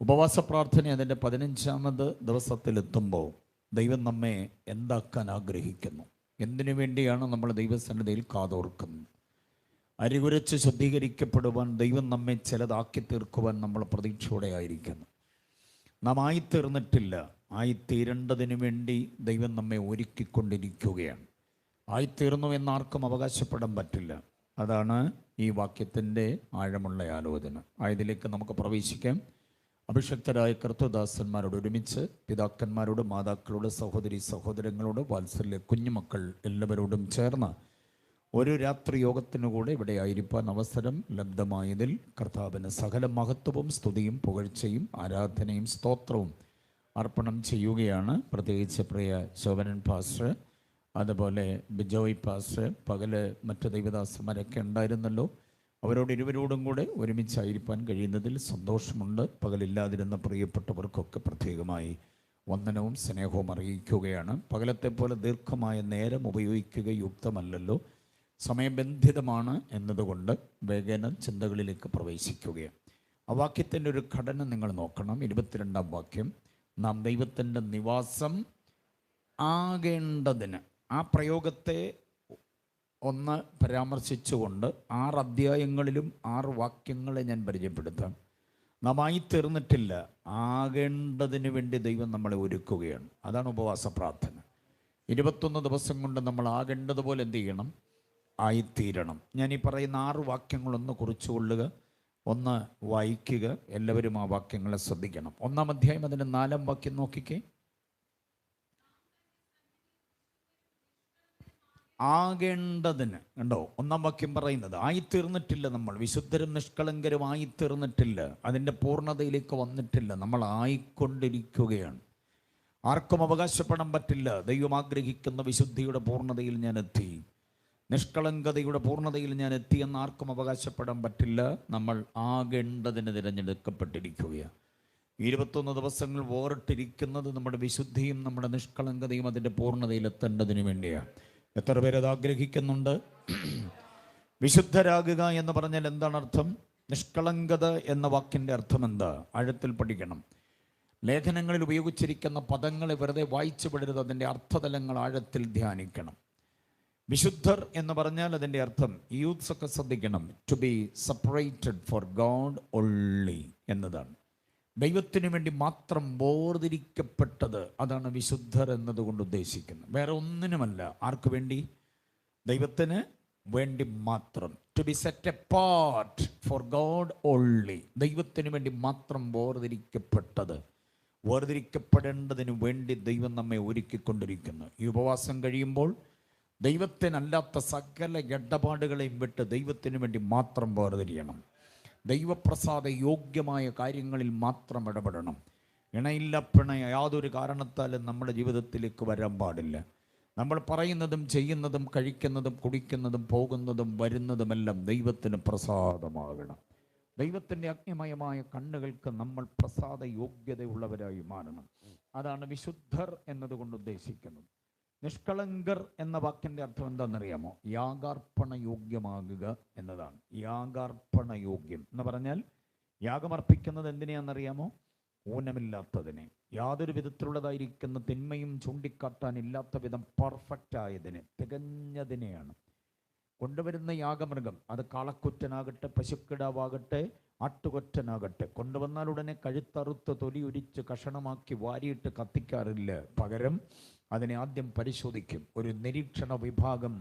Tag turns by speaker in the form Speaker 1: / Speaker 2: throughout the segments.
Speaker 1: ഉപവാസ പ്രാർത്ഥന അതിൻ്റെ 15ാമത് ദിവസത്തിലെത്തുമ്പോൾ ദൈവം നമ്മെ എന്താക്കാൻ ആഗ്രഹിക്കുന്നു, എന്തിനു വേണ്ടിയാണ് നമ്മൾ ദൈവസന്നിധിയിൽ കാതോർക്കുന്നത്? അരികുരച്ച് ശുദ്ധീകരിക്കപ്പെടുവാൻ ദൈവം നമ്മെ ചിലതാക്കി തീർക്കുവാൻ നമ്മൾ പ്രതീക്ഷയോടെ ആയിരിക്കുന്നു. നാം ആയിത്തീർന്നിട്ടില്ല, ആയിത്തീരേണ്ടതിനു വേണ്ടി ദൈവം നമ്മെ ഒരുക്കിക്കൊണ്ടിരിക്കുകയാണ്. ആയിത്തീർന്നു എന്നാർക്കും അവകാശപ്പെടാൻ പറ്റില്ല. അതാണ് ഈ വാക്യത്തിൻ്റെ ആഴമുള്ള ആലോചന. ആയതിലേക്ക് നമുക്ക് പ്രവേശിക്കാം. അഭിഷക്തരായ കർത്തൃദാസന്മാരോട് ഒരുമിച്ച് പിതാക്കന്മാരോട്, മാതാക്കളോട്, സഹോദരി സഹോദരങ്ങളോട്, വാത്സല്യ കുഞ്ഞുമക്കൾ എല്ലാവരോടും ചേർന്ന് ഒരു രാത്രി യോഗത്തിനു കൂടെ ഇവിടെ ആയിരിക്കാൻ അവസരം ലബ്ധമായതിൽ കർത്താവിന് സകല മഹത്വവും സ്തുതിയും പുകഴ്ചയും ആരാധനയും സ്തോത്രവും അർപ്പണം ചെയ്യുകയാണ്. പ്രത്യേകിച്ച് പ്രിയ ശോഭനൻ പാസ്റ്റർ, അതുപോലെ ബിജോയ് പാസ്റ്റർ, പകല് മറ്റു ദൈവദാസന്മാരൊക്കെ ഉണ്ടായിരുന്നല്ലോ. അവരോട് ഇരുവരോടും കൂടെ ഒരുമിച്ചായിരിക്കാൻ കഴിയുന്നതിൽ സന്തോഷമുണ്ട്. പകലില്ലാതിരുന്ന പ്രിയപ്പെട്ടവർക്കൊക്കെ പ്രത്യേകമായി വന്ദനവും സ്നേഹവും അറിയിക്കുകയാണ്. പകലത്തെ പോലെ ദീർഘമായ നേരം ഉപയോഗിക്കുക യുക്തമല്ലല്ലോ, സമയബന്ധിതമാണ് എന്നതുകൊണ്ട് വേഗേന ചിന്തകളിലേക്ക് പ്രവേശിക്കുകയാണ്. ആ വാക്യത്തിൻ്റെ ഒരു ഘടന നിങ്ങൾ നോക്കണം. 22ാം വാക്യം, നാം ദൈവത്തിൻ്റെ നിവാസം ആകേണ്ടതിന്. ആ പ്രയോഗത്തെ ഒന്ന് പരാമർശിച്ചുകൊണ്ട് 6 അധ്യായങ്ങളിലും 6 വാക്യങ്ങളെ ഞാൻ പരിചയപ്പെടുത്താം. നാം ആയിത്തീർന്നിട്ടില്ല, ആകേണ്ടതിന് വേണ്ടി ദൈവം നമ്മളെ ഒരുക്കുകയാണ്. അതാണ് ഉപവാസ പ്രാർത്ഥന. 21 ദിവസം കൊണ്ട് നമ്മൾ ആകേണ്ടതുപോലെ എന്ത് ചെയ്യണം? ആയിത്തീരണം. ഞാൻ ഈ പറയുന്ന 6 വാക്യങ്ങളൊന്ന് കുറിച്ചുകൊള്ളുക, ഒന്ന് വായിക്കുക. എല്ലാവരും ആ വാക്യങ്ങളെ ശ്രദ്ധിക്കണം. 1-ാം അധ്യായം അതിൻ്റെ 4-ാം വാക്യം നോക്കിക്കേ. ആകേണ്ടതിന് കണ്ടോ, 1-ാം വാക്യം പറയുന്നത് ആയിത്തീർന്നിട്ടില്ല. നമ്മൾ വിശുദ്ധരും നിഷ്കളങ്കരും ആയിത്തീർന്നിട്ടില്ല, അതിൻ്റെ പൂർണ്ണതയിലേക്ക് വന്നിട്ടില്ല. നമ്മൾ ആയിക്കൊണ്ടിരിക്കുകയാണ്. ആർക്കും അവകാശപ്പെടാൻ പറ്റില്ല, ദൈവം ആഗ്രഹിക്കുന്ന വിശുദ്ധിയുടെ പൂർണ്ണതയിൽ ഞാൻ എത്തി, നിഷ്കളങ്കതയുടെ പൂർണ്ണതയിൽ ഞാൻ എത്തിയെന്ന് ആർക്കും അവകാശപ്പെടാൻ പറ്റില്ല. നമ്മൾ ആകേണ്ടതിന് തിരഞ്ഞെടുക്കപ്പെട്ടിരിക്കുകയാണ്. 21 ദിവസങ്ങൾ വേറിട്ടിരിക്കുന്നത് നമ്മുടെ വിശുദ്ധിയും നമ്മുടെ നിഷ്കളങ്കതയും അതിൻ്റെ പൂർണ്ണതയിലെത്തേണ്ടതിന് വേണ്ടിയാണ്. എത്ര പേരത് ആഗ്രഹിക്കുന്നുണ്ട്? വിശുദ്ധരാകുക എന്ന് പറഞ്ഞാൽ എന്താണ് അർത്ഥം? നിഷ്കളങ്കത എന്ന വാക്കിൻ്റെ അർത്ഥം എന്താ? ആഴത്തിൽ പഠിക്കണം. ലേഖനങ്ങളിൽ ഉപയോഗിച്ചിരിക്കുന്ന പദങ്ങളെ വെറുതെ വായിച്ചു വിടരുത്, അതിൻ്റെ അർത്ഥതലങ്ങൾ ആഴത്തിൽ ധ്യാനിക്കണം. വിശുദ്ധർ എന്ന് പറഞ്ഞാൽ അതിൻ്റെ അർത്ഥം, യൂത്ത്സ് ഒക്കെ ശ്രദ്ധിക്കണം, to be separated for God only എന്നതാണ്. ദൈവത്തിന് വേണ്ടി മാത്രം വേർതിരിക്കപ്പെട്ടത്, അതാണ് വിശുദ്ധർ എന്നതുകൊണ്ട് ഉദ്ദേശിക്കുന്നത്. വേറെ ഒന്നിനുമല്ല. ആർക്ക് വേണ്ടി? ദൈവത്തിന് വേണ്ടി മാത്രം. To be set apart for God only. ദൈവത്തിന് വേണ്ടി മാത്രം വേർതിരിക്കപ്പെട്ടത്, വേർതിരിക്കപ്പെടേണ്ടതിന് വേണ്ടി ദൈവം നമ്മെ ഒരുക്കിക്കൊണ്ടിരിക്കുന്നു. ഈ ഉപവാസം കഴിയുമ്പോൾ ദൈവത്തിനല്ലാത്ത സകല ഇടപാടുകളെയും വിട്ട് ദൈവത്തിന് വേണ്ടി മാത്രം വേർതിരിയണം. ദൈവപ്രസാദ യോഗ്യമായ കാര്യങ്ങളിൽ മാത്രം ഇടപെടണം. ഇണയില്ല പിണയ യാതൊരു കാരണത്താലും നമ്മുടെ ജീവിതത്തിലേക്ക് വരാൻ പാടില്ല. നമ്മൾ പറയുന്നതും ചെയ്യുന്നതും കഴിക്കുന്നതും കുടിക്കുന്നതും പോകുന്നതും വരുന്നതുമെല്ലാം ദൈവത്തിന് പ്രസാദമാകണം. ദൈവത്തിൻ്റെ അഗ്നിമയമായ കണ്ണുകൾക്ക് നമ്മൾ പ്രസാദ യോഗ്യതയുള്ളവരായി മാറണം. അതാണ് വിശുദ്ധർ എന്നതുകൊണ്ട് ഉദ്ദേശിക്കുന്നത്. നിഷ്കളങ്കർ എന്ന വാക്കിൻ്റെ അർത്ഥം എന്താണെന്നറിയാമോ? യാഗാർപ്പണ യോഗ്യമാകുക എന്നതാണ്. യാഗാർപ്പണ യോഗ്യം എന്ന് പറഞ്ഞാൽ യാഗമർപ്പിക്കുന്നത് എന്തിനെയാണെന്നറിയാമോ? ഊനമില്ലാത്തതിനെ, യാതൊരു വിധത്തിലുള്ളതായിരിക്കുന്ന തിന്മയും ചൂണ്ടിക്കാട്ടാനില്ലാത്ത വിധം പെർഫെക്റ്റ് ആയതിനെ, തികഞ്ഞതിനെയാണ്. കൊണ്ടുവരുന്ന യാഗമൃഗം, അത് കാളക്കുറ്റനാകട്ടെ, പശുക്കിടാവാകട്ടെ, ആട്ടുകൊറ്റനാകട്ടെ, കൊണ്ടുവന്നാൽ ഉടനെ കഴുത്തറുത്ത് തൊലി ഉരിച്ച് കഷണമാക്കി വാരിയിട്ട് കത്തിക്കാറില്ല. പകരം അതിനെ ആദ്യം പരിശോധിക്കും. ഒരു നിരീക്ഷണ വിഭാഗം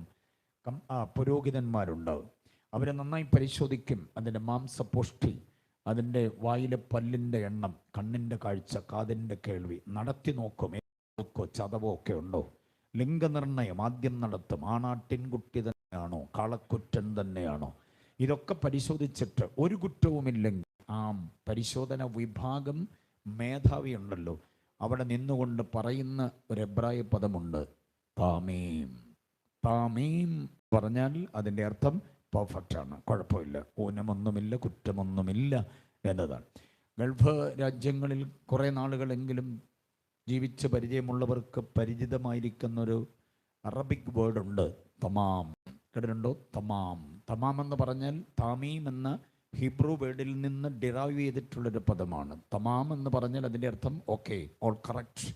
Speaker 1: പുരോഹിതന്മാരുണ്ടാവും. അവരെ നന്നായി പരിശോധിക്കും. അതിൻ്റെ മാംസപുഷ്ടി, അതിൻ്റെ വായിലെ പല്ലിൻ്റെ എണ്ണം, കണ്ണിൻ്റെ കാഴ്ച, കാതിൻ്റെ കേൾവി നടത്തി നോക്കും. ചതവോ ഒക്കെ ഉണ്ടോ? ലിംഗനിർണയം ആദ്യം നടത്തും. ആണാട്ടിൻകുട്ടി തന്നെയാണോ, കാളക്കുറ്റൻ തന്നെയാണോ? ഇതൊക്കെ പരിശോധിച്ചിട്ട് ഒരു കുറ്റവുമില്ലെങ്കിൽ ആ പരിശോധന വിഭാഗം മേധാവി ഉണ്ടല്ലോ, അവിടെ നിന്നുകൊണ്ട് പറയുന്ന ഒരു എബ്രായ പദമുണ്ട്, താമീം. താമീം പറഞ്ഞാൽ അതിൻ്റെ അർത്ഥം പെർഫെക്റ്റ് ആണ്, കുഴപ്പമില്ല, ഊനമൊന്നുമില്ല, കുറ്റമൊന്നുമില്ല എന്നതാണ്. ഗൾഫ് രാജ്യങ്ങളിൽ കുറേ നാളുകളെങ്കിലും ജീവിച്ച് പരിചയമുള്ളവർക്ക് പരിചിതമായിരിക്കുന്നൊരു അറബിക് വേർഡുണ്ട്, തമാം. കേട്ടിട്ടുണ്ടോ? തമാം. തമാം എന്ന് പറഞ്ഞാൽ താമീം എന്ന ഹീബ്രു വേർഡിൽ നിന്ന് ഡിറൈവ് ചെയ്തിട്ടുള്ളൊരു പദമാണ്. തമാം എന്ന് പറഞ്ഞാൽ അതിൻ്റെ അർത്ഥം ഓക്കെ, ഓൾ കറക്റ്റ്,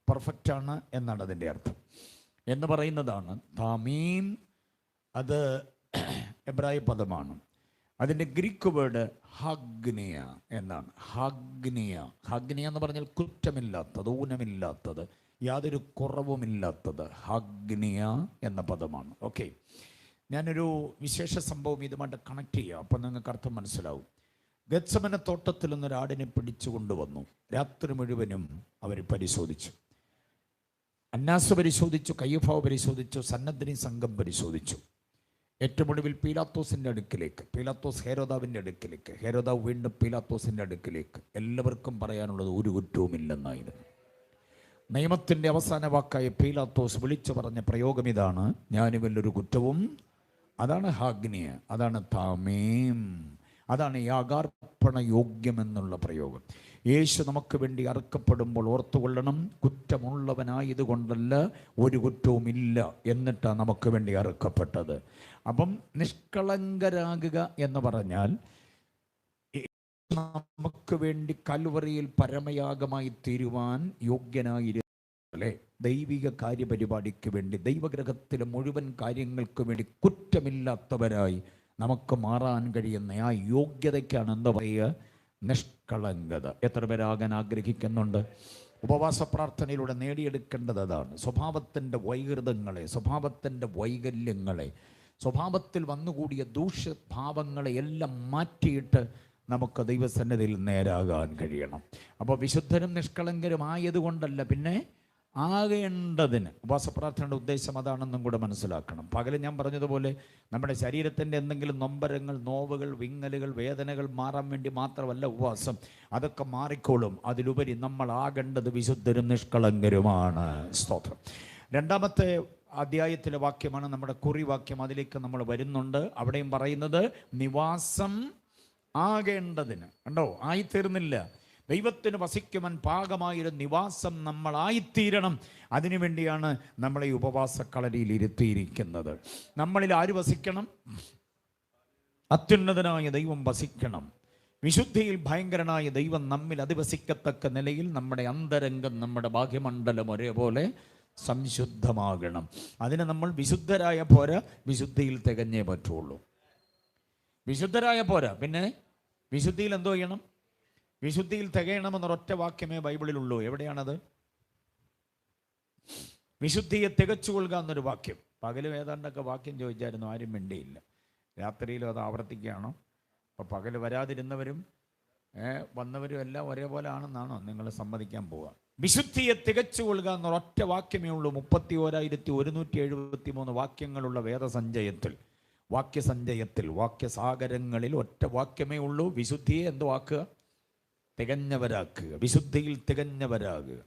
Speaker 1: പെർഫെക്റ്റ് ആണ് എന്നാണ് അതിൻ്റെ അർത്ഥം എന്ന് പറയുന്നതാണ്. താമീം അത് എബ്രായ പദമാണ്. അതിൻ്റെ ഗ്രീക്ക് വേർഡ് ഹാഗ്നിയ എന്നാണ്. ഹാഗ്നിയ എന്ന് പറഞ്ഞാൽ കുറ്റമില്ലാത്തത്, ഊനമില്ലാത്തത്, യാതൊരു കുറവുമില്ലാത്തത്. ഹാഗ്നിയ എന്ന പദമാണ്. ഓക്കെ, ഞാനൊരു വിശേഷ സംഭവം ഇതുമായിട്ട് കണക്ട് ചെയ്യാം, അപ്പം നിങ്ങൾക്ക് അർത്ഥം മനസ്സിലാവും. ഗത്സമന തോട്ടത്തിൽ നിന്നൊരാടിനെ പിടിച്ചു കൊണ്ടുവന്നു. രാത്രി മുഴുവനും അവർ പരിശോധിച്ചു. അന്നാസ് പരിശോധിച്ചു, കയ്യഫാവ് പരിശോധിച്ചു, സന്നദ്ധനി സംഘം പരിശോധിച്ചു. ഏറ്റവും ഒടുവിൽ പീലാത്തോസിൻ്റെ അടുക്കിലേക്ക്, പീലാത്തോസ് ഹേരോദാവിൻ്റെ അടുക്കിലേക്ക്, ഹേരോദാവ് വീണ്ടും പീലാത്തോസിൻ്റെ അടുക്കിലേക്ക്. എല്ലാവർക്കും പറയാനുള്ളത് ഒരു കുറ്റവുമില്ലെന്നായിരുന്നു. നിയമത്തിൻ്റെ അവസാന വാക്കായ പീലാത്തോസ് വിളിച്ചു പറഞ്ഞ പ്രയോഗം ഇതാണ്: ഞാനുമല്ലൊരു കുറ്റവും. അതാണ് ഹാഗ്നിയ, അതാണ് താമീം, അതാണ് യാഗാർപ്പണ യോഗ്യമെന്നുള്ള പ്രയോഗം. യേശു നമുക്ക് വേണ്ടി അറുക്കപ്പെടുമ്പോൾ ഓർത്തുകൊള്ളണം, കുറ്റമുള്ളവനായതുകൊണ്ടല്ല, ഒരു കുറ്റവുമില്ല എന്നിട്ടാണ് നമുക്ക് വേണ്ടി അറുക്കപ്പെട്ടത്. അപ്പം നിഷ്കളങ്കരാകുക എന്ന് പറഞ്ഞാൽ നമുക്ക് വേണ്ടി കൽവറിയിൽ പരമയാഗമായി തീരുവാൻ യോഗ്യനായിരുന്നു അല്ലേ? ദൈവിക കാര്യപരിപാടിക്ക് വേണ്ടി, ദൈവഗ്രഹത്തിലെ മുഴുവൻ കാര്യങ്ങൾക്ക് വേണ്ടി കുറ്റമില്ലാത്തവരായി നമുക്ക് മാറാൻ കഴിയുന്ന ആ യോഗ്യതയ്ക്കാണ് എന്താ പറയുക? നിഷ്കളങ്കത. എത്ര പേരാകാൻ ആഗ്രഹിക്കുന്നുണ്ട്? ഉപവാസ പ്രാർത്ഥനയിലൂടെ നേടിയെടുക്കേണ്ടത് അതാണ്. സ്വഭാവത്തിൻ്റെ വൈകൃതങ്ങളെ, സ്വഭാവത്തിൻ്റെ വൈകല്യങ്ങളെ, സ്വഭാവത്തിൽ വന്നുകൂടിയ ദൂഷ്യഭാവങ്ങളെ എല്ലാം മാറ്റിയിട്ട് നമുക്ക് ദൈവസന്നിധിയിൽ നേരാകാൻ കഴിയണം. അപ്പോൾ വിശുദ്ധരും നിഷ്കളങ്കരും ആയതുകൊണ്ടല്ല, പിന്നെ ആകേണ്ടതിന്. ഉപവാസ പ്രാർത്ഥനയുടെ ഉദ്ദേശം അതാണെന്നും കൂടെ മനസ്സിലാക്കണം. പകല് ഞാൻ പറഞ്ഞതുപോലെ നമ്മുടെ ശരീരത്തിൻ്റെ എന്തെങ്കിലും നൊമ്പരങ്ങൾ, നോവുകൾ, വിങ്ങലുകൾ, വേദനകൾ മാറാൻ വേണ്ടി മാത്രമല്ല ഉപവാസം. അതൊക്കെ മാറിക്കോളും. അതിലുപരി നമ്മൾ ആകേണ്ടത് വിശുദ്ധരും നിഷ്കളങ്കരുമാണ്. സ്തോത്രം. രണ്ടാമത്തെ അധ്യായത്തിലെ വാക്യമാണ് നമ്മുടെ കുറിവാക്യം. അതിലേക്ക് നമ്മൾ വരുന്നുണ്ട്. അവിടെയും പറയുന്നത് നിവാസം ആകേണ്ടതിന്. കണ്ടോ, ആയിത്തീർന്നില്ല. ദൈവത്തിന് വസിക്കുവാൻ പാകമായൊരു നിവാസം നമ്മളായിത്തീരണം. അതിനുവേണ്ടിയാണ് നമ്മളെ ഈ ഉപവാസ കളരിയിൽ ഇരുത്തിയിരിക്കുന്നത്. നമ്മളിൽ ആര് വസിക്കണം? അത്യുന്നതനായ ദൈവം വസിക്കണം. വിശുദ്ധിയിൽ ഭയങ്കരനായ ദൈവം നമ്മിൽ അധിവസിക്കത്തക്ക നിലയിൽ നമ്മുടെ അന്തരംഗം, നമ്മുടെ ബാഹ്യമണ്ഡലം ഒരേപോലെ സംശുദ്ധമാകണം. അതിന് നമ്മൾ വിശുദ്ധരായ പോരാ, വിശുദ്ധിയിൽ തികഞ്ഞേ പറ്റുള്ളൂ. വിശുദ്ധരായ പോരാ, പിന്നെ വിശുദ്ധിയിൽ എന്തോ ചെയ്യണം? വിശുദ്ധിയിൽ തികയണമെന്നൊരൊറ്റ വാക്യമേ ബൈബിളിലുള്ളൂ. എവിടെയാണത്? വിശുദ്ധിയെ തികച്ചുകൊള്ളുക എന്നൊരു വാക്യം. പകലും ഏതാണ്ടൊക്കെ വാക്യം ചോദിച്ചായിരുന്നു, ആരും മിണ്ടിയില്ല. രാത്രിയിലും അത് ആവർത്തിക്കുകയാണോ? അപ്പോൾ പകൽ വരാതിരുന്നവരും വന്നവരും എല്ലാം ഒരേപോലെ ആണെന്നാണോ നിങ്ങൾ സമ്മതിക്കാൻ പോവുക? വിശുദ്ധിയെ തികച്ചുകൊള്ളുക എന്നൊരൊറ്റ വാക്യമേ ഉള്ളൂ. 31,173 വാക്യങ്ങളുള്ള വേദസഞ്ചയത്തിൽ, വാക്യസഞ്ചയത്തിൽ, വാക്യസാഗരങ്ങളിൽ ഒറ്റ വാക്യമേ ഉള്ളൂ: വിശുദ്ധിയെ എന്തുവാക്കുക? തികഞ്ഞവരാക്കുക. വിശുദ്ധിയിൽ തികഞ്ഞവരാകുക.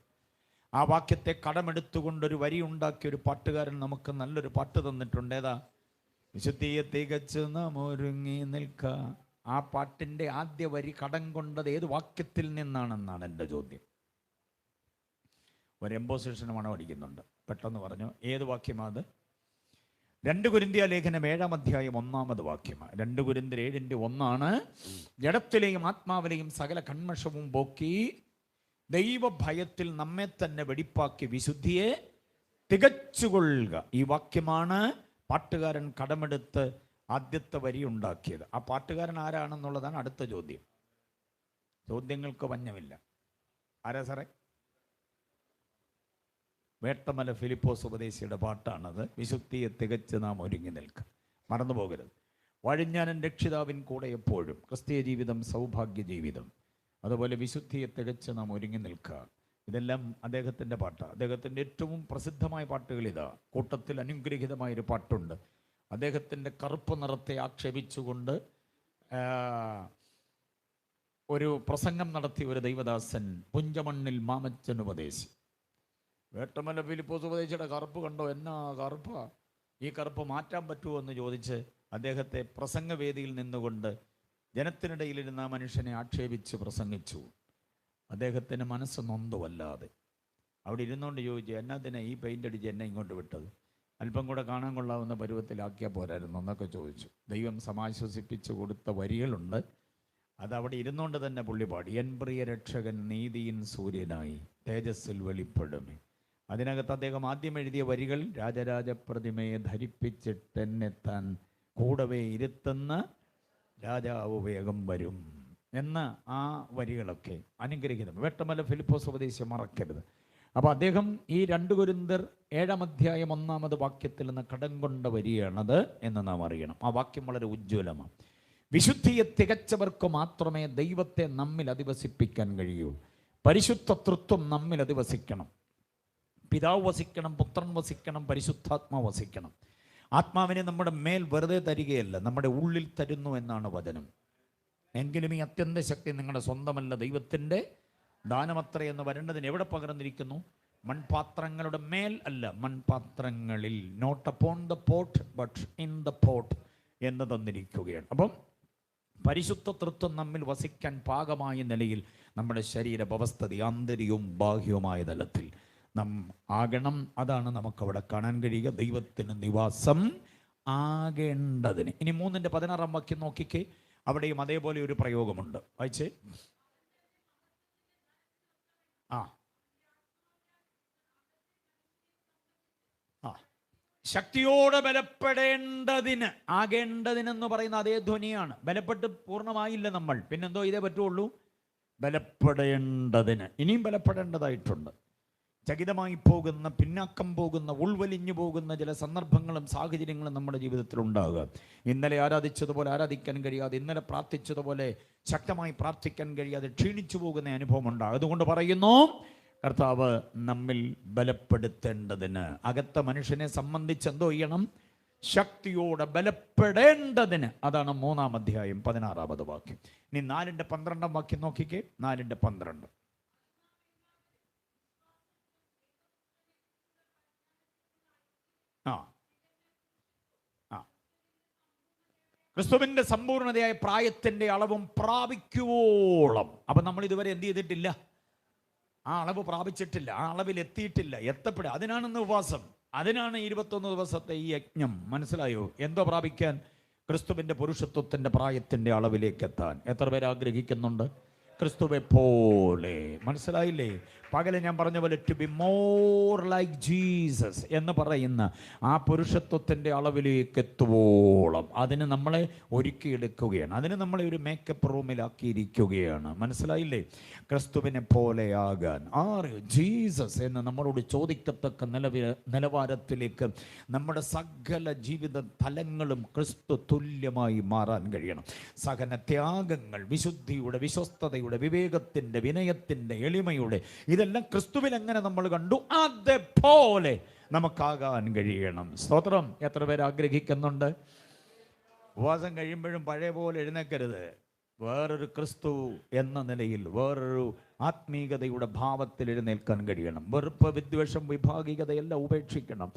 Speaker 1: ആ വാക്യത്തെ കടമെടുത്തുകൊണ്ടൊരു വരി ഉണ്ടാക്കിയ ഒരു പാട്ടുകാരൻ നമുക്ക് നല്ലൊരു പാട്ട് തന്നിട്ടുണ്ട്. ഏതാ? വിശുദ്ധിയെ തികച്ച് നാം ഒരുങ്ങി നിൽക്ക. ആ പാട്ടിൻ്റെ ആദ്യ വരി കടം കൊണ്ടത് ഏത് വാക്യത്തിൽ നിന്നാണെന്നാണ് എൻ്റെ ചോദ്യം. ഒരു എംബോസിഷൻ മണം അടിക്കുന്നുണ്ട്. പെട്ടെന്ന് പറഞ്ഞു, ഏത് വാക്യമാത്? 2 കൊരിന്ത്യ ലേഖനം 7-ാം അധ്യായം 1-ാമത് വാക്യമാണ്. 2 കൊരിന്ത്യർ 7:1 ജഡത്തിലെയും ആത്മാവിലെയും സകല കന്മഷവും പോക്കി ദൈവഭയത്തിൽ നമ്മെ തന്നെ വെടിപ്പാക്കി വിശുദ്ധിയെ തികച്ചുകൊള്ളുക. ഈ വാക്യമാണ് പാട്ടുകാരൻ കടമെടുത്ത് ആദ്യത്തെ വരി ഉണ്ടാക്കിയത്. ആ പാട്ടുകാരൻ ആരാണെന്നുള്ളതാണ് അടുത്ത ചോദ്യം. ചോദ്യങ്ങൾക്ക് വഞ്ഞമില്ല. ആരാ സാറേ? വേട്ടമല ഫിലിപ്പോസ് ഉപദേശിയുടെ പാട്ടാണത്. വിശുദ്ധിയെ തികച്ച് നാം ഒരുങ്ങി നിൽക്കുക. മറന്നുപോകരുത്. വഴിഞ്ഞാനൻ രക്ഷിതാവിൻ കൂടെ എപ്പോഴും. ക്രിസ്തീയ ജീവിതം സൗഭാഗ്യ ജീവിതം. അതുപോലെ വിശുദ്ധിയെ തികച്ച് നാം ഒരുങ്ങി നിൽക്കുക. ഇതെല്ലാം അദ്ദേഹത്തിൻ്റെ പാട്ടാണ്. അദ്ദേഹത്തിൻ്റെ ഏറ്റവും പ്രസിദ്ധമായ പാട്ടുകൾ ഇതാ. കൂട്ടത്തിൽ അനുഗ്രഹീതമായൊരു പാട്ടുണ്ട്. അദ്ദേഹത്തിൻ്റെ കറുപ്പ് നിറത്തെ ആക്ഷേപിച്ചുകൊണ്ട് ഒരു പ്രസംഗം നടത്തിയ ഒരു ദൈവദാസൻ പുഞ്ചമണ്ണിൽ മാമച്ചൻ ഉപദേശി. വേട്ടമല ഫിലിപ്പോസ് ഉപദേശിയുടെ കറുപ്പ് കണ്ടോ, എന്നാ കറുപ്പാ, ഈ കറുപ്പ് മാറ്റാൻ പറ്റുമോ എന്ന് ചോദിച്ച് അദ്ദേഹത്തെ പ്രസംഗവേദിയിൽ നിന്നുകൊണ്ട് ജനത്തിനിടയിലിരുന്ന ആ മനുഷ്യനെ ആക്ഷേപിച്ച് പ്രസംഗിച്ചു. അദ്ദേഹത്തിന് മനസ്സ് നൊന്തുവല്ലാതെ അവിടെ ഇരുന്നുകൊണ്ട് ചോദിച്ചു, എന്നാത്തിനാ ഈ പെയിൻ്റ് അടിച്ച് എന്നെ ഇങ്ങോട്ട് വിട്ടത്? അല്പം കൂടെ കാണാൻ കൊള്ളാവുന്ന പരുവത്തിലാക്കിയാൽ പോരായിരുന്നു എന്നൊക്കെ ചോദിച്ചു. ദൈവം സമാശ്വസിപ്പിച്ച് കൊടുത്ത വരികളുണ്ട്, അതവിടെ ഇരുന്നുകൊണ്ട് തന്നെ പുള്ളി പാടി. എൻ പ്രിയ രക്ഷകൻ നീതിയിൻ സൂര്യനായി തേജസ്സിൽ വെളിപ്പെടുമേ. അതിനകത്ത് അദ്ദേഹം ആദ്യം എഴുതിയ വരികൾ, രാജരാജ പ്രതിമയെ ധരിപ്പിച്ചിട്ടെന്നെത്താൻ കൂടവേ ഇരുത്തുന്ന രാജാവ് വേഗം വരും എന്ന ആ വരികളൊക്കെ അനുഗ്രഹിക്കുന്നു. വേട്ടമല ഫിലിപ്പോസ് ഉപദേശം മറക്കരുത്. അപ്പോൾ അദ്ദേഹം ഈ 2 കൊരിന്ത്യർ 7-ാം അധ്യായം 1-ാമത് വാക്യത്തിൽ നിന്ന് കടം കൊണ്ട വരികയാണത് എന്ന് നാം അറിയണം. ആ വാക്യം വളരെ ഉജ്ജ്വലമാണ്. വിശുദ്ധിയെ തികച്ചവർക്ക് മാത്രമേ ദൈവത്തെ നമ്മിൽ അധിവസിപ്പിക്കാൻ കഴിയൂ. പരിശുദ്ധ തൃത്വം നമ്മിൽ അധിവസിക്കണം. പിതാവ് വസിക്കണം, പുത്രൻ വസിക്കണം, പരിശുദ്ധാത്മാവ് വസിക്കണം. ആത്മാവിനെ നമ്മുടെ മേൽ വെറുതെ തരികയല്ല, നമ്മുടെ ഉള്ളിൽ തരുന്നു എന്നാണ് വചനം. എങ്കിലും ഈ അത്യന്ത ശക്തി നിങ്ങളുടെ സ്വന്തമല്ല, ദൈവത്തിൻ്റെ ദാനമത്ര എന്ന് വരേണ്ടതിന് എവിടെ പകർന്നിരിക്കുന്നു? മൺപാത്രങ്ങളുടെ മേൽ അല്ല, മൺപാത്രങ്ങളിൽ. Not upon the pot but in the pot എന്ന് തന്നിരിക്കുകയാണ്. അപ്പം പരിശുദ്ധ തൃത്വം നമ്മിൽ വസിക്കാൻ പാകമായ നിലയിൽ നമ്മുടെ ശരീര വ്യവസ്ഥിതി ആന്തരികവും ബാഹ്യവുമായ തലത്തിൽ നാം ആകണം. അതാണ് നമുക്കവിടെ കാണാൻ കഴിയുക, ദൈവത്തിന് നിവാസം ആകേണ്ടതിന്. ഇനി 3:16 വാക്യം നോക്കിക്കേ, അവിടെയും അതേപോലെ ഒരു പ്രയോഗമുണ്ട്. വായിച്ചേ. ശക്തിയോടെ ബലപ്പെടേണ്ടതിന്, ആകേണ്ടതിനെന്ന് പറയുന്ന അതേ ധ്വനിയാണ്. ബലപ്പെട്ട് പൂർണ്ണമായില്ല നമ്മൾ, പിന്നെന്തോ ഇതേ പറ്റുള്ളൂ, ബലപ്പെടേണ്ടതിന്. ഇനിയും ബലപ്പെടേണ്ടതായിട്ടുണ്ട്. ചകിതമായി പോകുന്ന, പിന്നാക്കം പോകുന്ന, ഉൾവലിഞ്ഞു പോകുന്ന ചില സന്ദർഭങ്ങളും സാഹചര്യങ്ങളും നമ്മുടെ ജീവിതത്തിൽ ഉണ്ടാകുക. ഇന്നലെ ആരാധിച്ചതുപോലെ ആരാധിക്കാൻ കഴിയാതെ, ഇന്നലെ പ്രാർത്ഥിച്ചതുപോലെ ശക്തമായി പ്രാർത്ഥിക്കാൻ കഴിയാതെ ക്ഷീണിച്ചു പോകുന്ന അനുഭവം ഉണ്ടാകും. അതുകൊണ്ട് പറയുന്നു, കർത്താവ് നമ്മിൽ ബലപ്പെടുത്തേണ്ടതിന്. അകത്ത മനുഷ്യനെ സംബന്ധിച്ച് എന്തോ ചെയ്യണം? ശക്തിയോടെ ബലപ്പെടേണ്ടതിന്. അതാണ് 3-ാം അധ്യായം 16-ാമത് വാക്യം. ഇനി 4:12 വാക്യം നോക്കിക്കേ. 4:12. ക്രിസ്തുവിന്റെ സമ്പൂർണതയായ പ്രായത്തിന്റെ അളവും പ്രാപിക്കുവോളം. അപ്പൊ നമ്മൾ ഇതുവരെ എന്ത് ചെയ്തിട്ടില്ല? ആ അളവ് പ്രാപിച്ചിട്ടില്ല, ആ അളവിൽ എത്തിയിട്ടില്ല. എത്തപ്പെടുക, അതിനാണെന്ന് ഉപവാസം, അതിനാണ് 21 ദിവസത്തെ ഈ യജ്ഞം. മനസ്സിലായോ? എന്തോ പ്രാപിക്കാൻ? ക്രിസ്തുവിന്റെ പുരുഷത്വത്തിന്റെ പ്രായത്തിന്റെ അളവിലേക്ക് എത്താൻ. എത്ര പേര് ആഗ്രഹിക്കുന്നുണ്ട്? ക്രിസ്തുവെ പോലെ. മനസ്സിലായില്ലേ? പകല് ഞാൻ പറഞ്ഞ പോലെ to be more like Jesus എന്ന് പറയുന്ന ആ പുരുഷത്വത്തിൻ്റെ അളവിലേക്ക് എത്തുവോളം അതിന് നമ്മളെ ഒരുക്കിയെടുക്കുകയാണ്. അതിന് നമ്മളെ ഒരു മേക്കപ്പ് റൂമിലാക്കിയിരിക്കുകയാണ്. മനസ്സിലായില്ലേ? ക്രിസ്തുവിനെ പോലെയാകാൻ ജീസസ് എന്ന് നമ്മളോട് ചോദിക്കത്തക്ക നിലവാരത്തിലേക്ക് നമ്മുടെ സകല ജീവിത തലങ്ങളും ക്രിസ്തു തുല്യമായി മാറാൻ കഴിയണം. സഹന ത്യാഗങ്ങൾ, വിശുദ്ധിയുടെ, വിശ്വസ്തതയുടെ, വിവേകത്തിൻ്റെ, വിനയത്തിൻ്റെ, എളിമയുടെ, ഇതെല്ലാം ക്രിസ്തുവിൽ എങ്ങനെ നമ്മൾ കണ്ടു അതേപോലെ നമുക്കാകാൻ കഴിയണം. സ്തോത്രം. എത്ര പേര് ആഗ്രഹിക്കുന്നുണ്ട്? ഉപവാസം കഴിയുമ്പോഴും പഴയ പോലെ എഴുന്നേക്കരുത്. വേറൊരു ക്രിസ്തു എന്ന നിലയിൽ, വേറൊരു ആത്മീയതയുടെ ഭാവത്തിൽ എഴുന്നേൽക്കാൻ കഴിയണം. വെറുപ്പ്, വിദ്വേഷം, വിഭാഗികതയെല്ലാം ഉപേക്ഷിക്കണം.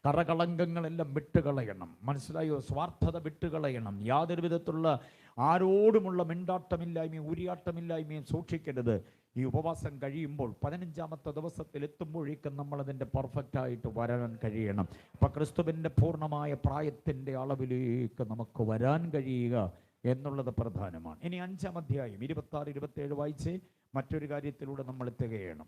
Speaker 1: കറകളങ്കങ്ങളെല്ലാം വിട്ടുകളയണം. മനസ്സിലായോ? സ്വാർത്ഥത വിട്ടുകളയണം. യാതൊരു വിധത്തിലുള്ള ആരോടുമുള്ള മിണ്ടാട്ടമില്ലായ്മയും ഉരിയാട്ടമില്ലായ്മയും സൂക്ഷിക്കരുത്. ഈ ഉപവാസം കഴിയുമ്പോൾ 15-ാമത്തെ ദിവസത്തിൽ എത്തുമ്പോഴേക്കും നമ്മളതിൻ്റെ പെർഫെക്റ്റായിട്ട് വരാൻ കഴിയണം. അപ്പം ക്രിസ്തുവിൻ്റെ പൂർണ്ണമായ പ്രായത്തിൻ്റെ അളവിലേക്ക് നമുക്ക് വരാൻ കഴിയുക എന്നുള്ളത് പ്രധാനമാണ്. ഇനി 5-ാം അധ്യായം 26-27 വായിച്ച് മറ്റൊരു കാര്യത്തിലൂടെ നമ്മൾ എത്തുകയാണ്.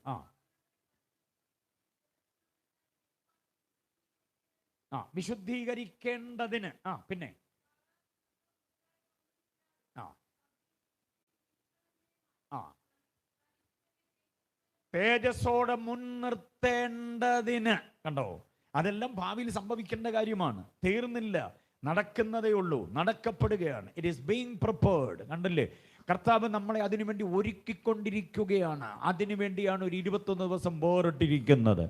Speaker 1: വിശുദ്ധീകരിക്കേണ്ടതിന്. പിന്നെ തേജസ്സോടെ മുൻനിർത്തേണ്ടതിന്. കണ്ടോ? അതെല്ലാം ഭാവിയിൽ സംഭവിക്കേണ്ട കാര്യമാണ്. തീർന്നില്ല, നടക്കുന്നതേ ഉള്ളൂ, നടക്കപ്പെടുകയാണ്. It is being prepared. കണ്ടല്ലേ? കർത്താവ് നമ്മളെ അതിനുവേണ്ടി ഒരുക്കിക്കൊണ്ടിരിക്കുകയാണ്. അതിനുവേണ്ടിയാണ് ഒരു 21 ദിവസം വേറിട്ടിരിക്കുന്നത്.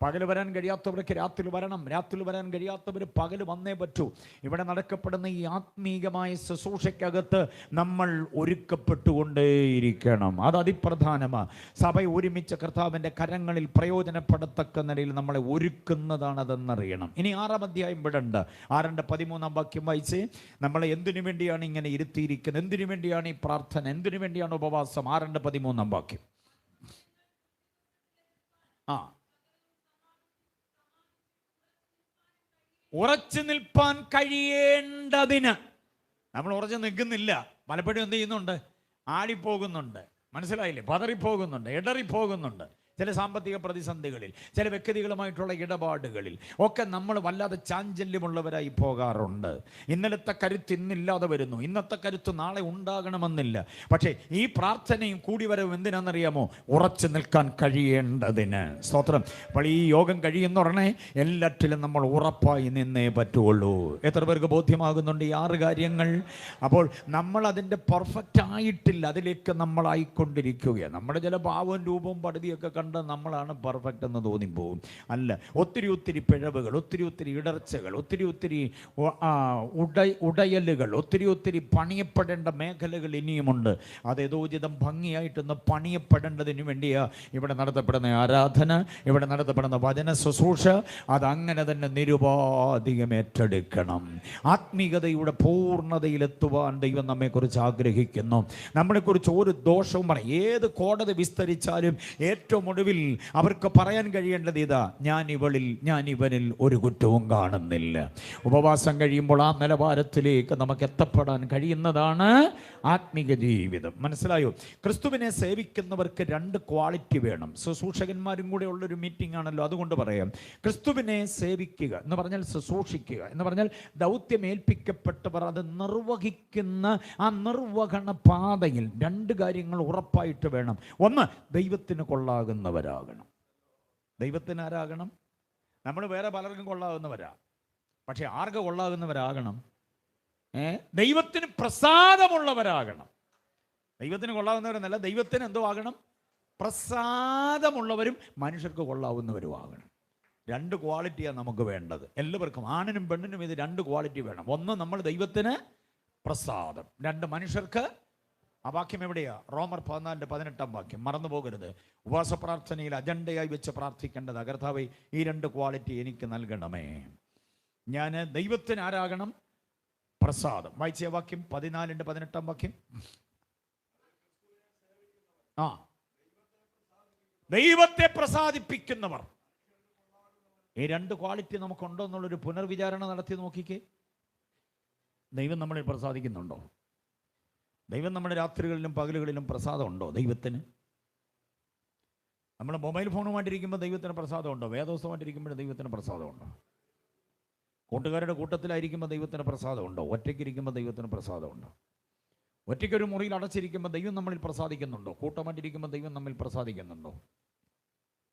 Speaker 1: പകൽ വരാൻ കഴിയാത്തവർക്ക് രാത്രി വരണം, രാത്രി വരാൻ കഴിയാത്തവർ പകൽ വന്നേ പറ്റൂ. ഇവിടെ നടക്കപ്പെടുന്ന ഈ ആത്മീകമായ ശുശ്രൂഷയ്ക്കകത്ത് നമ്മൾ ഒരുക്കപ്പെട്ടുകൊണ്ടേയിരിക്കണം. അത് അതിപ്രധാനമാണ്. സഭ ഒരുമിച്ച് കർത്താവിൻ്റെ കരങ്ങളിൽ പ്രയോജനപ്പെടത്തക്ക നിലയിൽ നമ്മളെ ഒരുക്കുന്നതാണ് അതെന്നറിയണം. ഇനി 6-ാം അധ്യായം വിടണ്ട. 6:13 വാക്യം വായിച്ച് നമ്മളെ എന്തിനു വേണ്ടിയാണ് ഇങ്ങനെ ഇരുത്തിയിരിക്കുന്നത്, എന്തിനു വേണ്ടിയാണ് ഈ പ്രാർത്ഥന, എന്തിനു വേണ്ടിയാണ് ഉപവാസം? 6:13 വാക്യം. ഉറച്ചു നിൽപ്പാൻ കഴിയേണ്ടതിന്. നമ്മൾ ഉറച്ചു നിൽക്കുന്നില്ല. പലപ്പോഴും എന്ത് ചെയ്യുന്നുണ്ട്? ആടിപ്പോകുന്നുണ്ട്. മനസ്സിലായില്ലേ? പതറിപ്പോകുന്നുണ്ട്, ഇടറിപ്പോകുന്നുണ്ട്. ചില സാമ്പത്തിക പ്രതിസന്ധികളിൽ, ചില വ്യക്തികളുമായിട്ടുള്ള ഇടപാടുകളിൽ ഒക്കെ നമ്മൾ വല്ലാതെ ചാഞ്ചല്യമുള്ളവരായി പോകാറുണ്ട്. ഇന്നലത്തെ കരുത്ത് ഇന്നില്ലാതെ വരുന്നു, ഇന്നത്തെ കരുത്ത് നാളെ ഉണ്ടാകണമെന്നില്ല. പക്ഷേ ഈ പ്രാർത്ഥനയും കൂടിവരവും എന്തിനാണെന്നറിയാമോ? ഉറച്ചു നിൽക്കാൻ കഴിയേണ്ടതിന്. സ്തോത്രം. അപ്പോൾ ഈ യോഗം കഴിയുന്ന ഉടനെ എല്ലാറ്റിലും നമ്മൾ ഉറപ്പായി നിന്നേ പറ്റുള്ളൂ. എത്ര പേർക്ക് ബോധ്യമാകുന്നുണ്ട് ഈ 6 കാര്യങ്ങൾ? അപ്പോൾ നമ്മൾ അതിൻ്റെ പെർഫെക്റ്റ് ആയിട്ടില്ല, അതിലേക്ക് നമ്മളായിക്കൊണ്ടിരിക്കുകയാണ്. നമ്മുടെ ചില ഭാവവും രൂപവും പടുതിയൊക്കെ കണ്ട് നമ്മളാണ് പെർഫെക്റ്റ് എന്ന് തോന്നിപ്പോവും. അല്ല, ഒത്തിരി പിഴവുകൾ, ഒത്തിരി ഇടർച്ചകൾ, ഒത്തിരി ഉടയലുകൾ, ഒത്തിരി പണിയപ്പെടേണ്ട മേഖലകൾ ഇനിയുമുണ്ട്. അത് യഥോചിതം ഭംഗിയായിട്ടൊന്ന് പണിയപ്പെടേണ്ടതിന് വേണ്ടിയാ ഇവിടെ നടത്തപ്പെടുന്ന ആരാധന, ഇവിടെ നടത്തപ്പെടുന്ന വചന ശുശ്രൂഷ. അതങ്ങനെ തന്നെ നിരുപാധികം ഏറ്റെടുക്കണം. ആത്മീയതയുടെ പൂർണ്ണതയിലെത്തുവാൻ ദൈവം നമ്മെക്കുറിച്ച് ആഗ്രഹിക്കുന്നു. നമ്മളെക്കുറിച്ച് ഒരു ദോഷവും പറയും. ഏത് കോടതി വിസ്തരിച്ചാലും ഏറ്റവും ഒടുവിൽ അവർക്ക് പറയാൻ കഴിയേണ്ടത് ഇതാ: ഞാൻ ഇവനിൽ ഒരു കുറ്റവും കാണുന്നില്ല. ഉപവാസം കഴിയുമ്പോൾ ആ നിലവാരത്തിലേക്ക് നമുക്ക് എത്തപ്പെടാൻ കഴിയുന്നതാണ് ആത്മീക ജീവിതം. മനസ്സിലായോ? ക്രിസ്തുവിനെ സേവിക്കുന്നവർക്ക് 2 ക്വാളിറ്റി വേണം. ശുശ്രൂഷകന്മാരും കൂടെ ഉള്ളൊരു മീറ്റിംഗ് ആണല്ലോ, അതുകൊണ്ട് പറയാം. ക്രിസ്തുവിനെ സേവിക്കുക എന്ന് പറഞ്ഞാൽ ശുശ്രൂഷിക്കുക എന്ന് പറഞ്ഞാൽ ദൗത്യം ഏൽപ്പിക്കപ്പെട്ടവർ അത് നിർവഹിക്കുന്ന ആ നിർവഹണ പാതയിൽ 2 കാര്യങ്ങൾ ഉറപ്പായിട്ട് വേണം. ഒന്ന്, ദൈവത്തിന് കൊള്ളാകുന്നവരാകണം. ദൈവത്തിന് ആരാകണം? നമ്മൾ വേറെ പലർക്കും കൊള്ളാകുന്നവരാ. പക്ഷെ ആർക്ക് കൊള്ളാകുന്നവരാകണം? ദൈവത്തിന് പ്രസാദമുള്ളവരാകണം. ദൈവത്തിന് കൊള്ളാവുന്നവരെന്നല്ല, ദൈവത്തിന് എന്തോ ആകണം? പ്രസാദമുള്ളവരും മനുഷ്യർക്ക് കൊള്ളാവുന്നവരും ആകണം. 2 ക്വാളിറ്റിയാണ് നമുക്ക് വേണ്ടത്. എല്ലാവർക്കും, ആണിനും പെണ്ണിനും ഇത് 2 ക്വാളിറ്റി വേണം. ഒന്ന്, നമ്മൾ ദൈവത്തിന് പ്രസാദം. 2, മനുഷ്യർക്ക്. ആ വാക്യം എവിടെയാ? റോമർ 14:18 വാക്യം മറന്നു പോകരുത്. ഉപവാസ പ്രാർത്ഥനയിൽ അജണ്ടയായി വെച്ച് പ്രാർത്ഥിക്കേണ്ടത്, കർത്താവേ ഈ 2 ക്വാളിറ്റി എനിക്ക് നൽകണമേ. ഞാൻ ദൈവത്തിന് ആരാകണം? പ്രസാദം. വായിച്ച വാക്യം 14:18 വാക്യം. ദൈവത്തെ പ്രസാദിപ്പിക്കുന്നവർ. ഈ 2 ക്വാളിറ്റി നമുക്കുണ്ടോ എന്നുള്ളൊരു പുനർവിചാരണ നടത്തി നോക്കിക്കേ. ദൈവം നമ്മളിൽ പ്രസാദിക്കുന്നുണ്ടോ? ദൈവം നമ്മുടെ രാത്രികളിലും പകലുകളിലും പ്രസാദമുണ്ടോ ദൈവത്തിന്? നമ്മൾ മൊബൈൽ ഫോണുമായിട്ടിരിക്കുമ്പോൾ ദൈവത്തിന് പ്രസാദമുണ്ടോ? വേദോസ്തമായിട്ടിരിക്കുമ്പോൾ ദൈവത്തിന് പ്രസാദമുണ്ടോ? കൂട്ടുകാരുടെ കൂട്ടത്തിലായിരിക്കുമ്പോൾ ദൈവത്തിന് പ്രസാദമുണ്ടോ? ഒറ്റയ്ക്കിരിക്കുമ്പോൾ ദൈവത്തിന് പ്രസാദമുണ്ടോ? ഒറ്റയ്ക്കൊരു മുറിയിൽ അടച്ചിരിക്കുമ്പോൾ ദൈവം നമ്മളിൽ പ്രസാദിക്കുന്നുണ്ടോ? കൂട്ടമായിട്ടിരിക്കുമ്പോൾ ദൈവം നമ്മിൽ പ്രസാദിക്കുന്നുണ്ടോ?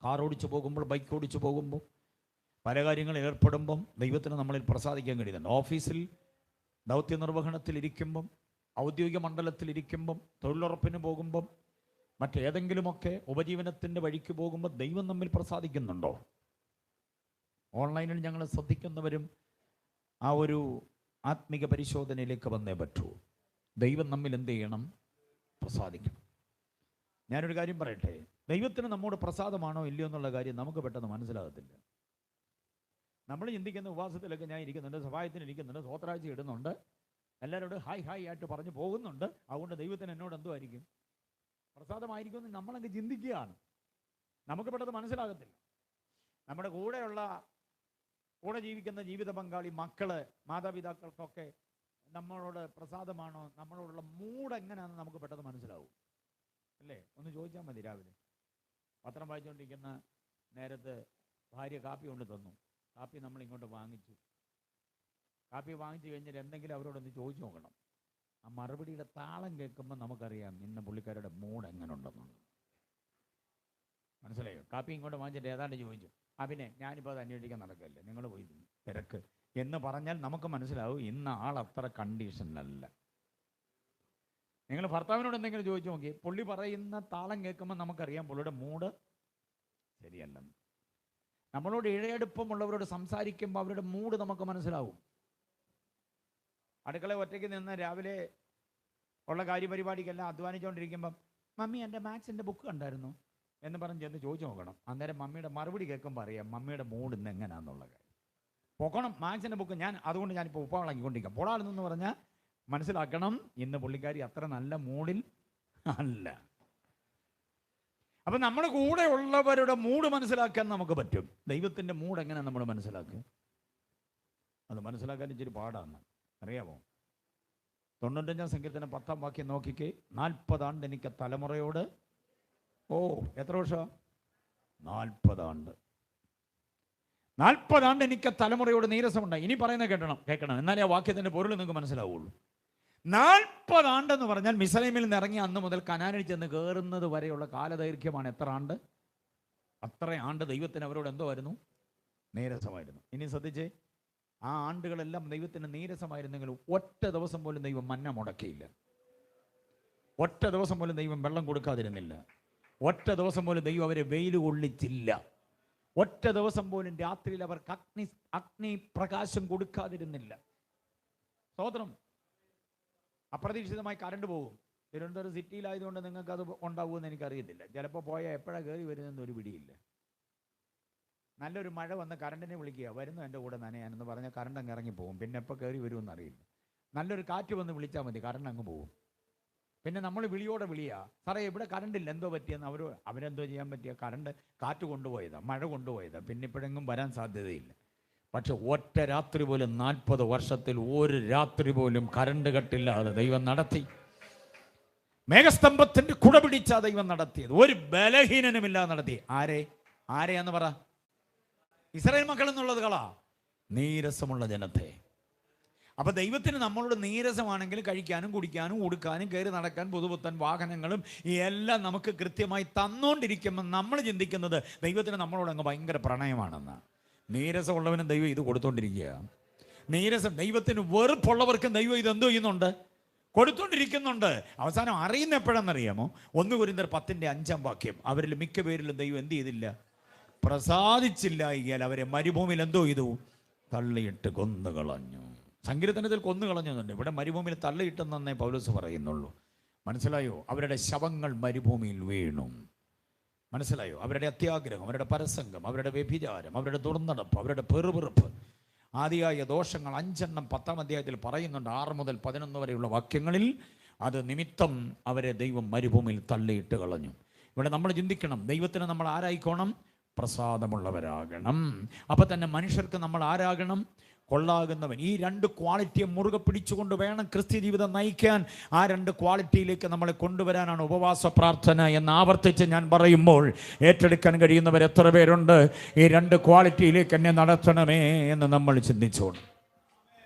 Speaker 1: കാർ ഓടിച്ചു പോകുമ്പോൾ, ബൈക്ക് ഓടിച്ചു പോകുമ്പോൾ, പല കാര്യങ്ങളിൽ ഏർപ്പെടുമ്പം ദൈവത്തിന് നമ്മളിൽ പ്രസാദിക്കാൻ കഴിയുന്നുണ്ട്. ഓഫീസിൽ ദൗത്യ നിർവഹണത്തിൽ ഇരിക്കുമ്പം, ഔദ്യോഗിക മണ്ഡലത്തിലിരിക്കുമ്പം, തൊഴിലുറപ്പിന് പോകുമ്പം, മറ്റേതെങ്കിലുമൊക്കെ ഉപജീവനത്തിൻ്റെ വഴിക്ക് പോകുമ്പോൾ ദൈവം നമ്മിൽ പ്രസാദിക്കുന്നുണ്ടോ? ഓൺലൈനിൽ ഞങ്ങൾ ശ്രദ്ധിക്കുന്നവരും ആ ഒരു ആത്മിക പരിശോധനയിലേക്ക് വന്നേ പറ്റൂ. ദൈവം നമ്മിൽ എന്ത് ചെയ്യണം? പ്രസാദിക്കണം. ഞാനൊരു കാര്യം പറയട്ടെ, ദൈവത്തിന് നമ്മോട് പ്രസാദമാണോ ഇല്ലയോ എന്നുള്ള കാര്യം നമുക്ക് പെട്ടെന്ന് മനസ്സിലാകത്തില്ല. നമ്മൾ ചിന്തിക്കുന്ന ഉപവാസത്തിലൊക്കെ ഞാൻ ഇരിക്കുന്നുണ്ട്, സഹായത്തിന് ഇരിക്കുന്നുണ്ട്, സ്വത്രാഴ്ച ഇടുന്നുണ്ട്, എല്ലാവരോടും ഹായ് ആയിട്ട് പറഞ്ഞു പോകുന്നുണ്ട്, അതുകൊണ്ട് ദൈവത്തിന് എന്നോട് എന്തോ ആയിരിക്കും? പ്രസാദമായിരിക്കുമെന്ന് നമ്മളങ്ങ് ചിന്തിക്കുകയാണ്. നമുക്ക് പെട്ടെന്ന് മനസ്സിലാകത്തില്ല. നമ്മുടെ കൂടെ ജീവിക്കുന്ന ജീവിത പങ്കാളി, മക്കള്, മാതാപിതാക്കൾക്കൊക്കെ നമ്മളോട് പ്രസാദമാണോ, നമ്മളോടുള്ള മൂഡ് എങ്ങനെയാണെന്ന് നമുക്ക് പെട്ടെന്ന് മനസ്സിലാവും അല്ലേ? ഒന്ന് ചോദിച്ചാൽ മതി. രാവിലെ പത്രം വായിച്ചുകൊണ്ടിരിക്കുന്ന നേരത്ത് ഭാര്യ കാപ്പി കൊണ്ട് തന്നു. കാപ്പി നമ്മൾ ഇങ്ങോട്ട് വാങ്ങിച്ചു. കാപ്പി വാങ്ങിച്ചു കഴിഞ്ഞാൽ എന്തെങ്കിലും അവരോടൊന്ന് ചോദിച്ചു നോക്കണം. ആ മറുപടിയുടെ താളം കേൾക്കുമ്പോൾ നമുക്കറിയാം ഇന്ന് പുള്ളിക്കാരുടെ മൂഡ് എങ്ങനെ ഉണ്ടെന്നുള്ളത്. മനസ്സിലായോ? കാപ്പി ഇങ്ങോട്ട് വാങ്ങിച്ചിട്ട് ഏതാണ്ട് ചോദിച്ചു, പിന്നെ ഞാനിപ്പോൾ അത് അന്വേഷിക്കാൻ നടക്കല്ലേ, നിങ്ങൾ പോയി തിരക്ക് എന്ന് പറഞ്ഞാൽ നമുക്ക് മനസ്സിലാവും ഇന്ന ആൾ അത്ര കണ്ടീഷനിലല്ല. നിങ്ങൾ ഭർത്താവിനോട് എന്തെങ്കിലും ചോദിച്ചു നോക്കി, പുള്ളി പറയുന്ന താളം കേൾക്കുമ്പോൾ നമുക്കറിയാം പുള്ളിയുടെ മൂഡ് ശരിയല്ലെന്ന്. നമ്മളോട് ഇഴയെടുപ്പമുള്ളവരോട് സംസാരിക്കുമ്പോൾ അവരുടെ മൂഡ് നമുക്ക് മനസ്സിലാവും. അടുക്കള ഒറ്റയ്ക്ക് നിന്ന് രാവിലെ ഉള്ള കാര്യപരിപാടിക്കെല്ലാം അധ്വാനിച്ചുകൊണ്ടിരിക്കുമ്പം, മമ്മി എൻ്റെ മാത്സിൻ്റെ ബുക്ക് കണ്ടായിരുന്നു എന്ന് പറഞ്ഞ് ചെന്ന് ചോദിച്ചു നോക്കണം. അന്നേരം മമ്മിയുടെ മറുപടി കേൾക്കുമ്പോൾ അറിയാം മമ്മിയുടെ മൂഡ് ഇന്ന് എങ്ങനെയാണെന്നുള്ള കാര്യം. പോക്കണം മാത്സിൻ്റെ ബുക്ക്, അതുകൊണ്ട് ഞാനിപ്പോൾ ഉപ്പളാക്കിക്കൊണ്ടിരിക്കാം, പോളാണെന്ന് പറഞ്ഞാൽ മനസ്സിലാക്കണം ഇന്ന് പുള്ളിക്കാരി അത്ര നല്ല മൂഡിൽ അല്ല. അപ്പം നമ്മുടെ കൂടെ ഉള്ളവരുടെ മൂഡ് മനസ്സിലാക്കാൻ നമുക്ക് പറ്റും. ദൈവത്തിൻ്റെ മൂഡ് എങ്ങനെ നമ്മൾ മനസ്സിലാക്കുക? അത് മനസ്സിലാക്കാൻ ഇച്ചിരി പാടാണ്, അറിയാമോ? 95 സങ്കീർത്തനം 10 വാക്യം നോക്കിക്കേ. 40 ആണ്ട് എനിക്ക് തലമുറയോട്, എത്ര വർഷം? 40 ആണ്ട്. 40 ആണ്ട് എനിക്ക് തലമുറയോട് നീരസമുണ്ടായി. ഇനി പറയുന്നത് കേൾക്കണം, എന്നാലേ ആ വാക്യത്തിന്റെ പൊരുൾ നിങ്ങൾക്ക് മനസ്സിലാവുള്ളൂ. 40 ആണ്ടെന്ന് പറഞ്ഞാൽ മിസ്രയീമിൽ നിന്ന് ഇറങ്ങി അന്ന് മുതൽ കനാനിൽ ചെന്ന് കയറുന്നത് വരെയുള്ള കാലദൈർഘ്യമാണ്. എത്ര ആണ്ട്? അത്ര ആണ്ട് ദൈവത്തിന് അവരോട് എന്തോ ആയിരുന്നു? നീരസമായിരുന്നു. ഇനി ശ്രദ്ധിച്ചേ, ആ ആണ്ടുകളെല്ലാം ദൈവത്തിന് നീരസമായിരുന്നെങ്കിൽ ഒറ്റ ദിവസം പോലും ദൈവം മന്ന മുടക്കിയില്ല. ഒറ്റ ദിവസം പോലും ദൈവം വെള്ളം കൊടുക്കാതിരുന്നില്ല. ഒറ്റ ദിവസം പോലും ദൈവം അവരെ വെയിൽ കൊള്ളിച്ചില്ല. ഒറ്റ ദിവസം പോലും രാത്രിയിൽ അവർക്ക് അഗ്നി പ്രകാശം കൊടുക്കാതിരുന്നില്ല. സ്തോത്രം. അപ്രതീക്ഷിതമായി കറണ്ട് പോകും. തിരുവനന്തപുരം സിറ്റിയിലായതുകൊണ്ട് നിങ്ങൾക്ക് അത് ഉണ്ടാവുമെന്ന് എനിക്കറിയത്തില്ല. ചിലപ്പോൾ പോയാൽ എപ്പോഴാണ് കയറി വരുന്നതെന്ന് ഒരു പിടിയില്ല. നല്ലൊരു മഴ വന്ന് കറണ്ടിനെ വിളിക്കുക, വരുന്നു എൻ്റെ കൂടെ നനയാനെന്ന് പറഞ്ഞാൽ കറണ്ട് അങ്ങ് ഇറങ്ങിപ്പോകും. പിന്നെ എപ്പോൾ കയറി വരുമെന്ന് അറിയില്ല. നല്ലൊരു കാറ്റ് വന്ന് വിളിച്ചാൽ മതി, കറണ്ട് അങ്ങ് പോകും. പിന്നെ നമ്മൾ വിളിയോടെ വിളിയാ, സാറേ ഇവിടെ കറണ്ടില്ല, എന്തോ പറ്റിയെന്ന്. അവരെന്തോ ചെയ്യാൻ പറ്റിയ? കാറ്റ് കൊണ്ടുപോയതാ, മഴ കൊണ്ടുപോയതാ, പിന്നെ ഇപ്പോഴെങ്ങും വരാൻ സാധ്യതയില്ല. പക്ഷെ ഒറ്റ രാത്രി പോലും 40 വർഷത്തിൽ ഒരു രാത്രി പോലും കറണ്ട് കട്ടില്ലാതെ ദൈവം നടത്തി. മേഘസ്തംഭത്തിന്റെ കുട പിടിച്ച ദൈവം നടത്തിയത്, ഒരു ബലഹീനനുമില്ലാതെ നടത്തി. ആരെയാന്ന് പറ? ഇസ്രായേൽ മക്കൾ എന്നുള്ളത് കളാ, നീരസമുള്ള ജനത്തെ. അപ്പൊ ദൈവത്തിന് നമ്മളോട് നീരസമാണെങ്കിൽ കഴിക്കാനും കുടിക്കാനും ഉടുക്കാനും കയറി നടക്കാൻ പുതുപുത്തൻ വാഹനങ്ങളും എല്ലാം നമുക്ക് കൃത്യമായി തന്നുകൊണ്ടിരിക്കുമ്പോൾ നമ്മൾ ചിന്തിക്കുന്നത് ദൈവത്തിന് നമ്മളോട് അങ്ങ് ഭയങ്കര പ്രണയമാണെന്ന്. നീരസമുള്ളവനും ദൈവം ഇത് കൊടുത്തോണ്ടിരിക്കുക. നീരസം ദൈവത്തിന് വെറുപ്പുള്ളവർക്കും ദൈവം ഇതെന്തോ ചെയ്യുന്നുണ്ട്? കൊടുത്തോണ്ടിരിക്കുന്നുണ്ട്. അവസാനം അറിയുന്ന എപ്പോഴാണെന്നറിയാമോ? 1 കൊരിന്ത്യർ 10:5 വാക്യം, അവരിൽ മിക്ക പേരിലും ദൈവം എന്ത് ചെയ്തില്ല? പ്രസാദിച്ചില്ല എങ്കിൽ അവരെ മരുഭൂമിയിൽ എന്തോ ചെയ്തു? തള്ളിയിട്ട് കൊന്നുകളഞ്ഞു. സങ്കീർത്തനത്തിൽ കൊന്നുകളഞ്ഞുണ്ട്, ഇവിടെ മരുഭൂമിയിൽ തള്ളിയിട്ടെന്നേ പൗലോസ് പറയുന്നുള്ളൂ. മനസ്സിലായോ? അവരുടെ ശവങ്ങൾ മരുഭൂമിയിൽ വീണു. മനസ്സിലായോ? അവരുടെ അത്യാഗ്രഹം, അവരുടെ പരസംഗം, അവരുടെ വ്യഭിചാരം, അവരുടെ ദുർനടപ്പ്, അവരുടെ പെറുപെറുപ്പ്, ആദിയായ ദോഷങ്ങൾ 5 10 അധ്യായത്തിൽ പറയുന്നുണ്ട്. 6 മുതൽ 11 വരെയുള്ള വാക്യങ്ങളിൽ അത് നിമിത്തം അവരെ ദൈവം മരുഭൂമിയിൽ തള്ളിയിട്ട് കളഞ്ഞു. ഇവിടെ നമ്മൾ ചിന്തിക്കണം, ദൈവത്തിന് നമ്മൾ ആരായിക്കോണം? പ്രസാദമുള്ളവരാകണം. അപ്പം തന്നെ മനുഷ്യർക്ക് നമ്മൾ ആരാകണം? കൊള്ളാകുന്നവൻ. ഈ 2 ക്വാളിറ്റിയെ മുറുകെ പിടിച്ചുകൊണ്ട് വേണം ക്രിസ്ത്യ ജീവിതം നയിക്കാൻ. ആ 2 ക്വാളിറ്റിയിലേക്ക് നമ്മളെ കൊണ്ടുവരാനാണ് ഉപവാസ പ്രാർത്ഥന എന്ന് ആവർത്തിച്ച് ഞാൻ പറയുമ്പോൾ ഏറ്റെടുക്കാൻ കഴിയുന്നവർ എത്ര പേരുണ്ട്? ഈ 2 ക്വാളിറ്റിയിലേക്ക് എന്നെ നടത്തണമേ എന്ന് നമ്മൾ ചിന്തിച്ചോണം.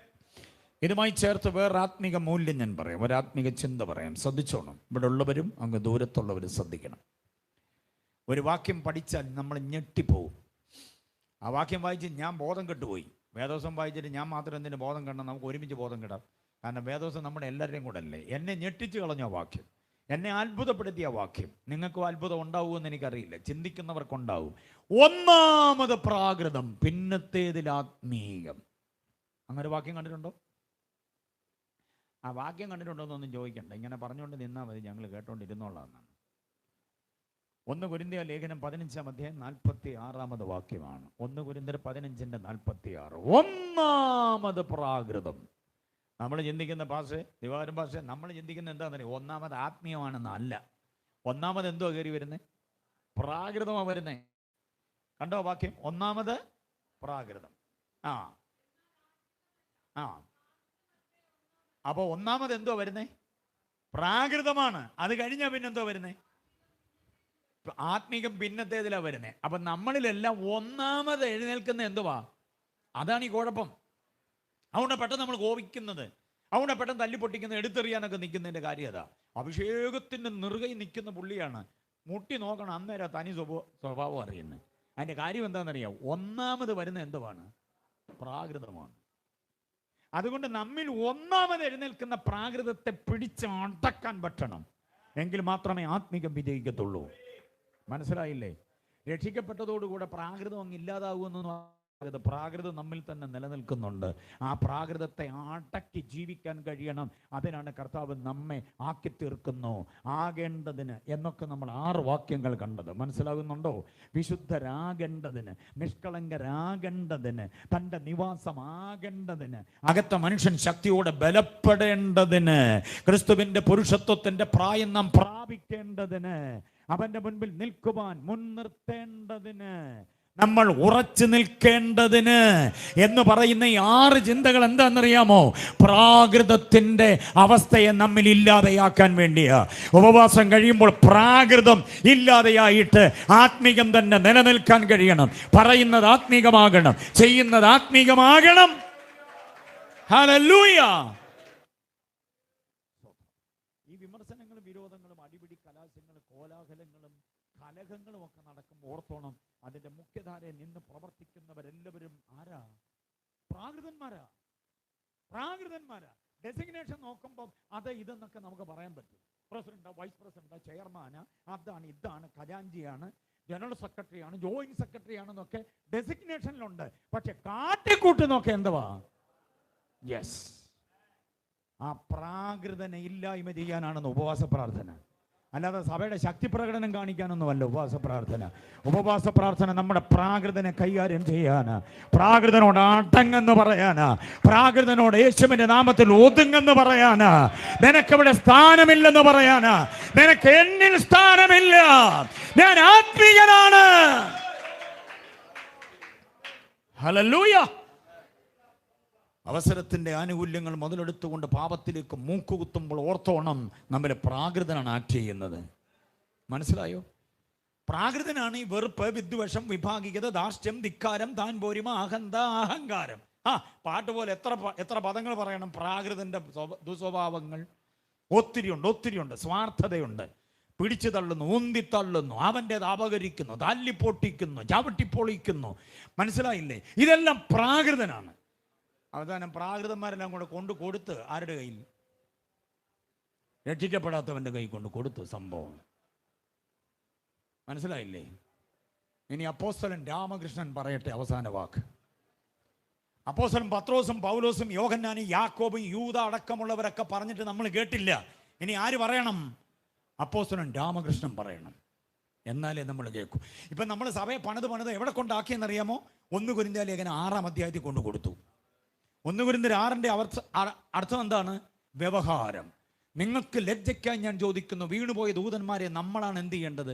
Speaker 1: ഇതുമായി ചേർത്ത് വേറെ ആത്മീക മൂല്യം ഞാൻ പറയാം, ഒരു ആത്മീക ചിന്ത പറയാം. ശ്രദ്ധിച്ചോണം. ഇവിടെ ഉള്ളവരും അങ്ങ് ദൂരത്തുള്ളവരും ശ്രദ്ധിക്കണം. ഒരു വാക്യം പഠിച്ചാൽ നമ്മൾ ഞെട്ടിപ്പോവും. ആ വാക്യം വായിച്ച് ഞാൻ ബോധം കെട്ടുപോയി. വേദോസം വായിച്ചിട്ട് ഞാൻ മാത്രം എന്തിന് ബോധം കെടണം? നമുക്ക് ഒരുമിച്ച് ബോധം കെടാം. കാരണം വേദോസം നമ്മുടെ എല്ലാവരുടെയും കൂടെ അല്ലേ. എന്നെ ഞെട്ടിച്ച് കളഞ്ഞ വാക്യം, എന്നെ അത്ഭുതപ്പെടുത്തിയ വാക്യം. നിങ്ങൾക്കും അത്ഭുതം ഉണ്ടാവുമെന്ന് എനിക്കറിയില്ല, ചിന്തിക്കുന്നവർക്കുണ്ടാവും. ഒന്നാമത് പ്രാകൃതം, പിന്നത്തേതിൽ ആത്മീയം. അങ്ങനെ വാക്യം കണ്ടിട്ടുണ്ടോ? ആ വാക്യം കണ്ടിട്ടുണ്ടോ എന്നൊന്നും ചോദിക്കണ്ട, ഇങ്ങനെ പറഞ്ഞുകൊണ്ട് നിന്നാൽ മതി, ഞങ്ങൾ കേട്ടോണ്ടിരുന്നോളാന്നാണ്. 1 കൊരിന്ത്യർ ലേഖനം 15 അധ്യായം 46 വാക്യമാണ്. 1 കൊരിന്ത്യർ 15:46. ഒന്നാമത് പ്രാകൃതം. നമ്മൾ ചിന്തിക്കുന്ന ദിവാകരൻ ഭാഷ നമ്മൾ ചിന്തിക്കുന്ന എന്താണെന്നറിയാം? ഒന്നാമത് ആത്മീയമാണെന്നല്ല. ഒന്നാമത് എന്തോ കയറി വരുന്നത്? പ്രാകൃതമാണ് വരുന്നത്. കണ്ടോ വാക്യം? ഒന്നാമത് പ്രാകൃതം. അപ്പൊ ഒന്നാമത് എന്തോ വരുന്നേ? പ്രാകൃതമാണ്. അത് കഴിഞ്ഞാൽ പിന്നെന്തോ വരുന്നേ? ആത്മീകം ഭിന്നത്തേതിലാ വരുന്നത്. അപ്പൊ നമ്മളിലെല്ലാം ഒന്നാമത് എഴുന്നേൽക്കുന്ന എന്തുവാ? അതാണ് ഈ കുഴപ്പം. അതുകൊണ്ട് പെട്ടെന്ന് നമ്മൾ കോപിക്കുന്നത്, അതുകൊണ്ട് പെട്ടെന്ന് തല്ലിപ്പൊട്ടിക്കുന്നത്, എടുത്തെറിയാനൊക്കെ നിൽക്കുന്നതിന്റെ കാര്യം അതാ. അഭിഷേകത്തിന്റെ നെറുകയിൽ നിൽക്കുന്ന പുള്ളിയാണ് മുട്ടി നോക്കണം, അന്നേരം തനി സ്വഭാവം അറിയുന്നത്. അതിന്റെ കാര്യം എന്താണെന്നറിയാം? ഒന്നാമത് വരുന്ന എന്തുവാണ്? പ്രാകൃതമാണ്. അതുകൊണ്ട് നമ്മിൽ ഒന്നാമത് എഴുന്നേൽക്കുന്ന പ്രാകൃതത്തെ പിടിച്ച് അടക്കാൻ പറ്റണം. എങ്കിൽ മാത്രമേ ആത്മീകം വിജയിക്കത്തുള്ളൂ. മനസ്സിലായില്ലേ? രക്ഷിക്കപ്പെട്ടതോടുകൂടെ പ്രാകൃതം അങ്ങ് ഇല്ലാതാകുമെന്നൊന്നും. പ്രാകൃതം നമ്മിൽ തന്നെ നിലനിൽക്കുന്നുണ്ട്. ആ പ്രാകൃതത്തെ അടക്കി ജീവിക്കാൻ കഴിയണം. അതിനാണ് കർത്താവ് നമ്മെ ആക്കി തീർക്കുന്നു ആകേണ്ടതിന് എന്നൊക്കെ നമ്മൾ 6 വാക്യങ്ങൾ കണ്ടത്. മനസ്സിലാകുന്നുണ്ടോ? വിശുദ്ധരാകേണ്ടതിന്, നിഷ്കളങ്കരാകേണ്ടതിന്, തൻ്റെ നിവാസമാകേണ്ടതിന്, അകത്ത മനുഷ്യൻ ശക്തിയോടെ ബലപ്പെടേണ്ടതിന്, ക്രിസ്തുവിൻ്റെ പുരുഷത്വത്തിൻ്റെ പ്രായം നാം പ്രാപിക്കേണ്ടതിന്, അവൻ്റെ മുൻപിൽ നിൽക്കുവാൻ മുൻനിർത്തേണ്ടതിന്, നമ്മൾ ഉറച്ചു നിൽക്കേണ്ടതിന് എന്ന് പറയുന്ന ഈ 6 ചിന്തകൾ എന്താണെന്നറിയാമോ? പ്രാകൃതത്തിൻ്റെ അവസ്ഥയെ നമ്മിൽ ഇല്ലാതെയാക്കാൻ വേണ്ടിയാ. ഉപവാസം കഴിയുമ്പോൾ പ്രാകൃതം ഇല്ലാതെയായിട്ട് ആത്മീകം തന്നെ നിലനിൽക്കാൻ കഴിയണം. പറയുന്നത് ആത്മീകമാകണം, ചെയ്യുന്നത് ആത്മീകമാകണം. ഹല്ലേലൂയ. ഈ വിമർശനങ്ങളും വിരോധങ്ങളും അടിപിടി കലാശങ്ങളും കോലാഹലങ്ങളും കലഹങ്ങളും ഒക്കെ നടക്കുമ്പോൾ ഓർത്തോണം, അതിന്റെ മുഖ്യധാരയിൽ നിന്ന് പ്രവർത്തിക്കുന്നവരെല്ലാവരും ആരാ? പ്രാകൃതന്മാരാ. ഡെസിഗ്നേഷൻ നോക്കുമ്പോൾ അത് ഇതെന്നൊക്കെ നമുക്ക് പറയാൻ പറ്റും. പ്രസിഡന്റ്, വൈസ് പ്രസിഡന്റ്, ചെയർമാന്, അതാണ് ഇതാണ്, ഖജാൻജിയാണ്, ജനറൽ സെക്രട്ടറിയാണ്, ജോയിന്റ് സെക്രട്ടറിയാണെന്നൊക്കെ ഡെസിഗ്നേഷനിലുണ്ട്. പക്ഷെ കാട്ടിക്കൂട്ട് നോക്കെ എന്തുവാ? യെസ്, ആ പ്രാകൃതനെ ഇല്ലായ്മ ചെയ്യാനാണെന്ന് ഉപവാസ പ്രാർത്ഥന. അല്ലാതെ സഭയുടെ ശക്തി പ്രകടനം കാണിക്കാനൊന്നുമല്ല ഉപവാസ പ്രാർത്ഥന. ഉപവാസ പ്രാർത്ഥന നമ്മുടെ പ്രാകൃതനെ കൈകാര്യം ചെയ്യാനാ, പ്രാകൃതനോട് അടങ്ങെന്ന് പറയാനാ, പ്രാകൃതനോട് യേശുവിന്റെ നാമത്തിൽ ഒതുങ്ങെന്ന് പറയാനാ, നിനക്കിവിടെ സ്ഥാനമില്ലെന്ന് പറയാനാ. നിനക്ക് എന്നിൽ സ്ഥാനമില്ല, ഞാൻ ആത്മീയനാണ്. ഹല്ലേലൂയ. അവസരത്തിന്റെ ആനുകൂല്യങ്ങൾ മുതലെടുത്തുകൊണ്ട് പാപത്തിലേക്ക് മൂക്കുകുത്തുമ്പോൾ ഓർത്തോണം, നമ്മളെ പ്രാകൃതനാണ് ആക്ട് ചെയ്യുന്നത്. മനസ്സിലായോ? പ്രാകൃതനാണ് ഈ വെറുപ്പ്, വിദ്വേഷം, വിഭാഗികത, ധാർഷ്ട്യം, ധിക്കാരം, താൻ പോരിമ, അഹന്ത, അഹങ്കാരം. പാട്ട് പോലെ എത്ര പദങ്ങൾ പറയണം. പ്രാകൃതന്റെ ദുസ്വഭാവങ്ങൾ ഒത്തിരിയുണ്ട്. സ്വാർത്ഥതയുണ്ട്, പിടിച്ചു തള്ളുന്നു, ഉന്തിത്തള്ളുന്നു, അവൻ്റെത് അപകരിക്കുന്നു, തല്ലിപ്പൊട്ടിക്കുന്നു, ചവിട്ടിപ്പൊളിക്കുന്നു. മനസ്സിലായില്ലേ? ഇതെല്ലാം പ്രാകൃതനാണ്. അവസാനം പ്രാകൃതന്മാരെല്ലാം കൂടെ കൊടുത്ത് ആരുടെ കയ്യിൽ? രക്ഷിക്കപ്പെടാത്തവന്റെ കൈ കൊടുത്തു സംഭവം. മനസ്സിലായില്ലേ? ഇനി അപ്പോസ്തലൻ രാമകൃഷ്ണൻ പറയട്ടെ അവസാന വാക്ക്. അപ്പോസ്തലൻ പത്രോസും പൗലോസും യോഹന്നാനും യാക്കോബും യൂദ അടക്കമുള്ളവരൊക്കെ പറഞ്ഞിട്ട് നമ്മൾ കേട്ടില്ല. ഇനി ആര് പറയണം? അപ്പോസ്തലൻ രാമകൃഷ്ണൻ പറയണം. എന്നാലേ നമ്മൾ കേൾക്കൂ. ഇപ്പം നമ്മൾ സഭയെ പണിത് എവിടെ കൊണ്ടാക്കിയെന്നറിയാമോ? 1 കൊരിന്ത്യർ ലേഖനം 6-ാം അധ്യായത്തിൽ കൊടുത്തു. 1 കൊരിന്ത്യർ 6-ന്റെ അർത്ഥം എന്താണ്? വ്യവഹാരം. നിങ്ങൾക്ക് ലജ്ജയ്ക്കായി ഞാൻ ചോദിക്കുന്നു, വീണുപോയ ദൂതന്മാരെ നമ്മളാണ് എന്ത് ചെയ്യേണ്ടത്?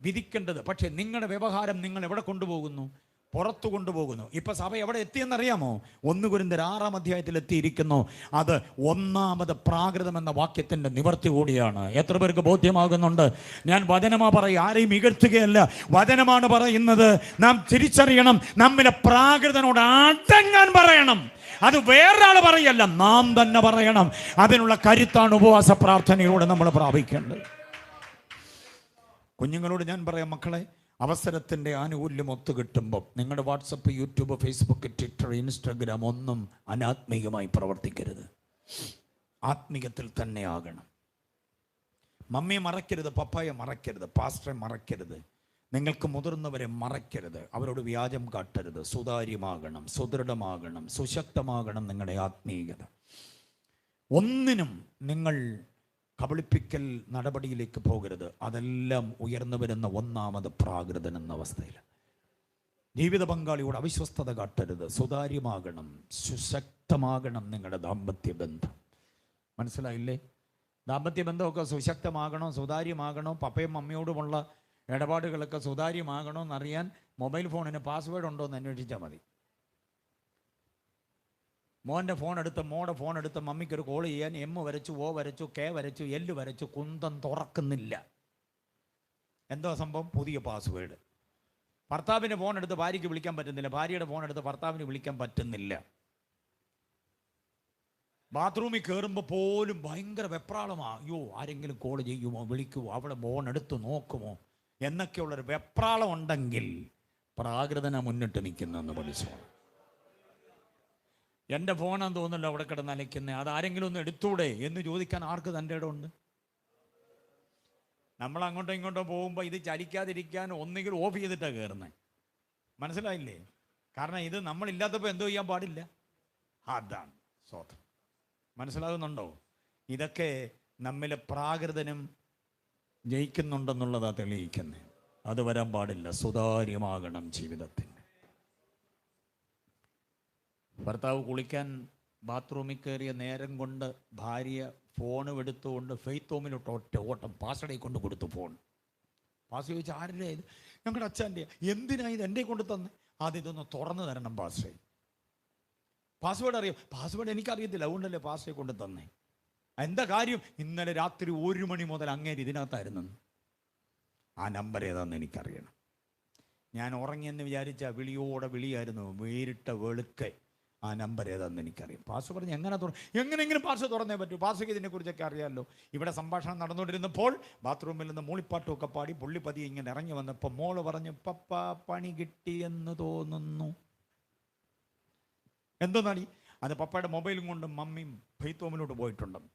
Speaker 1: വിധിക്കേണ്ടത്. പക്ഷേ നിങ്ങളുടെ വ്യവഹാരം നിങ്ങൾ എവിടെ കൊണ്ടുപോകുന്നു? പുറത്തു കൊണ്ടുപോകുന്നു. ഇപ്പൊ സഭ എവിടെ എത്തിയെന്നറിയാമോ? 1 കൊരിന്ത്യർ 6-ാം അധ്യായത്തിൽ എത്തിയിരിക്കുന്നു. അത് 1-ാമത് പ്രാകൃതം എന്ന വാക്യത്തിന്റെ നിവർത്തി കൂടിയാണ്. എത്ര പേർക്ക് ബോധ്യമാകുന്നുണ്ട്? ഞാൻ വചനമാ പറയും, ആരെയും ഇകഴ്ത്തുകയല്ല, വചനമാണ് പറയുന്നത്. നാം തിരിച്ചറിയണം, നമ്മിലെ പ്രാകൃതനോട് അടങ്ങാൻ പറയണം. അത് വേറൊരാൾ പറയല്ല, നാം തന്നെ പറയണം. അതിനുള്ള കരുത്താണ് ഉപവാസ പ്രാർത്ഥനയിലൂടെ നമ്മൾ പ്രാപിക്കേണ്ടത്. കുഞ്ഞുങ്ങളോട് ഞാൻ പറയാം, മക്കളെ, അവസരത്തിൻ്റെ ആനുകൂല്യം ഒത്തുകിട്ടുമ്പോൾ നിങ്ങളുടെ WhatsApp, YouTube, Facebook, Twitter, Instagram ഒന്നും അനാത്മീയമായി പ്രവർത്തിക്കരുത്. ആത്മീയത്തിൽ തന്നെ ആകണം. മമ്മിയെ മറക്കരുത്, പപ്പായെ മറക്കരുത്, പാസ്റ്ററെ മറക്കരുത്, നിങ്ങൾക്ക് മുതിർന്നവരെ മറക്കരുത്, അവരോട് വ്യാജം കാട്ടരുത്. സുതാര്യമാകണം, സുദൃഢമാകണം, സുശക്തമാകണം നിങ്ങളുടെ ആത്മീയത. ഒന്നിനും നിങ്ങൾ കബളിപ്പിക്കൽ നടപടിയിലേക്ക് പോകരുത്. അതെല്ലാം ഉയർന്നു വരുന്ന 1-ാമത് പ്രാകൃതൻ എന്ന അവസ്ഥയിൽ. ജീവിത പങ്കാളിയോട് അവിശ്വസ്തത കാട്ടരുത്. സുതാര്യമാകണം, സുശക്തമാകണം നിങ്ങളുടെ ദാമ്പത്യ ബന്ധം. മനസ്സിലായില്ലേ? ദാമ്പത്യ ബന്ധമൊക്കെ സുശക്തമാകണോ, സുതാര്യമാകണോ, പപ്പയും മമ്മിയോടുമുള്ള ഇടപാടുകളൊക്കെ സുതാര്യമാകണോ എന്നറിയാൻ മൊബൈൽ ഫോണിന് പാസ്വേഡ് ഉണ്ടോ എന്ന് അന്വേഷിച്ചാൽ മതി. മോൻ്റെ ഫോൺ എടുത്ത്, മോടെ ഫോൺ എടുത്ത് മമ്മിക്കൊരു കോൾ ചെയ്യാൻ M വരച്ചു, O വരച്ചു, K വരച്ചു, L വരച്ചു, കുന്തം തുറക്കുന്നില്ല. എന്തോ സംഭവം? പുതിയ പാസ്വേഡ്. ഭർത്താവിൻ്റെ ഫോൺ എടുത്ത് ഭാര്യയ്ക്ക് വിളിക്കാൻ പറ്റുന്നില്ല, ഭാര്യയുടെ ഫോൺ എടുത്ത് ഭർത്താവിന് വിളിക്കാൻ പറ്റുന്നില്ല. ബാത്റൂമിൽ കയറുമ്പോൾ പോലും ഭയങ്കര വെപ്രാളമാണ്. അയ്യോ, ആരെങ്കിലും കോൾ ചെയ്യുമോ, വിളിക്കുമോ, അവിടെ ഫോൺ എടുത്ത് നോക്കുമോ എന്നൊക്കെയുള്ളൊരു വെപ്രാളം ഉണ്ടെങ്കിൽ പ്രാകൃതന മുന്നിട്ട് നിൽക്കുന്നെന്ന് പഠിച്ചോ. എൻ്റെ ഫോണാന്ന് തോന്നുന്നല്ലോ അവിടെ കിടന്ന് അലയ്ക്കുന്നത്, അതാരെങ്കിലും ഒന്ന് എടുത്തൂടെ എന്ന് ചോദിക്കാൻ ആർക്ക് തൻ്റെ ഇടമുണ്ട്? നമ്മൾ അങ്ങോട്ടോ ഇങ്ങോട്ടോ പോകുമ്പോൾ ഇത് ചലിക്കാതിരിക്കാൻ ഒന്നുകിൽ ഓഫ് ചെയ്തിട്ടാണ് കയറുന്നത്. മനസ്സിലായില്ലേ? കാരണം ഇത് നമ്മളില്ലാത്തപ്പോൾ എന്തോ ചെയ്യാൻ പാടില്ല. അതാണ് സ്വതന്ത്രം. മനസ്സിലാകുന്നുണ്ടോ? ഇതൊക്കെ നമ്മിലെ പ്രാകൃതനും ജയിക്കുന്നുണ്ടെന്നുള്ളതാണ് തെളിയിക്കുന്നത്. അത് വരാൻ പാടില്ല. സുതാര്യമാകണം ജീവിതത്തിന്. ഭർത്താവ് കുളിക്കാൻ ബാത്റൂമിൽ കയറിയ നേരം കൊണ്ട് ഭാര്യ ഫോൺ എടുത്തുകൊണ്ട് ഫെയ്ത്ത് ഹോമിലോട്ട് ഒറ്റ ഓട്ടം പാസ്റ്ററെ കൊണ്ട് കൊടുത്തു ഫോൺ. പാസ് ചോദിച്ചാൽ ആരുടെ ഇത്? ഞങ്ങളുടെ അച്ഛൻ്റെ. എന്തിനാ ഇത് എൻ്റെ കൊണ്ട് തന്നെ? ആദ്യം ഇതൊന്ന് തുറന്നു തരണം പാസ്റ്റേ. പാസ്വേഡ് അറിയാം? പാസ്വേഡ് എനിക്കറിയത്തില്ല, അതുകൊണ്ടല്ലേ പാസ്റ്റേ കൊണ്ട് തന്നെ. എന്താ കാര്യം? ഇന്നലെ രാത്രി 1 മണി മുതൽ അങ്ങേര് ഇതിനകത്തായിരുന്നു. ആ നമ്പർ ഏതാണെന്ന് എനിക്കറിയണം. ഞാൻ ഉറങ്ങിയെന്ന് വിചാരിച്ച വിളിയോടെ വിളിയായിരുന്നു, വേറിട്ട വെളുക്കെ. ആ നമ്പർ ഏതാണെന്ന് എനിക്കറിയാം. പാസ് പറഞ്ഞ് എങ്ങനെയെങ്കിലും പാസ് തുറന്നേ പറ്റൂ. പാസ്ക്ക് ഇതിനെക്കുറിച്ചൊക്കെ അറിയാമല്ലോ. ഇവിടെ സംഭാഷണം നടന്നുകൊണ്ടിരുന്നപ്പോൾ ബാത്റൂമിൽ നിന്ന് മൂളിപ്പാട്ടുമൊക്കെ പാടി പുള്ളിപ്പതി ഇങ്ങനെ ഇറങ്ങി വന്നപ്പോൾ മോള് പറഞ്ഞു, പപ്പ പണി കിട്ടിയെന്ന് തോന്നുന്നു. എന്തോന്നാടി? അത് പപ്പയുടെ മൊബൈലും കൊണ്ട് മമ്മിയും ഫെയ്ത്തോമിലോട്ട് പോയിട്ടുണ്ടെന്ന്.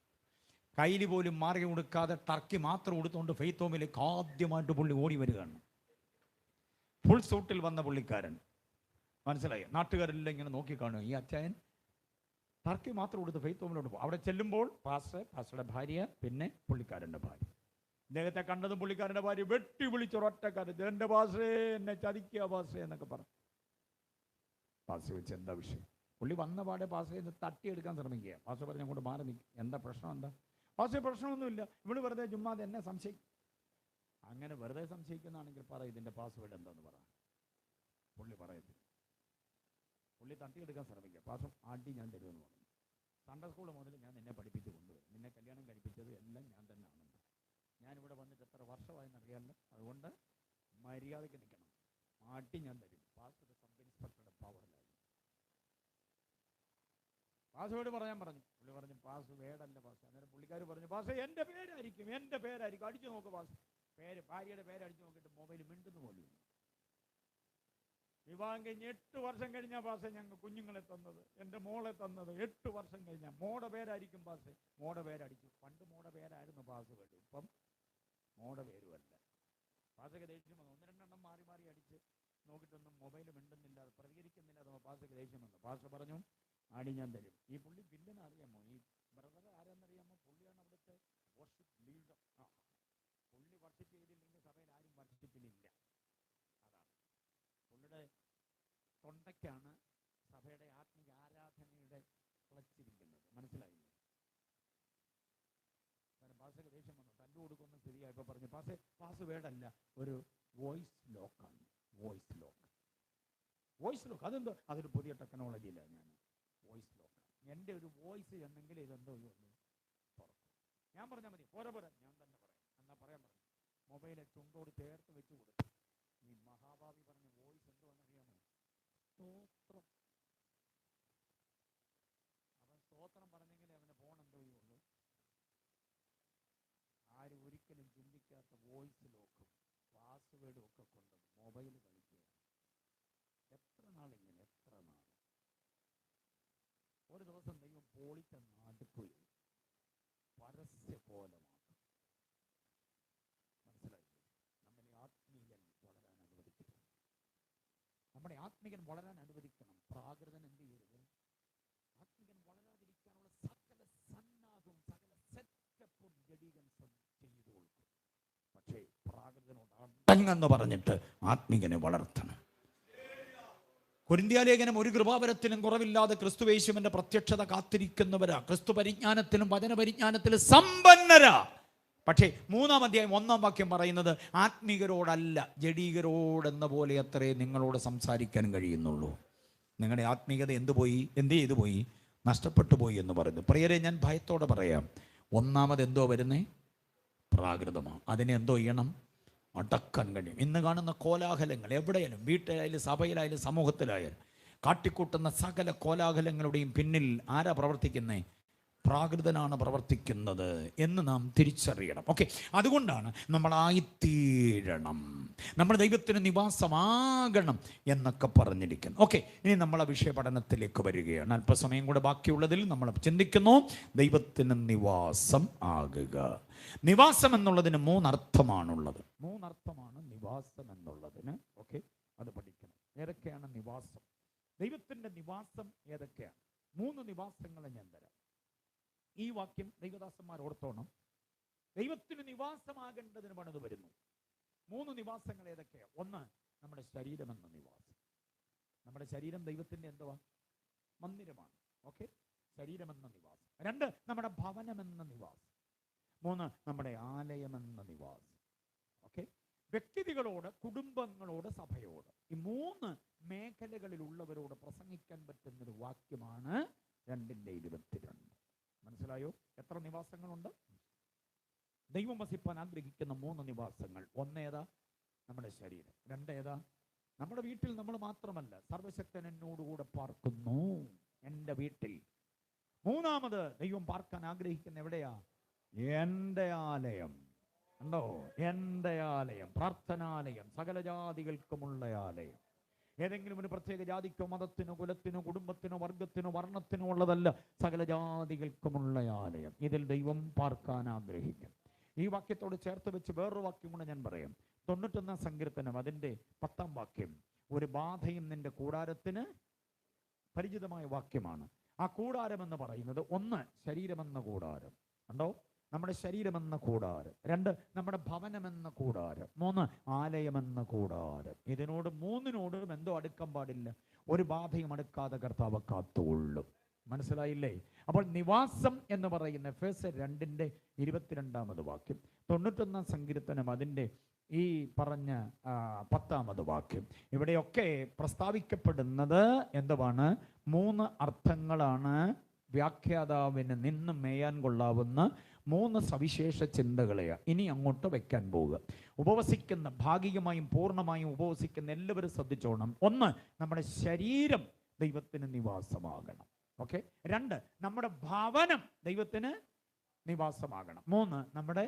Speaker 1: കയ്യിൽ പോലും മാറി കൊടുക്കാതെ ടർക്കി മാത്രം കൊടുത്തുകൊണ്ട് ഫെയ്ത്തോമിലേക്ക് ആദ്യമായിട്ട് പുള്ളി ഓടി വരികയാണ്. ഫുൾ സൂട്ടിൽ വന്ന പുള്ളിക്കാരൻ. മനസ്സിലായി? നാട്ടുകാരെല്ലാം ഇങ്ങനെ നോക്കിക്കാണുക. ഈ അച്ചായൻ ടർക്കി മാത്രം കൊടുത്ത് ഫെയ്ത്തോമിലോട്ട് പോകും. അവിടെ ചെല്ലുമ്പോൾ പാസ്റ്ററുടെ ഭാര്യ, പിന്നെ പുള്ളിക്കാരൻ്റെ ഭാര്യ. ഇദ്ദേഹത്തെ കണ്ടതും പുള്ളിക്കാരൻ്റെ ഭാര്യ വെട്ടി വിളിച്ചൊരൊറ്റക്കാരൻ, എൻ്റെ പാസ്റ്റേ എന്നെ ചതിക്കുക പാസ്റ്റേ എന്നൊക്കെ പറഞ്ഞു. പാസ്റ്റർ വെച്ച് എന്താ വിഷയം? പുള്ളി വന്ന പാടെ പാസ്റ്ററിനെ തട്ടിയെടുക്കാൻ ശ്രമിക്കുക. പാസ്റ്റർ പറഞ്ഞ് അങ്ങോട്ട് മാറി നിൽക്കും. എന്താ പ്രശ്നം? എന്താ പാസ്റ്റർ? പ്രശ്നമൊന്നുമില്ല, ഇവിടെ വെറുതെ ചുമ്മാതെ എന്നെ സംശയിക്കും. അങ്ങനെ വെറുതെ സംശയിക്കുന്നതാണെങ്കിൽ പറ, ഇതിൻ്റെ പാസ്വേഡ് എന്താന്ന് പറ. പുള്ളി പറയത്തില്ല. പുള്ളി തട്ടിയെടുക്കാൻ ശ്രമിക്കുക. പാസ്റ്റർ ആട്ടി ഞാൻ തരുമെന്ന് പറഞ്ഞു. സൺഡേ സ്കൂൾ മുതൽ ഞാൻ നിന്നെ പഠിപ്പിച്ച് കൊണ്ടുവരും, നിന്നെ കല്യാണം കഴിപ്പിച്ചത് എല്ലാം ഞാൻ തന്നെ ആണെന്ന്. ഞാനിവിടെ വന്നിട്ട് എത്ര വർഷമായെന്ന് അറിയാമല്ലോ, അതുകൊണ്ട് മര്യാദയ്ക്ക് നിൽക്കണം. ആട്ടി ഞാൻ തരും. പാസ്റ്റർ സബ് ഇൻസ്പെക്ടറുടെ പവറിലായി. പാസ്വേഡ് പറയാൻ പറഞ്ഞു. പുള്ളി പറഞ്ഞു പാസ്വേഡല്ല പാസ്. അന്നേരം പുള്ളിക്കാർ പറഞ്ഞു, പാസ് എൻ്റെ പേരായിരിക്കും, എൻ്റെ പേരായിരിക്കും, അടിച്ചു നോക്ക് പാസ്. പേര്, ഭാര്യയുടെ പേര് അടിച്ചു നോക്കിയിട്ട് മൊബൈൽ മിണ്ടുന്നു പോലും. വിവാഹം കഴിഞ്ഞ് 8 വർഷം കഴിഞ്ഞാൽ പാസ് ഞങ്ങൾ കുഞ്ഞുങ്ങളെ തന്നത്, എൻ്റെ മോളെ തന്നത് 8 വർഷം കഴിഞ്ഞാൽ. മോടെ പേരായിരിക്കും പാസ്. മോടെ പേരടിച്ചു. പണ്ട് മോടെ പേരായിരുന്നു പാസ്വേഡ്, ഇപ്പം മോടെ പേരുമല്ല. പാസ്സൊക്കെ ദേഷ്യം വന്നു. 1-2 മാറി മാറി അടിച്ച് നോക്കിയിട്ടൊന്നും മൊബൈൽ മിണ്ടുന്നില്ല, പ്രതികരിക്കുന്നില്ല. അത് പാസ്സൊക്കെ ദേഷ്യം വന്നു. പാസ് പറഞ്ഞു, ആടി ഞാൻ തരും. ഈ പുള്ളി വില്ലൻ അറിയാമോ? ഈ ബ്രദർ ആരെന്നറിയാമോ? പുള്ളിയാണ് അവിടുത്തെ വർഷിപ്പ് ലീഡർ. പുള്ളി വർഷിപ്പ് ചെയ്തില്ലെങ്കിൽ സഭയിൽ ആരും വർഷിപ്പിലില്ല. അതാണ് പുള്ളിയുടെ തൊണ്ടയ്ക്കാണ് സഭയുടെ ആത്മീയ ആരാധനയുടെ ക്ലച്ചിരിക്കുന്നത്. മനസ്സിലായില്ലേ? പാസ്സൊക്കെ ദേഷ്യം വന്നു. തല്ലു കൊടുക്കുന്ന സ്ഥിതിയായപ്പോൾ പറഞ്ഞു, പാസ് വേർഡല്ല, ഒരു വോയിസ് ലോക്കാണ്. Voice lock. വോയിസ് ലോക്ക് അതെന്തോ? അതൊരു പുതിയ ടെക്നോളജിയിലാണ്. ഞാൻ വോയിസ് ലോക്ക്, എൻ്റെ ഒരു വോയിസ് എന്നെങ്കിൽ ഇതെന്തോ തുറക്കും. ഞാൻ പറഞ്ഞാൽ മതി? പോരാ ഞാൻ തന്നെ പറയാം. എന്നാ പറയാൻ പറഞ്ഞു. മൊബൈലെ ചുണ്ടോട് ചേർത്ത് വെച്ച് കൊടുത്തു. ഈ മഹാഭാവി പറഞ്ഞ വോയിസ് എന്തുവാണെന്നറിയാമോ? സ്തോത്രം. അവൻ സ്തോത്രം പറഞ്ഞെങ്കിൽ അവൻ്റെ ഫോൺ എന്തോ ഉള്ളൂ. ആരും ഒരിക്കലും ചിന്തിക്കാത്ത വോയിസ് ലോക്കും പാസ്വേഡും ഒക്കെ കൊണ്ട് മൊബൈൽ കളിക്കുക. എത്ര നാളിങ്ങനെ, എത്ര നാൾ? ഒരു ദിവസം ദൈവം പോളിച്ച നാടുക്കുകയും പരസ്യ പോലെ മാത്രം. മനസ്സിലായില്ലേ? നമ്മളെ ആത്മീയൻ വളരാൻ അനുവദിക്കണം. നമ്മുടെ ആത്മീയൻ വളരാൻ അനുവദിക്കണം. പ്രാകൃതൻ എന്ത് ചെയ്യരുത്? ആത്മീയൻ വളരാതിരിക്കാനുള്ള സകല സന്നാഹവും സകല സെറ്റപ്പും ജഡീകൻ ചെയ്തു കൊടുക്കും. പക്ഷേ പ്രാകൃതനോട് അടങ്ങെന്ന് പറഞ്ഞിട്ട് ആത്മീയനെ വളർത്തണം. കൊരിന്ത്യാലേഖനം, ഒരു കൃപാവരത്തിനും കുറവില്ലാതെ ക്രിസ്തുയേശുവിന്റെ പ്രത്യക്ഷത കാത്തിരിക്കുന്നവരാ, ക്രിസ്തു പരിജ്ഞാനത്തിലും വചന പരിജ്ഞാനത്തിലും സമ്പന്നരാ. പക്ഷേ 3-ാം അധ്യായം 1-ാം വാക്യം പറയുന്നത് ആത്മീകരോടല്ല, ജഡീകരോടെന്ന പോലെ അത്രേ നിങ്ങളോട് സംസാരിക്കാൻ കഴിയുന്നുള്ളൂ. നിങ്ങളുടെ ആത്മീയത എന്ത് ചെയ്തു പോയി? നഷ്ടപ്പെട്ടു പോയി എന്ന് പറയുന്നു. പ്രിയരെ, ഞാൻ ഭയത്തോടെ പറയാം, ഒന്നാമത് എന്തോ വരുന്നേ? പ്രാകൃതമാണ്. അതിനെ എന്തോ ചെയ്യണം? അടക്കാൻ കഴിയും. ഇന്ന് കാണുന്ന കോലാഹലങ്ങൾ എവിടെയായാലും, വീട്ടിലായാലും സഭയിലായാലും സമൂഹത്തിലായാലും, കാട്ടിക്കൂട്ടുന്ന സകല കോലാഹലങ്ങളുടെയും പിന്നിൽ ആരാ പ്രവർത്തിക്കുന്നേ? പ്രാകൃതനാണ് പ്രവർത്തിക്കുന്നത് എന്ന് നാം തിരിച്ചറിയണം. ഓക്കെ, അതുകൊണ്ടാണ് നമ്മളായിത്തീരണം, നമ്മൾ ദൈവത്തിന് നിവാസമാകണം എന്നൊക്കെ പറഞ്ഞിരിക്കുന്നു. ഓക്കെ, ഇനി നമ്മൾ ആ വിഷയ പഠനത്തിലേക്ക് വരികയാണ്. അല്പസമയം കൂടെ ബാക്കിയുള്ളതിൽ നമ്മൾ ചിന്തിക്കുന്നു, ദൈവത്തിന് നിവാസം ആകുക. നിവാസം എന്നുള്ളതിന് 3 അർത്ഥമാണുള്ളത്. 3 അർത്ഥമാണ് നിവാസം എന്നുള്ളതിന്. ഓക്കെ, അത് പഠിക്കണം. ഏതൊക്കെയാണ് നിവാസം? ദൈവത്തിൻ്റെ നിവാസം ഏതൊക്കെയാണ്? 3 നിവാസങ്ങളെ ഞാൻ തരാം. ഈ വാക്യം ദൈവദാസന്മാർ ഓർത്തോണം. ദൈവത്തിന് നിവാസമാകേണ്ടതിന് പണിത് വരുന്നു. 3 നിവാസങ്ങൾ ഏതൊക്കെയാണ്? 1, നമ്മുടെ ശരീരം എന്ന നിവാസം. നമ്മുടെ ശരീരം ദൈവത്തിൻ്റെ എന്തുവാ? മന്ദിരമാണ്. ഓക്കെ, ശരീരം എന്ന നിവാസം. 2, നമ്മുടെ ഭവനം എന്ന നിവാസം. 3, നമ്മുടെ ആലയം എന്ന നിവാസം. ഓക്കെ, വ്യക്തികളോട്, കുടുംബങ്ങളോട്, സഭയോട്, ഈ 3 മേഖലകളിലുള്ളവരോട് പ്രസംഗിക്കാൻ പറ്റുന്നൊരു വാക്യമാണ് 2:22. മനസ്സിലായോ? എത്ര നിവാസങ്ങളുണ്ട്? ദൈവം വസിപ്പാൻ ആഗ്രഹിക്കുന്ന 3 നിവാസങ്ങൾ. ഒന്നേതാ? നമ്മുടെ ശരീരം. 2 ഏതാ? നമ്മുടെ വീട്ടിൽ നമ്മൾ മാത്രമല്ല, സർവശക്തൻ എന്നോടുകൂടെ പാർക്കുന്നു, എൻ്റെ വീട്ടിൽ. 3 ദൈവം പാർക്കാൻ ആഗ്രഹിക്കുന്ന എവിടെയാ? എൻ്റെ ആലയം. ഉണ്ടോ? എൻ്റെ ആലയം, പ്രാർത്ഥനാലയം, സകല ജാതികൾക്കുമുള്ള ആലയം. ഏതെങ്കിലും ഒരു പ്രത്യേക ജാതിക്കോ മതത്തിനോ കുലത്തിനോ കുടുംബത്തിനോ വർഗത്തിനോ വർണ്ണത്തിനോ ഉള്ളതല്ല, സകല ജാതികൾക്കുമുള്ള ആലയം. ഇതിൽ ദൈവം പാർക്കാൻ ആഗ്രഹിക്കും. ഈ വാക്യത്തോട് ചേർത്ത് വെച്ച് വേറൊരു വാക്യം കൂടെ ഞാൻ പറയാം. 91 സങ്കീർത്തനം അതിൻ്റെ 10 വാക്യം. ഒരു ബാധയും നിന്റെ കൂടാരത്തിന് പരിചിതമായ വാക്യമാണ്. ആ കൂടാരം എന്ന് പറയുന്നത് 1 ശരീരമെന്ന കൂടാരം. ഉണ്ടോ? നമ്മുടെ ശരീരമെന്ന കൂടാരം. 2 നമ്മുടെ ഭവനമെന്ന കൂടാരം. 3 ആലയമെന്ന കൂടാരം. ഇതിനോട് 3നോടും എന്തോ അടുക്കാൻ പാടില്ല, ഒരു ബാധയും അടുക്കാതെ കർത്താവ് കാത്തുകൊള്ളും. മനസ്സിലായില്ലേ? അപ്പോൾ നിവാസം എന്ന് പറയുന്ന എഫേസ്യർ 2:22 വാക്യം, 91 സങ്കീർത്തനം അതിൻ്റെ ഈ പറഞ്ഞ 10 വാക്യം, ഇവിടെയൊക്കെ പ്രസ്താവിക്കപ്പെടുന്നത് എന്തുവാണ്? 3 അർത്ഥങ്ങളാണ്. വ്യാഖ്യാതാവിന് നിന്ന് മേയാൻ കൊള്ളാവുന്ന 3 സവിശേഷ ചിന്തകളെയാണ് ഇനി അങ്ങോട്ട് വെക്കാൻ പോവുക. ഉപവസിക്കുന്ന, ഭാഗികമായും പൂർണ്ണമായും ഉപവസിക്കുന്ന എല്ലാവരും ശ്രദ്ധിച്ചോണം. 1 നമ്മുടെ ശരീരം ദൈവത്തിന് നിവാസമാകണം. ഓക്കെ. 2 നമ്മുടെ ഭവനം ദൈവത്തിന് നിവാസമാകണം. 3 നമ്മുടെ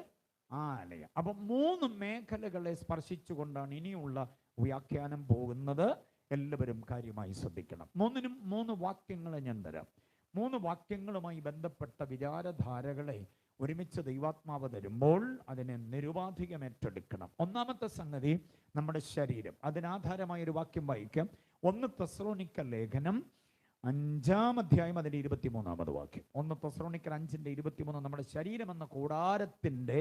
Speaker 1: ആലയം. അപ്പം 3 മേഖലകളെ സ്പർശിച്ചുകൊണ്ടാണ് ഇനിയുള്ള വ്യാഖ്യാനം പോകുന്നത്. എല്ലാവരും കാര്യമായി ശ്രദ്ധിക്കണം. 3നും 3 വാക്യങ്ങളെ ഞാൻ തരാം. 3 വാക്യങ്ങളുമായി ബന്ധപ്പെട്ട വിചാരധാരകളെ ഒരുമിച്ച് ദൈവാത്മാവ് തരുമ്പോൾ അതിനെ നിരുപാധികം ഏറ്റെടുക്കണം. 1-ാമത്തെ സംഗതി നമ്മുടെ ശരീരം. അതിനാധാരമായ ഒരു വാക്യം വായിക്കാം. 1 തെസ്സലോനിക്ക ലേഖനം 5-ാം അധ്യായം അതിൻ്റെ 23-ാമത് വാക്യം. 1 തെസ്സലോനിക്കർ 5:23. നമ്മുടെ ശരീരം എന്ന കൂടാരത്തിൻ്റെ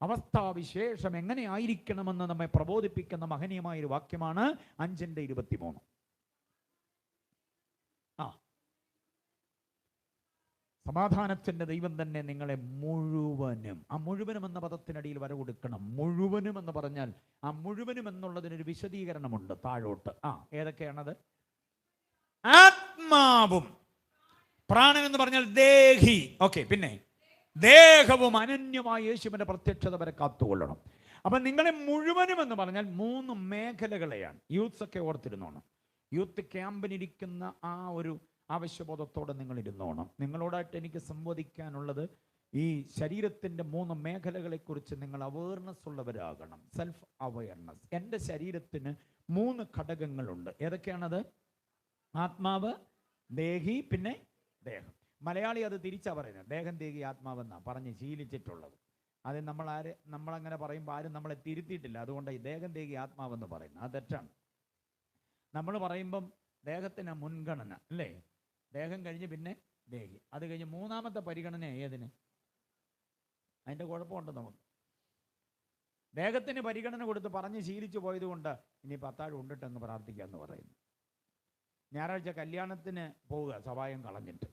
Speaker 1: അവസ്ഥാവിശേഷം എങ്ങനെ ആയിരിക്കണമെന്ന് നമ്മെ പ്രബോധിപ്പിക്കുന്ന മഹനീയമായൊരു വാക്യമാണ് 5:23. സമാധാനത്തിൻ്റെ ദൈവം തന്നെ നിങ്ങളെ മുഴുവനും, ആ മുഴുവനും എന്ന പദത്തിനടിയിൽ വര കൊടുക്കണം. മുഴുവനും എന്ന് പറഞ്ഞാൽ ആ മുഴുവനും എന്നുള്ളതിനൊരു വിശദീകരണമുണ്ട് താഴോട്ട്. ഏതൊക്കെയാണത്? ആത്മാവും, പ്രാണൻ എന്ന് പറഞ്ഞാൽ ദേഹി. ഓക്കെ. പിന്നെ ദേഹവും അനന്യമായ യേശുവിന്റെ പ്രത്യക്ഷത വരെ കാത്തുകൊള്ളണം. അപ്പൊ നിങ്ങളെ മുഴുവനും എന്ന് പറഞ്ഞാൽ 3 മേഖലകളെയാണ്. യൂത്ത്സ് ഒക്കെ ഓർത്തിരുന്നോണം. യൂത്ത് ക്യാമ്പിനിരിക്കുന്ന ആ ഒരു ആവശ്യബോധത്തോടെ നിങ്ങൾ ഇരുന്നോണം. നിങ്ങളോടായിട്ട് എനിക്ക് സംവദിക്കാനുള്ളത് ഈ ശരീരത്തിൻ്റെ 3 മേഖലകളെക്കുറിച്ച് നിങ്ങൾ അവയർനെസ് ഉള്ളവരാകണം. Self awareness. എൻ്റെ ശരീരത്തിന് 3 ഘടകങ്ങളുണ്ട്. ഏതൊക്കെയാണത്? ആത്മാവ്, ദേഹി, പിന്നെ ദേഹം. മലയാളി അത് തിരിച്ചാ പറയുന്നത്. ദേഹം, ദേഹി, ആത്മാവെന്നാണ് പറഞ്ഞ് ശീലിച്ചിട്ടുള്ളത്. അത് നമ്മളങ്ങനെ പറയുമ്പോൾ ആരും നമ്മളെ തിരുത്തിയിട്ടില്ല. അതുകൊണ്ട് ഈ ദേഹം, ദേഹി, ആത്മാവെന്ന് പറയുന്നത് അത് തെറ്റാണ്. നമ്മൾ പറയുമ്പം ദേഹത്തിന് മുൻഗണന അല്ലേ? ദേഹം കഴിഞ്ഞ് പിന്നെ ദേഹി, അത് കഴിഞ്ഞ് 3-ാമത്തെ പരിഗണന ഏതിന്? അതിൻ്റെ കുഴപ്പമുണ്ട് നമുക്ക്. ദേഹത്തിന് പരിഗണന കൊടുത്ത് പറഞ്ഞ് ശീലിച്ചു പോയത് കൊണ്ട് ഇനി 10 ഉണ്ടിട്ടെന്ന് പ്രാർത്ഥിക്കാമെന്ന് പറയുന്നു. ഞായറാഴ്ച കല്യാണത്തിന് പോവുക സവായം കളഞ്ഞിട്ട്.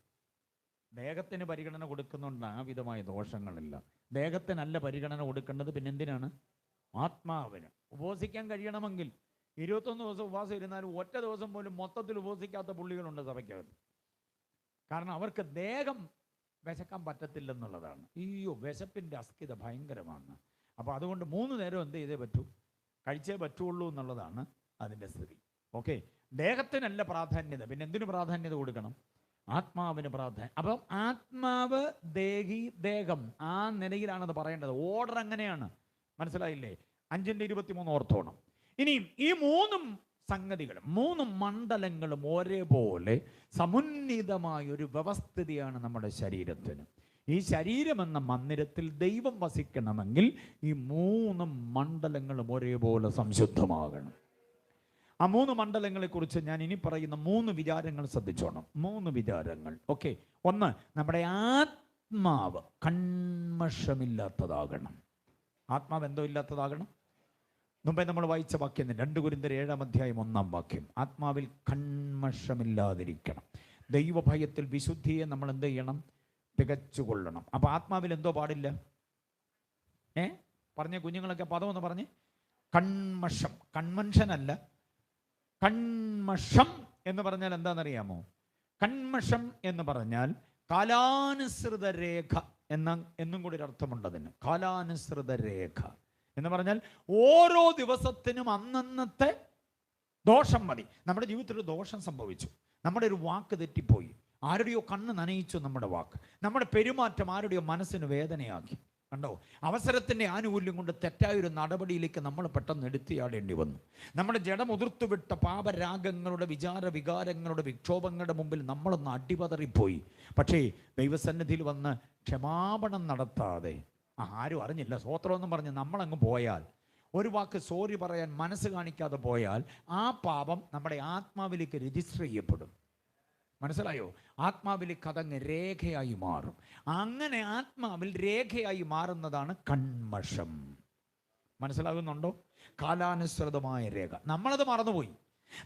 Speaker 1: ദേഹത്തിന് പരിഗണന കൊടുക്കുന്നുണ്ട് ആ വിധമായ ദോഷങ്ങളില്ല. ദേഹത്തിനല്ല പരിഗണന കൊടുക്കേണ്ടത്. പിന്നെ എന്തിനാണ്? ആത്മാവിന്. ഉപവസിക്കാൻ കഴിയണമെങ്കിൽ 21 ദിവസം ഉപവാസം ഇരുന്നാലും ഒറ്റ ദിവസം പോലും മൊത്തത്തിൽ ഉപവസിക്കാത്ത പുള്ളികളുണ്ട് സഭയ്ക്കകത്ത്. കാരണം അവർക്ക് ദേഹം വിശക്കാൻ പറ്റത്തില്ലെന്നുള്ളതാണ്. വിശപ്പിൻ്റെ അസ്ഥിത ഭയങ്കരമാണ്. അപ്പോൾ അതുകൊണ്ട് 3 നേരം എന്ത് ചെയ്തേ പറ്റൂ? കഴിച്ചേ പറ്റുള്ളൂ എന്നുള്ളതാണ് അതിൻ്റെ സ്ഥിതി. ഓക്കെ. ദേഹത്തിനല്ല പ്രാധാന്യത, പിന്നെ എന്തിനു പ്രാധാന്യത കൊടുക്കണം? ആത്മാവിന് പ്രാധാന്യം. അപ്പം ആത്മാവ്, ദേഹി, ദേഹം, ആ നിലയിലാണത് പറയേണ്ടത്. ഓർഡർ അങ്ങനെയാണ്. മനസ്സിലായില്ലേ? 5:23 ഓർത്തോണം. ഇനിയും ഈ 3 സംഗതികളും 3 മണ്ഡലങ്ങളും ഒരേപോലെ സമുന്നതമായ ഒരു വ്യവസ്ഥിതിയാണ് നമ്മുടെ ശരീരത്തിന്. ഈ ശരീരമെന്ന മന്ദിരത്തിൽ ദൈവം വസിക്കണമെങ്കിൽ ഈ 3 മണ്ഡലങ്ങളും ഒരേപോലെ സംശുദ്ധമാകണം. ആ 3 മണ്ഡലങ്ങളെക്കുറിച്ച് ഞാൻ ഇനി പറയുന്ന 3 വിചാരങ്ങൾ ശ്രദ്ധിച്ചോണം. 3 വിചാരങ്ങൾ. ഓക്കെ. 1 നമ്മുടെ ആത്മാവ് കൺമഷമില്ലാത്തതാകണം. ആത്മാവ് എന്തോ ഇല്ലാത്തതാകണം? മുമ്പേ നമ്മൾ വായിച്ച വാക്യം 2 കൊരിന്ത്യർ 7-ാം അധ്യായം 1-ാം വാക്യം. ആത്മാവിൽ കൺമഷമില്ലാതിരിക്കണം. ദൈവഭയത്തിൽ വിശുദ്ധിയെ നമ്മൾ എന്ത് ചെയ്യണം? തികച്ചുകൊള്ളണം. അപ്പൊ ആത്മാവിൽ എന്തോ പാടില്ല? പറഞ്ഞ കുഞ്ഞുങ്ങളൊക്കെ പദമൊന്ന് പറഞ്ഞ്. കൺമഷം, കൺവെൻഷനല്ല, കൺമഷം എന്ന് പറഞ്ഞാൽ എന്താണെന്നറിയാമോ? കൺമഷം എന്ന് പറഞ്ഞാൽ കാലാനുസൃത രേഖ എന്നും കൂടി ഒരു അർത്ഥമുണ്ട് അതിന്. കാലാനുസൃത രേഖ എന്ന് പറഞ്ഞാൽ ഓരോ ദിവസത്തിനും അന്നന്നത്തെ ദോഷം മതി. നമ്മുടെ ജീവിതത്തിൽ ഒരു ദോഷം സംഭവിച്ചു, നമ്മുടെ ഒരു വാക്ക് തെറ്റിപ്പോയി, ആരുടെയോ കണ്ണ് നനയിച്ചു നമ്മുടെ വാക്ക്, നമ്മുടെ പെരുമാറ്റം ആരുടെയോ മനസ്സിന് വേദനയാക്കി, കണ്ടോ? അവസരത്തിൻ്റെ ആനുകൂല്യം കൊണ്ട് തെറ്റായൊരു നടപടിയിലേക്ക് നമ്മൾ പെട്ടെന്ന് എടുത്തിയാടേണ്ടി വന്നു. നമ്മുടെ ജഡമുതിർത്തുവിട്ട പാപരാഗങ്ങളുടെ വികാരങ്ങളുടെ വിക്ഷോഭങ്ങളുടെ മുമ്പിൽ നമ്മളൊന്ന് അടിപതറിപ്പോയി. പക്ഷേ ദൈവസന്നിധിയിൽ വന്ന് ക്ഷമാപണം നടത്താതെ, ആരും അറിഞ്ഞില്ല സ്വോത്രമൊന്നും പറഞ്ഞ് നമ്മളങ്ങ് പോയാൽ, ഒരു വാക്ക് സോറി പറയാൻ മനസ്സ് കാണിക്കാതെ പോയാൽ, ആ പാപം നമ്മുടെ ആത്മാവിലേക്ക് രജിസ്റ്റർ ചെയ്യപ്പെടും. മനസ്സിലായോ? ആത്മാവിൽ കതങ്ങ് രേഖയായി മാറും. അങ്ങനെ ആത്മാവിൽ രേഖയായി മാറുന്നതാണ് കൺമഷം. മനസ്സിലാകുന്നുണ്ടോ? കാലാനുസൃതമായ രേഖ. നമ്മളത് മറന്നുപോയി.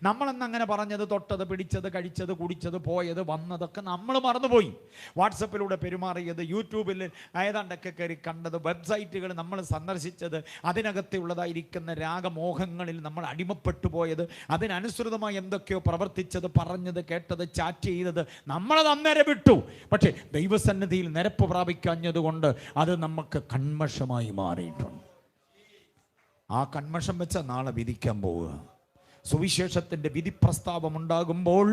Speaker 1: നമ്മളെന്ന് അങ്ങനെ പറഞ്ഞത്, തൊട്ടത്, പിടിച്ചത്, കഴിച്ചത്, കുടിച്ചത്, പോയത്, വന്നതൊക്കെ നമ്മൾ മറന്നുപോയി. വാട്സപ്പിലൂടെ പെരുമാറിയത്, യൂട്യൂബിൽ ഏതാണ്ടൊക്കെ കയറി കണ്ടത്, വെബ്സൈറ്റുകൾ നമ്മൾ സന്ദർശിച്ചത്, അതിനകത്തുള്ളതായിരിക്കുന്ന രാഗമോഹങ്ങളിൽ നമ്മൾ അടിമപ്പെട്ടു പോയത്, അതിനനുസൃതമായി എന്തൊക്കെയോ പ്രവർത്തിച്ചത്, പറഞ്ഞത്, കേട്ടത്, ചാറ്റ് ചെയ്തത്, നമ്മളത് അന്നേരം വിട്ടു. പക്ഷേ ദൈവസന്നിധിയിൽ നിരപ്പ് പ്രാപിക്കാഞ്ഞതുകൊണ്ട് അത് നമുക്ക് കൺമഷമായി മാറിയിട്ടുണ്ട്. ആ കൺമഷം വെച്ച നാളെ വിധിക്കാൻ പോവുക. സുവിശേഷത്തിൻ്റെ വിധി പ്രസ്താവം ഉണ്ടാകുമ്പോൾ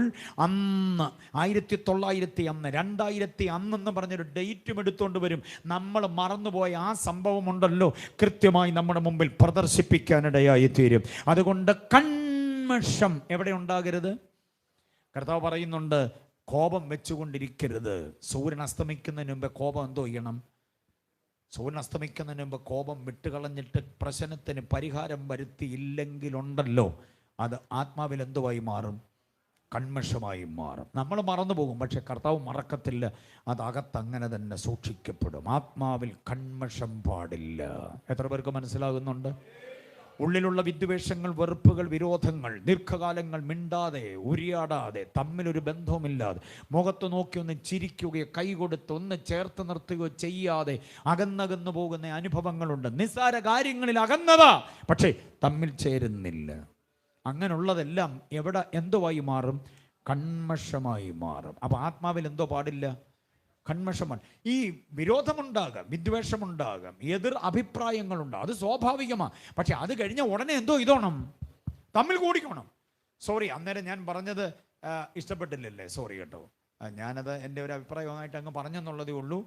Speaker 1: അന്ന് 1900 2000 എന്ന് പറഞ്ഞൊരു ഡേറ്റും എടുത്തുകൊണ്ട് വരും. നമ്മൾ മറന്നുപോയ ആ സംഭവം ഉണ്ടല്ലോ, കൃത്യമായി നമ്മുടെ മുമ്പിൽ പ്രദർശിപ്പിക്കാനിടയായി തീരും. അതുകൊണ്ട് കൺമഷം എവിടെ ഉണ്ടാകരുത്? കർത്താവ് പറയുന്നുണ്ട്, കോപം വെച്ചുകൊണ്ടിരിക്കരുത്. സൂര്യൻ അസ്തമിക്കുന്നതിന് മുമ്പ് കോപം എന്തോ ചെയ്യണം? സൂര്യൻ അസ്തമിക്കുന്നതിന് മുമ്പ് കോപം വിട്ടുകളഞ്ഞിട്ട് പ്രശ്നത്തിന് പരിഹാരം വരുത്തിയില്ലെങ്കിലുണ്ടല്ലോ, അത് ആത്മാവിൽ എന്തുവായി മാറും? കൺമഷമായി മാറും. നമ്മൾ മറന്നു പോകും, പക്ഷെ കർത്താവ് മറക്കത്തില്ല. അത് അകത്തങ്ങനെ തന്നെ സൂക്ഷിക്കപ്പെടും. ആത്മാവിൽ കൺമഷം പാടില്ല. എത്ര പേർക്ക് മനസ്സിലാകുന്നുണ്ട്? ഉള്ളിലുള്ള വിദ്വേഷങ്ങൾ, വെറുപ്പുകൾ, വിരോധങ്ങൾ, ദീർഘകാലങ്ങൾ മിണ്ടാതെ, ഉരിയാടാതെ, തമ്മിലൊരു ബന്ധവുമില്ലാതെ, മുഖത്ത് നോക്കി ഒന്ന് ചിരിക്കുകയോ കൈകൊടുത്ത് ഒന്ന് ചേർത്ത് നിർത്തുകയോ ചെയ്യാതെ അകന്നകന്നു പോകുന്ന അനുഭവങ്ങളുണ്ട്. നിസ്സാര കാര്യങ്ങളിൽ അകന്നതാ, പക്ഷേ തമ്മിൽ ചേരുന്നില്ല. അങ്ങനെയുള്ളതെല്ലാം എവിടെ എന്തുവായി മാറും? കൺമഷമായി മാറും. അപ്പോൾ ആത്മാവിൽ എന്തോ പാടില്ല? കൺമഷമാണ്. ഈ വിരോധമുണ്ടാകാം, വിദ്വേഷമുണ്ടാകാം, എതിർ അഭിപ്രായങ്ങളുണ്ടാകും, അത് സ്വാഭാവികമാണ്. പക്ഷെ അത് കഴിഞ്ഞ ഉടനെ എന്തോ ഇതോണം, തമ്മിൽ കൂടിക്കണം. സോറി, അന്നേരം ഞാൻ പറഞ്ഞത് ഇഷ്ടപ്പെട്ടില്ലല്ലേ, സോറി കേട്ടോ, ഞാനത് എൻ്റെ ഒരു അഭിപ്രായമായിട്ട് അങ്ങ് പറഞ്ഞെന്നുള്ളതേ ഉള്ളൂ,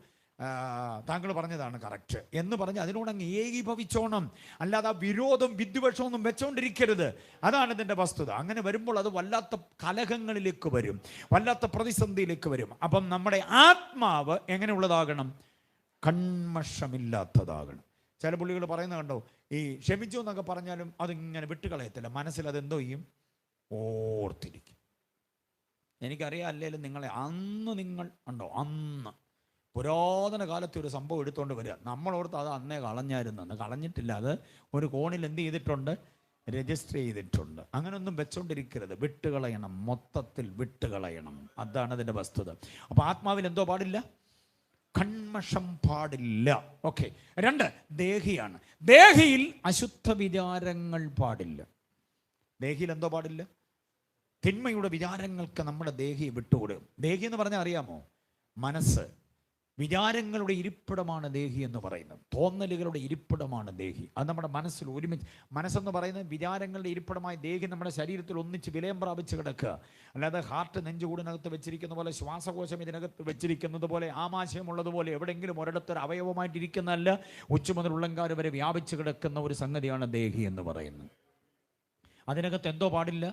Speaker 1: താങ്കൾ പറഞ്ഞതാണ് കറക്റ്റ് എന്ന് പറഞ്ഞ് അതിനോട് അങ്ങ് ഏകീഭവിച്ചോണം. അല്ലാതെ ആ വിരോധം വിദ്വേഷമൊന്നും വെച്ചോണ്ടിരിക്കരുത്. അതാണ് ഇതിൻ്റെ വസ്തുത. അങ്ങനെ വരുമ്പോൾ അത് വല്ലാത്ത കലഹങ്ങളിലേക്ക് വരും, വല്ലാത്ത പ്രതിസന്ധിയിലേക്ക് വരും. അപ്പം നമ്മുടെ ആത്മാവ് എങ്ങനെയുള്ളതാകണം? കൺമഷമില്ലാത്തതാകണം. ചില പുള്ളികൾ പറയുന്നത് കണ്ടോ, ഈ ക്ഷമിച്ചു എന്നൊക്കെ പറഞ്ഞാലും അതിങ്ങനെ വിട്ടുകളയത്തില്ല, മനസ്സിൽ അതെന്തോ ചെയ്യും? ഓർത്തിരിക്കും. എനിക്കറിയാം, അല്ലെങ്കിലും നിങ്ങളെ നിങ്ങൾ ഉണ്ടോ, അന്ന് പുരാതന കാലത്ത് ഒരു സംഭവം എടുത്തുകൊണ്ട് വരിക, നമ്മളോർത്ത് അത് അന്നേ കളഞ്ഞായിരുന്നു. കളഞ്ഞിട്ടില്ല, അത് ഒരു കോണിൽ എന്ത് ചെയ്തിട്ടുണ്ട്? രജിസ്റ്റർ ചെയ്തിട്ടുണ്ട്. അങ്ങനെയൊന്നും വെച്ചോണ്ടിരിക്കരുത്, വിട്ടുകളയണം, മൊത്തത്തിൽ വിട്ടുകളയണം. അതാണ് അതിൻ്റെ വസ്തുത. അപ്പോൾ ആത്മാവിൽ എന്തോ പാടില്ല? കൺമഷം പാടില്ല. ഓക്കെ. 2, ദേഹിയാണ്. ദേഹിയിൽ അശുദ്ധ വിചാരങ്ങൾ പാടില്ല. ദേഹിയിൽ എന്തോ പാടില്ല? തിന്മയുടെ വിചാരങ്ങൾക്ക് നമ്മുടെ ദേഹിയെ വിട്ടുകൊടുക്കും. ദേഹി എന്ന് പറഞ്ഞാൽ അറിയാമോ? മനസ്സ്. വിചാരങ്ങളുടെ ഇരിപ്പിടമാണ് ദേഹി എന്ന് പറയുന്നത്. തോന്നലുകളുടെ ഇരിപ്പിടമാണ് ദേഹി. അത് നമ്മുടെ മനസ്സിൽ ഒരുമിച്ച്, മനസ്സെന്ന് പറയുന്നത് വിചാരങ്ങളുടെ ഇരിപ്പിടമായ ദേഹി നമ്മുടെ ശരീരത്തിൽ ഒന്നിച്ച് വിലയം പ്രാപിച്ച് കിടക്കുക. അല്ലാതെ ഹാർട്ട് നെഞ്ചുകൂടിനകത്ത് വെച്ചിരിക്കുന്ന പോലെ, ശ്വാസകോശം ഇതിനകത്ത് വെച്ചിരിക്കുന്നത് പോലെ, ആമാശയമുള്ളതുപോലെ എവിടെയെങ്കിലും ഒരിടത്തൊരു അവയവമായിട്ടിരിക്കുന്നതല്ല. ഉച്ച മുതൽ ഉള്ളങ്കാല് വരെ വ്യാപിച്ച് കിടക്കുന്ന ഒരു സംഗതിയാണ് ദേഹി എന്ന് പറയുന്നത്. അതിനകത്ത് എന്തോ പാടില്ല?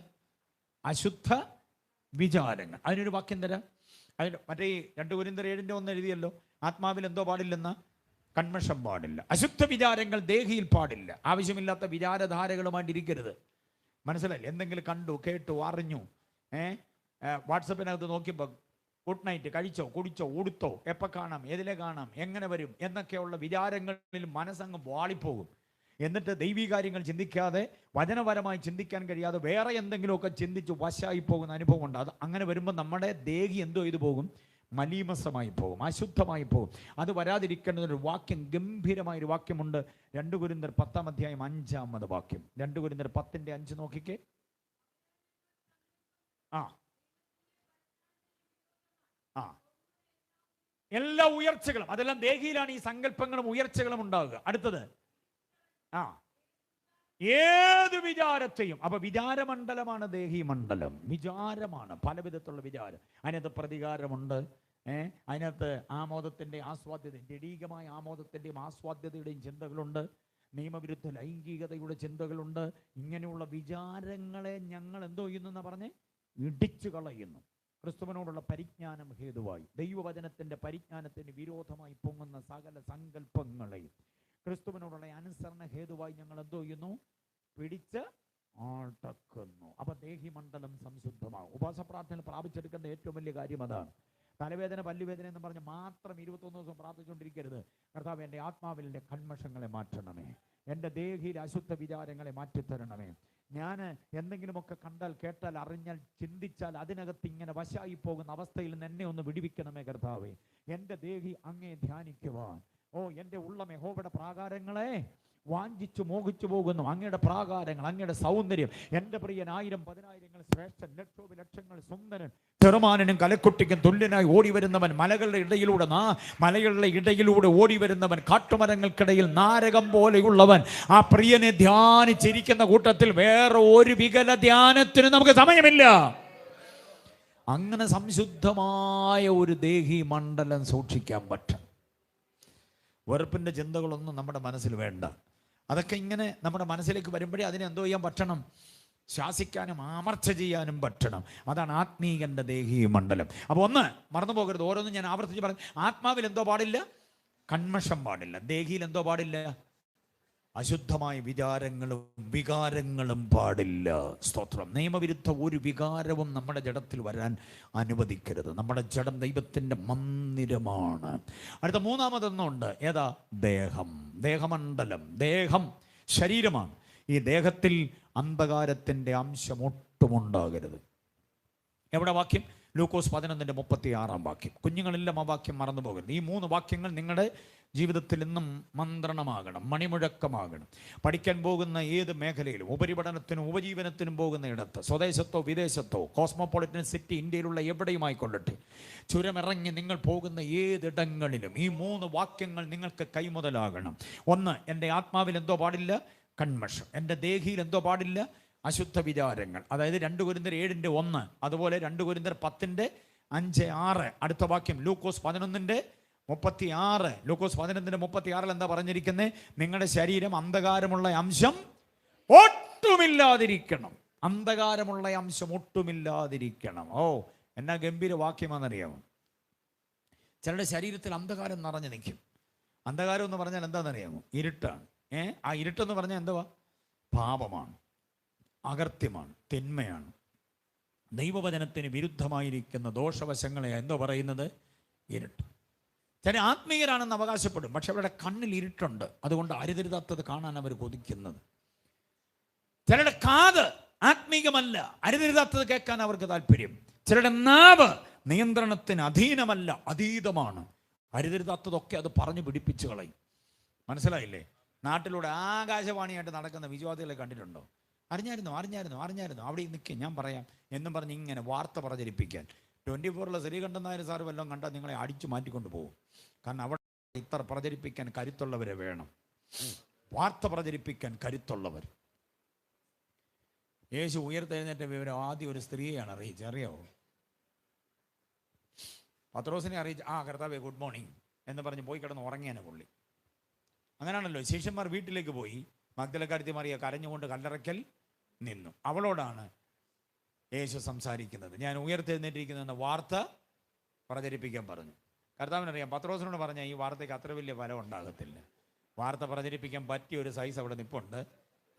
Speaker 1: അശുദ്ധ വിചാരങ്ങൾ. അതിനൊരു വാക്യം തരാം. അതിന് മറ്റേ 2 കൊരിന്ത്യർ 7:1 എഴുതിയല്ലോ, ആത്മാവിൽ എന്തോ പാടില്ലെന്ന്? കൺമഷം പാടില്ല. അശുദ്ധ വിചാരങ്ങൾ ദേഹിയിൽ പാടില്ല. ആവശ്യമില്ലാത്ത വിചാരധാരകളുമായിട്ടിരിക്കരുത്. മനസ്സിലായില്ലേ? എന്തെങ്കിലും കണ്ടു, കേട്ടു, അറിഞ്ഞു, വാട്സപ്പിനകത്ത് നോക്കിയപ്പോൾ ഗുഡ് നൈറ്റ്, കഴിച്ചോ, കുടിച്ചോ, ഉടുത്തോ, എപ്പോൾ കാണാം, ഏതിലെ കാണാം, എങ്ങനെ വരും എന്നൊക്കെയുള്ള വിചാരങ്ങളിൽ മനസ്സങ്ങ് വാളിപ്പോകും. എന്നിട്ട് ദൈവീകാര്യങ്ങൾ ചിന്തിക്കാതെ, വചനപരമായി ചിന്തിക്കാൻ കഴിയാതെ വേറെ എന്തെങ്കിലുമൊക്കെ ചിന്തിച്ച് വശമായി പോകുന്ന അനുഭവം ഉണ്ട്. അത് അങ്ങനെ വരുമ്പോൾ നമ്മുടെ ദേഹി എന്തോ ചെയ്തു പോകും? മലീമസമായി പോകും, അശുദ്ധമായി പോകും. അത് വരാതിരിക്കേണ്ടതൊരു വാക്യം, ഗംഭീരമായൊരു വാക്യമുണ്ട്. 2 കൊരിന്ത്യർ 10-ാം അധ്യായം 5-ാമത് വാക്യം. 2 കൊരിന്ത്യർ 10:5 നോക്കിക്കേ. എല്ലാ ഉയർച്ചകളും, അതെല്ലാം ദേഹിയിലാണ് ഈ സങ്കല്പങ്ങളും ഉയർച്ചകളും ഉണ്ടാവുക. അടുത്തത് ഏത് വിചാരത്തെയും, അപ്പൊ വിചാരമണ്ഡലമാണ് ദേഹി മണ്ഡലം. വിചാരമാണ്, പല വിധത്തിലുള്ള വിചാരം. അതിനകത്ത് പ്രതികാരമുണ്ട്, അതിനകത്ത് ആമോദത്തിന്റെ ആസ്വാദ്യത, ജഡീകമായ ആമോദത്തിന്റെയും ആസ്വാദ്യതയുടെയും ചിന്തകളുണ്ട്, നിയമവിരുദ്ധ ലൈംഗികതയുടെ ചിന്തകളുണ്ട്. ഇങ്ങനെയുള്ള വിചാരങ്ങളെ ഞങ്ങൾ എന്തോ ചെയ്യുന്നു പറഞ്ഞ് ഇടിച്ചു കളയുന്നു. ക്രിസ്തുവിനോടുള്ള പരിജ്ഞാനം ഹേതുവായി, ദൈവവചനത്തിന്റെ പരിജ്ഞാനത്തിന് വിരോധമായി പൊങ്ങുന്ന സകല സങ്കല്പങ്ങളെയും ക്രിസ്തുവിനോടുള്ള അനുസരണ ഹേതുവായി ഞങ്ങൾ എന്തോ ചെയ്യുന്നു? പിടിച്ച് അടക്കുന്നു. അപ്പൊ ദേഹി മണ്ഡലം സംശുദ്ധമാകും. ഉപവാസ പ്രാർത്ഥന പ്രാപിച്ചെടുക്കേണ്ട ഏറ്റവും വലിയ കാര്യം അതാണ്. തലവേദന, പല്ലുവേദന എന്ന് പറഞ്ഞ് മാത്രം 21 ദിവസം പ്രാർത്ഥിച്ചുകൊണ്ടിരിക്കരുത്. കർത്താവ്, എൻ്റെ ആത്മാവിൽ എൻ്റെ കന്മഷങ്ങളെ മാറ്റണമേ, എൻ്റെ ദേഹിയിൽ അശുദ്ധ വിചാരങ്ങളെ മാറ്റിത്തരണമേ. ഞാൻ എന്തെങ്കിലുമൊക്കെ കണ്ടാൽ, കേട്ടാൽ, അറിഞ്ഞാൽ, ചിന്തിച്ചാൽ അതിനകത്ത് ഇങ്ങനെ വശായി പോകുന്ന അവസ്ഥയിൽ നിന്ന് എന്നെ ഒന്ന് വിടുവിക്കണമേ കർത്താവേ. എൻ്റെ ദേഹി അങ്ങേ ധ്യാനിക്കുവാൻ, എൻ്റെ ഉള്ളം യഹോവയുടെ പ്രാകാരങ്ങളെ വാഞ്ചിച്ചു മോഹിച്ചു പോകുന്നു. അങ്ങയുടെ പ്രാകാരങ്ങൾ, അങ്ങയുടെ സൗന്ദര്യം. എൻ്റെ പ്രിയൻ 1000-10,000 ശ്രേഷ്ഠൻ, ലക്ഷോപലക്ഷങ്ങൾ സുന്ദരൻ, ചെറുമാനും കലക്കുട്ടിക്കും തുല്യനായി ഓടി വരുന്നവൻ, മലകളുടെ ഇടയിലൂടെ ഓടി വരുന്നവൻ, കാട്ടുമരങ്ങൾക്കിടയിൽ നാരകം പോലെയുള്ളവൻ. ആ പ്രിയനെ ധ്യാനിച്ചിരിക്കുന്ന കൂട്ടത്തിൽ വേറെ ഒരു വികല ധ്യാനത്തിന് നമുക്ക് സമയമില്ല. അങ്ങനെ സംശുദ്ധമായ ഒരു ദേഹി മണ്ഡലം സൂക്ഷിക്കാൻ പറ്റും. വെറുപ്പിൻ്റെ ചിന്തകളൊന്നും നമ്മുടെ മനസ്സിൽ വേണ്ട. അതൊക്കെ ഇങ്ങനെ നമ്മുടെ മനസ്സിലേക്ക് വരുമ്പോഴേ അതിനെ എന്തോ ചെയ്യാൻ പറ്റണം? ശാസിക്കാനും അമർച്ച ചെയ്യാനും പറ്റണം. അതാണ് ആത്മീകന്റെ ദേഹി മണ്ഡലം. അപ്പോൾ ഒന്ന് മറന്നു പോകരുത്, ഓരോന്നും ഞാൻ ആവർത്തിച്ച് പറഞ്ഞു. ആത്മാവിൽ എന്തോ പാടില്ല? കന്മഷം പാടില്ല. ദേഹിയിൽ എന്തോ പാടില്ല? അശുദ്ധമായ വിചാരങ്ങളും വികാരങ്ങളും പാടില്ല. സ്തോത്രം. നിയമവിരുദ്ധ ഒരു വികാരവും നമ്മുടെ ജഡത്തിൽ വരാൻ അനുവദിക്കരുത്. നമ്മുടെ ജഡം ദൈവത്തിൻ്റെ മന്ദിരമാണ്. അടുത്ത മൂന്നാമതൊന്നുണ്ട്. ഏതാ? ദേഹം, ദേഹമണ്ഡലം. ദേഹം ശരീരമാണ്. ഈ ദേഹത്തിൽ അന്ധകാരത്തിൻ്റെ അംശം ഒട്ടുമുണ്ടാകരുത്. എവിടെ വാക്യം? ലൂക്കോസ് 11:36 വാക്യം. കുഞ്ഞുങ്ങളെല്ലാം ആ വാക്യം മറന്നു പോകരുത്. ഈ 3 വാക്യങ്ങൾ നിങ്ങളുടെ ജീവിതത്തിൽ നിന്നും മന്ത്രണമാകണം, മണിമുഴക്കമാകണം. പഠിക്കാൻ പോകുന്ന ഏത് മേഖലയിലും, ഉപരിപഠനത്തിനും ഉപജീവനത്തിനും പോകുന്ന ഇടത്ത്, സ്വദേശത്തോ വിദേശത്തോ, കോസ്മോപൊളിറ്റൻ സിറ്റി ഇന്ത്യയിലുള്ള എവിടെയുമായിക്കൊള്ളട്ടെ, ചുരമിറങ്ങി നിങ്ങൾ പോകുന്ന ഏതിടങ്ങളിലും ഈ 3 വാക്യങ്ങൾ നിങ്ങൾക്ക് കൈമുതലാകണം. ഒന്ന്, എൻ്റെ ആത്മാവിൽ എന്തോ പാടില്ല? കന്മഷം. എൻ്റെ ദേഹിയിൽ എന്തോ പാടില്ല? അശുദ്ധ വിചാരങ്ങൾ. അതായത് 2 കൊരിന്ത്യർ 7:1, അതുപോലെ 2 കൊരിന്ത്യർ 10:5-6. അടുത്ത വാക്യം ലൂക്കോസ് 11:36. ലൂക്കോസ് 11:36 എന്താ പറഞ്ഞിരിക്കുന്നത്? നിങ്ങളുടെ ശരീരം അന്ധകാരമുള്ള അംശം ഒട്ടുമില്ലാതിരിക്കണം. അന്ധകാരമുള്ള അംശം ഒട്ടുമില്ലാതിരിക്കണം. എന്നാ ഗംഭീര വാക്യമാണെന്നറിയാമോ? ചിലരുടെ ശരീരത്തിൽ അന്ധകാരം നിറഞ്ഞു നിൽക്കും. അന്ധകാരം എന്ന് പറഞ്ഞാൽ എന്താണെന്നറിയാമോ? ഇരുട്ടാണ്. ആ ഇരുട്ടെന്ന് പറഞ്ഞാൽ എന്തുവാ? പാപമാണ്, അകർത്യമാണ്, തിന്മയാണ്. ദൈവവചനത്തിന് വിരുദ്ധമായിരിക്കുന്ന ദോഷവശങ്ങളെ എന്തോ പറയുന്നത്? ഇരുട്ട്. ചില ആത്മീയരാണെന്ന് അവകാശപ്പെടും, പക്ഷെ അവരുടെ കണ്ണിൽ ഇരുട്ടുണ്ട്. അതുകൊണ്ട് അരുതരുതാത്തത് കാണാൻ അവർ കൊതിക്കുന്നത്. ചിലരുടെ കാത് ആത്മീകമല്ല, അരുതരുതാത്തത് കേൾക്കാൻ അവർക്ക് താല്പര്യം. ചിലരുടെ നാവ് നിയന്ത്രണത്തിന് അധീനമല്ല, അതീതമാണ്. അരുതരുതാത്തതൊക്കെ അത് പറഞ്ഞു പിടിപ്പിച്ചു കളയും. മനസ്സിലായില്ലേ? നാട്ടിലൂടെ ആകാശവാണിയായിട്ട് നടക്കുന്ന വിശ്വാസികളെ കണ്ടിട്ടുണ്ടോ? അറിഞ്ഞായിരുന്നു അവിടെ നിൽക്കുക, ഞാൻ പറയാം എന്നും പറഞ്ഞ് ഇങ്ങനെ വാർത്ത പ്രചരിപ്പിക്കാൻ. 24 ശ്രീകണ്ഠൻ നായർ സാറ് വല്ലതും കണ്ടാൽ നിങ്ങളെ അടിച്ചു മാറ്റിക്കൊണ്ട് പോകും. കാരണം അവിടെ ഇത്ര പ്രചരിപ്പിക്കാൻ കരുത്തുള്ളവരെ വേണം, വാർത്ത പ്രചരിപ്പിക്കാൻ കരുത്തുള്ളവർ. യേശു ഉയർത്തെഴുന്നേറ്റ വിവരം ആദ്യം ഒരു സ്ത്രീയെയാണ് അറിയിച്ചത്. അറിയാവോ? പത്രോസിനെ അറിയിച്ച്, കർത്താവേ ഗുഡ് മോർണിംഗ് എന്ന് പറഞ്ഞ് പോയി കിടന്ന് ഉറങ്ങിയാനെ പുള്ളി. അങ്ങനെയാണല്ലോ. ശിഷ്യന്മാർ വീട്ടിലേക്ക് പോയി. മഗ്ദലക്കാരത്തി മറിയ കരഞ്ഞുകൊണ്ട് കല്ലറയ്ക്കൽ നിന്നു. അവളോടാണ് യേശു സംസാരിക്കുന്നത്. ഞാൻ ഉയർത്തെഴുന്നേറ്റിരിക്കുന്ന വാർത്ത പ്രചരിപ്പിക്കാൻ പറഞ്ഞു. കർത്താവിനറിയാം, പത്രോസിനോട് പറഞ്ഞാൽ ഈ വാർത്തയ്ക്ക് അത്ര വലിയ ഫലം ഉണ്ടാകത്തില്ല. വാർത്ത പ്രചരിപ്പിക്കാൻ പറ്റിയ ഒരു സൈസ് അവിടെ നിൽപ്പുണ്ട്.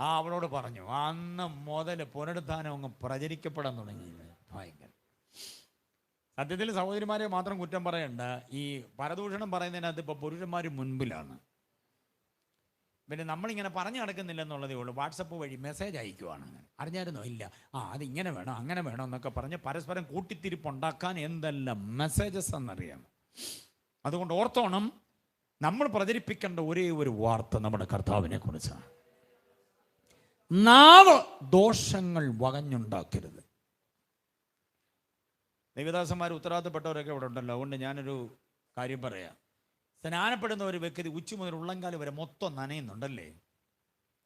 Speaker 1: അവളോട് പറഞ്ഞു. അന്ന് മുതൽ പുനരുത്ഥാനം അങ്ങ് പ്രചരിക്കപ്പെടാൻ തുടങ്ങി. ഭയങ്കര. സത്യത്തിൽ സഹോദരിമാരെ മാത്രം കുറ്റം പറയണ്ട. ഈ പരദൂഷണം പറയുന്നതിനകത്ത് ഇപ്പോൾ പുരുഷന്മാർ മുൻപിലാണ്. പിന്നെ നമ്മളിങ്ങനെ പറഞ്ഞു നടക്കുന്നില്ല എന്നുള്ളതേ ഉള്ളൂ. വാട്സപ്പ് വഴി മെസ്സേജ് അയക്കുവാണ്. അറിഞ്ഞായിരുന്നോ? ഇല്ല. അതിങ്ങനെ വേണം അങ്ങനെ വേണം എന്നൊക്കെ പറഞ്ഞ് പരസ്പരം കൂട്ടിത്തിരിപ്പുണ്ടാക്കാൻ എന്തെല്ലാം മെസ്സേജസ് എന്നറിയാം. അതുകൊണ്ട് ഓർത്തോണം, നമ്മൾ പ്രചരിപ്പിക്കേണ്ട ഒരേ ഒരു വാർത്ത നമ്മുടെ കർത്താവിനെ കുറിച്ചാണ്. നാവ് ദോഷങ്ങൾ വകഞ്ഞുണ്ടാക്കരുത്. ദൈവദാസന്മാർ ഉത്തരവാദിത്തപ്പെട്ടവരൊക്കെ ഇവിടെ ഉണ്ടല്ലോ. അതുകൊണ്ട് ഞാനൊരു കാര്യം പറയാം. സ്നാനപ്പെടുന്ന ഒരു വ്യക്തി ഉച്ച മുതൽ ഉള്ളംകാല് വരെ മൊത്തം നനയുന്നുണ്ടല്ലേ?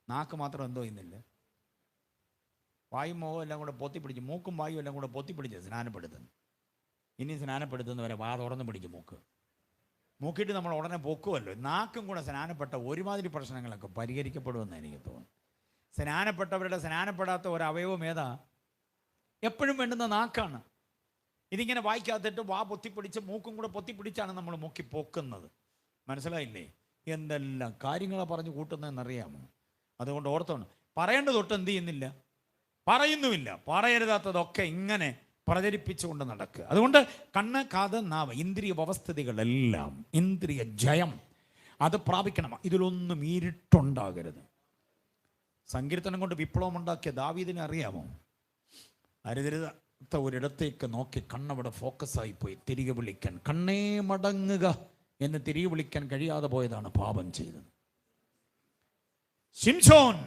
Speaker 1: നാക്ക് മാത്രം എന്തോ ചെയ്യുന്നില്ല. വായും മുഖം എല്ലാം കൂടെ പൊത്തിപ്പിടിച്ച്, മൂക്കും വായും എല്ലാം കൂടെ പൊത്തിപ്പിടിച്ച് സ്നാനപ്പെടുത്തുന്നു. ഇനി സ്നാനപ്പെടുത്തുന്നവരെ വാ തുറന്ന് പിടിക്കും മൂക്കിയിട്ട് നമ്മൾ ഉടനെ പൊക്കുമല്ലോ. നാക്കും കൂടെ സ്നാനപ്പെട്ട ഒരുമാതിരി പ്രശ്നങ്ങളൊക്കെ പരിഹരിക്കപ്പെടുമെന്ന് എനിക്ക് തോന്നുന്നു. സ്നാനപ്പെട്ടവരുടെ സ്നാനപ്പെടാത്ത ഒരു അവയവം ഏതാ? എപ്പോഴും വേണ്ടുന്ന നാക്കാണ്. ഇതിങ്ങനെ വായിക്കാത്തിട്ട് വാ പൊത്തിപ്പിടിച്ച് മൂക്കും കൂടെ പൊത്തിപ്പിടിച്ചാണ് നമ്മൾ മൂക്കി പൊക്കുന്നത്. മനസ്സിലായില്ലേ? എന്തെല്ലാം കാര്യങ്ങളാണ് പറഞ്ഞു കൂട്ടുന്നതെന്നറിയാമോ? അതുകൊണ്ട് ഓർത്തോണം, പറയേണ്ടത് തൊട്ട് എന്ത് ചെയ്യുന്നില്ല, പറയുന്നുമില്ല. പറയരുതാത്തതൊക്കെ ഇങ്ങനെ പ്രചരിപ്പിച്ചുകൊണ്ട് നടക്കുക. അതുകൊണ്ട് കണ്ണ്, കാത്, നാവ്, ഇന്ദ്രിയ വ്യവസ്ഥിതികളെല്ലാം ഇന്ദ്രിയ ജയം അത് പ്രാപിക്കണം. ഇതിലൊന്നും ഇരുട്ടുണ്ടാകരുത്. സങ്കീർത്തനം കൊണ്ട് വിപ്ലവം ഉണ്ടാക്കിയ ദാവീദിനെ അറിയാമോ? അരുതരുതാത്ത ഒരിടത്തേക്ക് നോക്കി കണ്ണവിടെ ഫോക്കസായി പോയി തിരികെ വിളിക്കാൻ, കണ്ണേ മടങ്ങുക എന്ന് തിരികെ വിളിക്കാൻ കഴിയാതെ പോയതാണ് പാപം ചെയ്തത്. ശിംശോൻ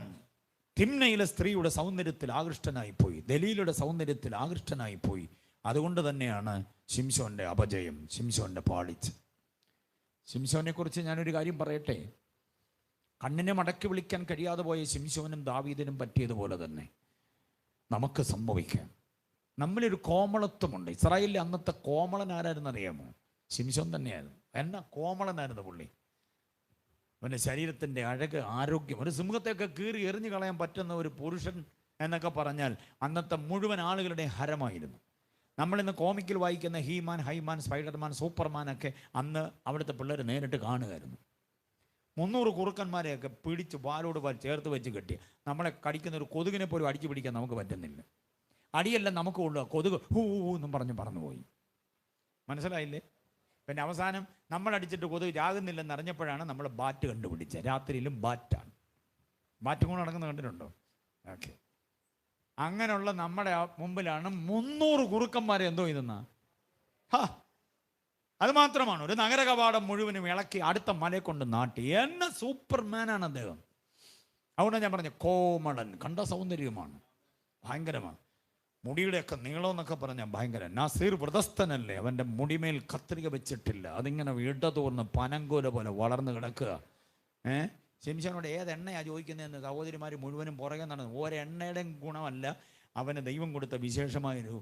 Speaker 1: തിമ്നയിലെ സ്ത്രീയുടെ സൗന്ദര്യത്തിൽ ആകൃഷ്ടനായിപ്പോയി, ദലീലയുടെ സൗന്ദര്യത്തിൽ ആകൃഷ്ടനായിപ്പോയി. അതുകൊണ്ട് തന്നെയാണ് ശിംശോന്റെ അപജയം, ശിംശോന്റെ പാളിച്ച്. ശിംശോനെ കുറിച്ച് ഞാനൊരു കാര്യം പറയട്ടെ. കണ്ണിനെ മടക്കി വിളിക്കാൻ കഴിയാതെ പോയ ശിംശോനും ദാവീദിനും പറ്റിയതുപോലെ തന്നെ നമുക്ക് സംഭവിക്കാം. നമ്മളിലൊരു കോമളത്വമുണ്ട്. ഇസ്രായേലിലെ അന്നത്തെ കോമളൻ ആരായിരുന്നു അറിയാമോ? ശിംശോൻ തന്നെയായിരുന്നു. എന്നാ കോമളനായിരുന്നു പുള്ളി. അവൻ്റെ ശരീരത്തിൻ്റെ അഴക്, ആരോഗ്യം, ഒരു സിംഹത്തെയൊക്കെ കീറി എറിഞ്ഞു കളയാൻ പറ്റുന്ന ഒരു പുരുഷൻ എന്നൊക്കെ പറഞ്ഞാൽ അന്നത്തെ മുഴുവൻ ആളുകളുടെ ഹരമായിരുന്നു. നമ്മളിന്ന് കോമിക്കിൽ വായിക്കുന്ന ഹീമാൻ, ഹൈമാൻ, സ്പൈഡർമാൻ, സൂപ്പർമാനൊക്കെ അന്ന് അവിടുത്തെ പിള്ളേർ നേരിട്ട് കാണുമായിരുന്നു. 300 കുറുക്കന്മാരെയൊക്കെ പിടിച്ച് വാലോട് ചേർത്ത് വെച്ച് കെട്ടി നമ്മളെ കടിക്കുന്ന ഒരു കൊതുകിനെ പോലും അടിച്ചു പിടിക്കാൻ നമുക്ക് പറ്റുന്നില്ല. അടിയെല്ലാം നമുക്ക് കൊള്ളുക, കൊതുക് ഹൂ എന്നും പറഞ്ഞ് പറന്നുപോയി. മനസ്സിലായില്ലേ? പിന്നെ അവസാനം നമ്മളടിച്ചിട്ട് കൊതുക് ജാകുന്നില്ലെന്ന് അറിഞ്ഞപ്പോഴാണ് നമ്മൾ ബാറ്റ് കണ്ടുപിടിച്ചത്. രാത്രിയിലും ബാറ്റാണ്. ബാറ്റും കൊണ്ട് നടക്കുന്നത് കണ്ടിട്ടുണ്ടോ? ഓക്കെ. അങ്ങനെയുള്ള നമ്മുടെ മുമ്പിലാണ് 300 കുറുക്കന്മാരെ എന്തോ ഇതെന്നാ. അത് മാത്രമാണ്, ഒരു നഗര കവാടം മുഴുവനും ഇളക്കി അടുത്ത മലയെ കൊണ്ട് നാട്ടി. എന്ന സൂപ്പർമാനാണ് അദ്ദേഹം. അതുകൊണ്ട് ഞാൻ പറഞ്ഞു, കോമളൻ, കണ്ട സൗന്ദര്യമാണ്, ഭയങ്കരമാണ്. മുടിയുടെയൊക്കെ നീളം എന്നൊക്കെ പറഞ്ഞാൽ ഭയങ്കര. നാസീർ വ്രതസ്ഥനല്ലേ, അവൻ്റെ മുടിമേൽ കത്രിക വെച്ചിട്ടില്ല, അതിങ്ങനെ ഇടതോർന്ന് പനങ്കോല പോലെ വളർന്ന് കിടക്കുക. ശിംശോനോട് ഏത് എണ്ണയാണ് ചോദിക്കുന്നതെന്ന് സഹോദരിമാർ മുഴുവനും പുറകെ നടന്നു. ഒരെണ്ണയുടെയും ഗുണമല്ല, അവന് ദൈവം കൊടുത്ത വിശേഷമായൊരു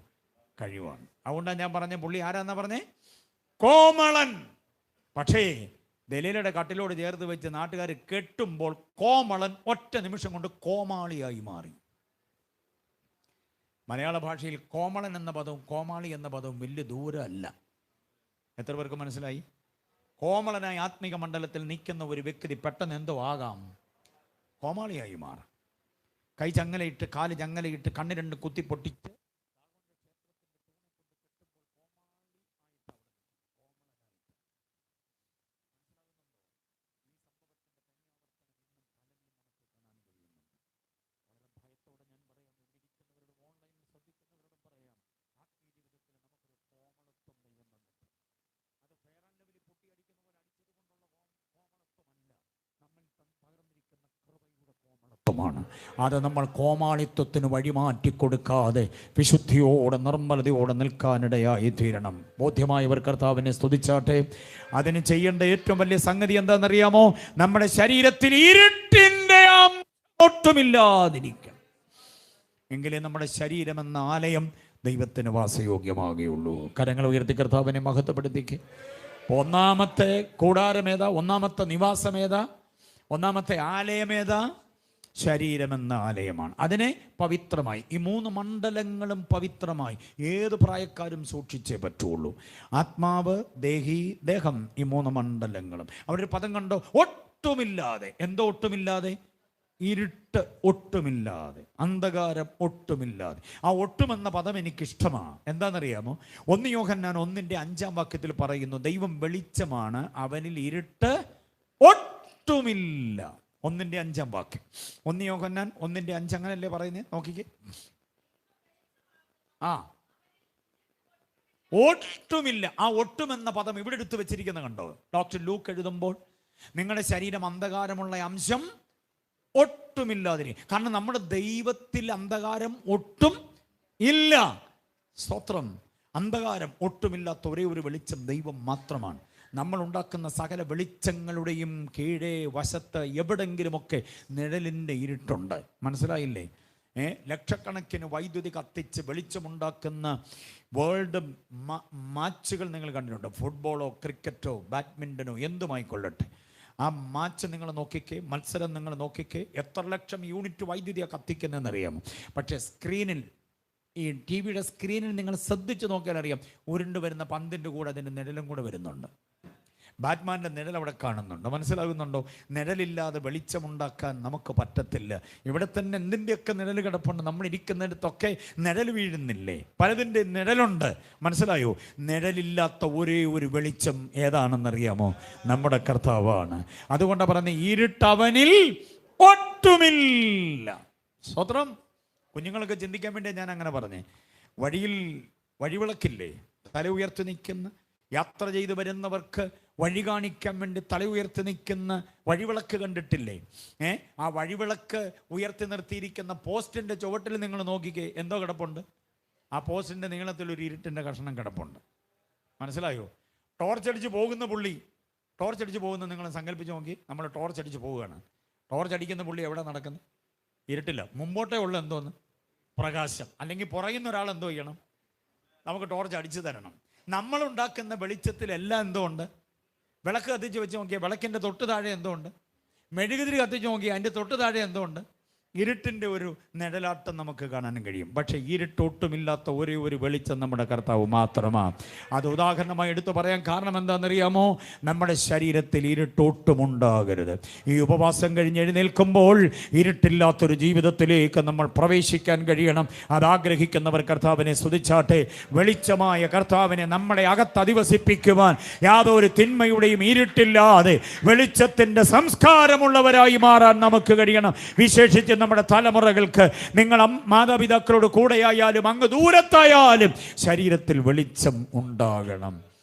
Speaker 1: കഴിവാണ്. അതുകൊണ്ടാണ് ഞാൻ പറഞ്ഞ പുള്ളി ആരാന്നാ പറഞ്ഞേ? കോമളൻ. പക്ഷേ ദലീലയുടെ കട്ടിലോട് ചേർത്ത് വെച്ച് നാട്ടുകാർ കെട്ടുമ്പോൾ കോമളൻ ഒറ്റ നിമിഷം കൊണ്ട് കോമാളിയായി മാറി. മലയാള ഭാഷയിൽ കോമളൻ എന്ന പദവും കോമാളി എന്ന പദവും വലിയ ദൂരമല്ല. എത്ര പേർക്ക് മനസ്സിലായി? കോമളനായി ആത്മീക മണ്ഡലത്തിൽ നിൽക്കുന്ന ഒരു വ്യക്തി പെട്ടെന്ന് എന്തോ ആകാം, കോമാളിയായി മാറും. കൈ ചങ്ങലയിട്ട്, കാല് ചങ്ങലയിട്ട്, കണ്ണ് രണ്ട് കുത്തി പൊട്ടിച്ച് അത് നമ്മൾ കോമാളിത്വത്തിന് വഴിമാറ്റിക്കൊടുക്കാതെ വിശുദ്ധിയോടെ നിർമ്മലതയോടെ നിൽക്കാനിടയായി തീരണം. ബോധ്യമായവർ കർത്താവിനെ സ്തുതിച്ചാട്ടെ. അതിന് ചെയ്യേണ്ട ഏറ്റവും വലിയ സംഗതി എന്താണെന്നറിയാമോ? നമ്മുടെ ശരീരത്തിൽ ഇരുട്ടിൻ്റെ ഒട്ടുമില്ലാതിരിക്കണം. എങ്കിലേ നമ്മുടെ ശരീരമെന്ന ആലയം ദൈവത്തിന് വാസയോഗ്യമാകുകയുള്ളൂ. കരങ്ങൾ ഉയർത്തി കർത്താവിനെ മഹത്വപ്പെടുത്തിക്ക്. ഒന്നാമത്തെ കൂടാരമേതാ? ഒന്നാമത്തെ നിവാസമേതാ? ഒന്നാമത്തെ ആലയമേതാ? ശരീരമെന്ന ആലയമാണ്. അതിനെ പവിത്രമായി, ഈ 3 മണ്ഡലങ്ങളും പവിത്രമായി ഏത് പ്രായക്കാരും സൂക്ഷിച്ചേ പറ്റുള്ളൂ. ആത്മാവ്, ദേഹം, ഈ 3 മണ്ഡലങ്ങളും. അവിടെ ഒരു പദം കണ്ടോ? ഒട്ടുമില്ലാതെ. എന്തോ ഒട്ടുമില്ലാതെ? ഇരുട്ട് ഒട്ടുമില്ലാതെ, അന്ധകാരം ഒട്ടുമില്ലാതെ. ആ ഒട്ടുമെന്ന പദം എനിക്കിഷ്ടമാണ്. എന്താണെന്നറിയാമോ? 1 യോഹന്നാൻ 1:5 പറയുന്നു, ദൈവം വെളിച്ചമാണ്, അവനിൽ ഇരുട്ട് ഒട്ടുമില്ല. 1:5 1 യോഹന്നാൻ 1:5 അങ്ങനല്ലേ പറയുന്നത്? നോക്കിക്കേ. ആ ഒട്ടുമില്ല. ആ ഒട്ടുമെന്ന പദം ഇവിടെ എടുത്തു വെച്ചിരിക്കുന്ന കണ്ടോ? ഡോക്ടർ ലൂക്ക് എഴുതുമ്പോൾ നിങ്ങളുടെ ശരീരം അന്ധകാരമുള്ള അംശം ഒട്ടുമില്ലാതിരിക്കും. കാരണം നമ്മുടെ ദൈവത്തിൽ അന്ധകാരം ഒട്ടും ഇല്ല. സ്തോത്രം. അന്ധകാരം ഒട്ടുമില്ലാത്ത ഒരേ ഒരു വെളിച്ചം ദൈവം മാത്രമാണ്. നമ്മൾ ഉണ്ടാക്കുന്ന സകല വെളിച്ചങ്ങളുടെയും കീഴേ വശത്ത് എവിടെങ്കിലുമൊക്കെ നിഴലിൻ്റെ ഇരുട്ടുണ്ട്. മനസ്സിലായില്ലേ? ലക്ഷക്കണക്കിന് വൈദ്യുതി കത്തിച്ച് വെളിച്ചമുണ്ടാക്കുന്ന വേൾഡ് മാച്ചുകൾ നിങ്ങൾ കണ്ടിട്ടുണ്ട്. ഫുട്ബോളോ ക്രിക്കറ്റോ ബാഡ്മിൻ്റനോ എന്തുമായിക്കൊള്ളട്ടെ, ആ മാച്ച് നിങ്ങൾ നോക്കിക്കേ, മത്സരം നിങ്ങൾ നോക്കിക്കേ, എത്ര ലക്ഷം യൂണിറ്റ് വൈദ്യുതിയാണ് കത്തിക്കുന്നതെന്നറിയാമോ? പക്ഷേ സ്ക്രീനിൽ, ഈ ടി വിയുടെ സ്ക്രീനിൽ നിങ്ങൾ ശ്രദ്ധിച്ച് നോക്കിയാൽ അറിയാം, ഉരുണ്ട് വരുന്ന പന്തിൻ്റെ കൂടെ അതിൻ്റെ നിഴലും കൂടെ വരുന്നുണ്ട്. ബാറ്റ്മാൻ്റെ നിഴൽ അവിടെ കാണുന്നുണ്ട്. മനസ്സിലാകുന്നുണ്ടോ? നിഴലില്ലാതെ വെളിച്ചമുണ്ടാക്കാൻ നമുക്ക് പറ്റത്തില്ല. ഇവിടെ തന്നെ എന്തിൻ്റെയൊക്കെ നിഴൽ കിടപ്പുണ്ട്. നമ്മൾ ഇരിക്കുന്നിടത്തൊക്കെ നിഴൽ വീഴുന്നില്ലേ? പലതിൻ്റെ നിഴലുണ്ട്. മനസ്സിലായോ? നിഴലില്ലാത്ത ഒരേ ഒരു വെളിച്ചം ഏതാണെന്നറിയാമോ? നമ്മുടെ കർത്താവാണ്. അതുകൊണ്ട് പറഞ്ഞ ഇരുട്ടവനിൽ ഒട്ടുമില്ല. സ്വത്രം. കുഞ്ഞുങ്ങളൊക്കെ ചിന്തിക്കാൻ വേണ്ടി ഞാൻ അങ്ങനെ പറഞ്ഞേ. വഴിയിൽ വഴിവിളക്കില്ലേ? തല ഉയർത്തി നിൽക്കുന്ന, യാത്ര ചെയ്ത് വരുന്നവർക്ക് വഴി കാണിക്കാൻ വേണ്ടി തല ഉയർത്തി നിൽക്കുന്ന വഴിവിളക്ക് കണ്ടിട്ടില്ലേ? ആ വഴിവിളക്ക് ഉയർത്തി നിർത്തിയിരിക്കുന്ന പോസ്റ്റിൻ്റെ ചുവട്ടിൽ നിങ്ങൾ നോക്കിക്കേ, എന്തോ കിടപ്പുണ്ട്? ആ പോസ്റ്റിൻ്റെ നീളത്തിൽ ഒരു ഇരുട്ടിൻ്റെ കഷ്ണം കിടപ്പുണ്ട്. മനസ്സിലായോ? ടോർച്ചടിച്ച് പോകുന്ന പുള്ളി, ടോർച്ചടിച്ച് പോകുന്ന നിങ്ങൾ സങ്കല്പിച്ച് നോക്കി. നമ്മൾ ടോർച്ചടിച്ച് പോവുകയാണ്. ടോർച്ചടിക്കുന്ന പുള്ളി എവിടെ നടക്കുന്നത്? ഇരുട്ടില്ല. മുമ്പോട്ടേ ഉള്ള എന്തോന്ന്? പ്രകാശം. അല്ലെങ്കിൽ പുറയുന്ന ഒരാൾ എന്തോ ചെയ്യണം? നമുക്ക് ടോർച്ച് അടിച്ചു തരണം. നമ്മളുണ്ടാക്കുന്ന വെളിച്ചത്തിലെല്ലാം എന്തോ ഉണ്ട്? വിളക്ക് കത്തിച്ച് വെച്ച് നോക്കിയാൽ വിളക്കിൻ്റെ തൊട്ട് താഴെ എന്തോ ഉണ്ട്? മെഴുകുതിരി കത്തിച്ച് നോക്കിയാൽ അതിൻ്റെ തൊട്ട് താഴെ എന്തോ ഉണ്ട്? ഇരുട്ടിൻ്റെ ഒരു നിഴലാട്ടം നമുക്ക് കാണാനും കഴിയും. പക്ഷേ ഇരുട്ടൊട്ടുമില്ലാത്ത ഒരേ ഒരു വെളിച്ചം നമ്മുടെ കർത്താവ് മാത്രമാണ്. അത് ഉദാഹരണമായി എടുത്തു പറയാൻ കാരണം എന്താണെന്നറിയാമോ? നമ്മുടെ ശരീരത്തിൽ ഇരുട്ടൊട്ടുമുണ്ടാകരുത്. ഈ ഉപവാസം കഴിഞ്ഞ് എഴുന്നേൽക്കുമ്പോൾ ഇരുട്ടില്ലാത്തൊരു ജീവിതത്തിലേക്ക് നമ്മൾ പ്രവേശിക്കാൻ കഴിയണം. അതാഗ്രഹിക്കുന്നവർ കർത്താവിനെ സ്തുതിച്ചാട്ടെ. വെളിച്ചമായ കർത്താവിനെ നമ്മളെ അകത്ത് അധിവസിപ്പിക്കുവാൻ യാതൊരു തിന്മയുടെയും ഇരുട്ടില്ലാതെ വെളിച്ചത്തിൻ്റെ സംസ്കാരമുള്ളവരായി മാറാൻ നമുക്ക് കഴിയണം. വിശേഷിച്ച് നമ്മുടെ തലമുറകൾക്ക്, നിങ്ങൾ മാതാപിതാക്കളോട് കൂടെയായാലും അങ്ങ് ദൂരത്തായാലും ശരീരത്തിൽ വെളിച്ചം ഉണ്ടാകണം.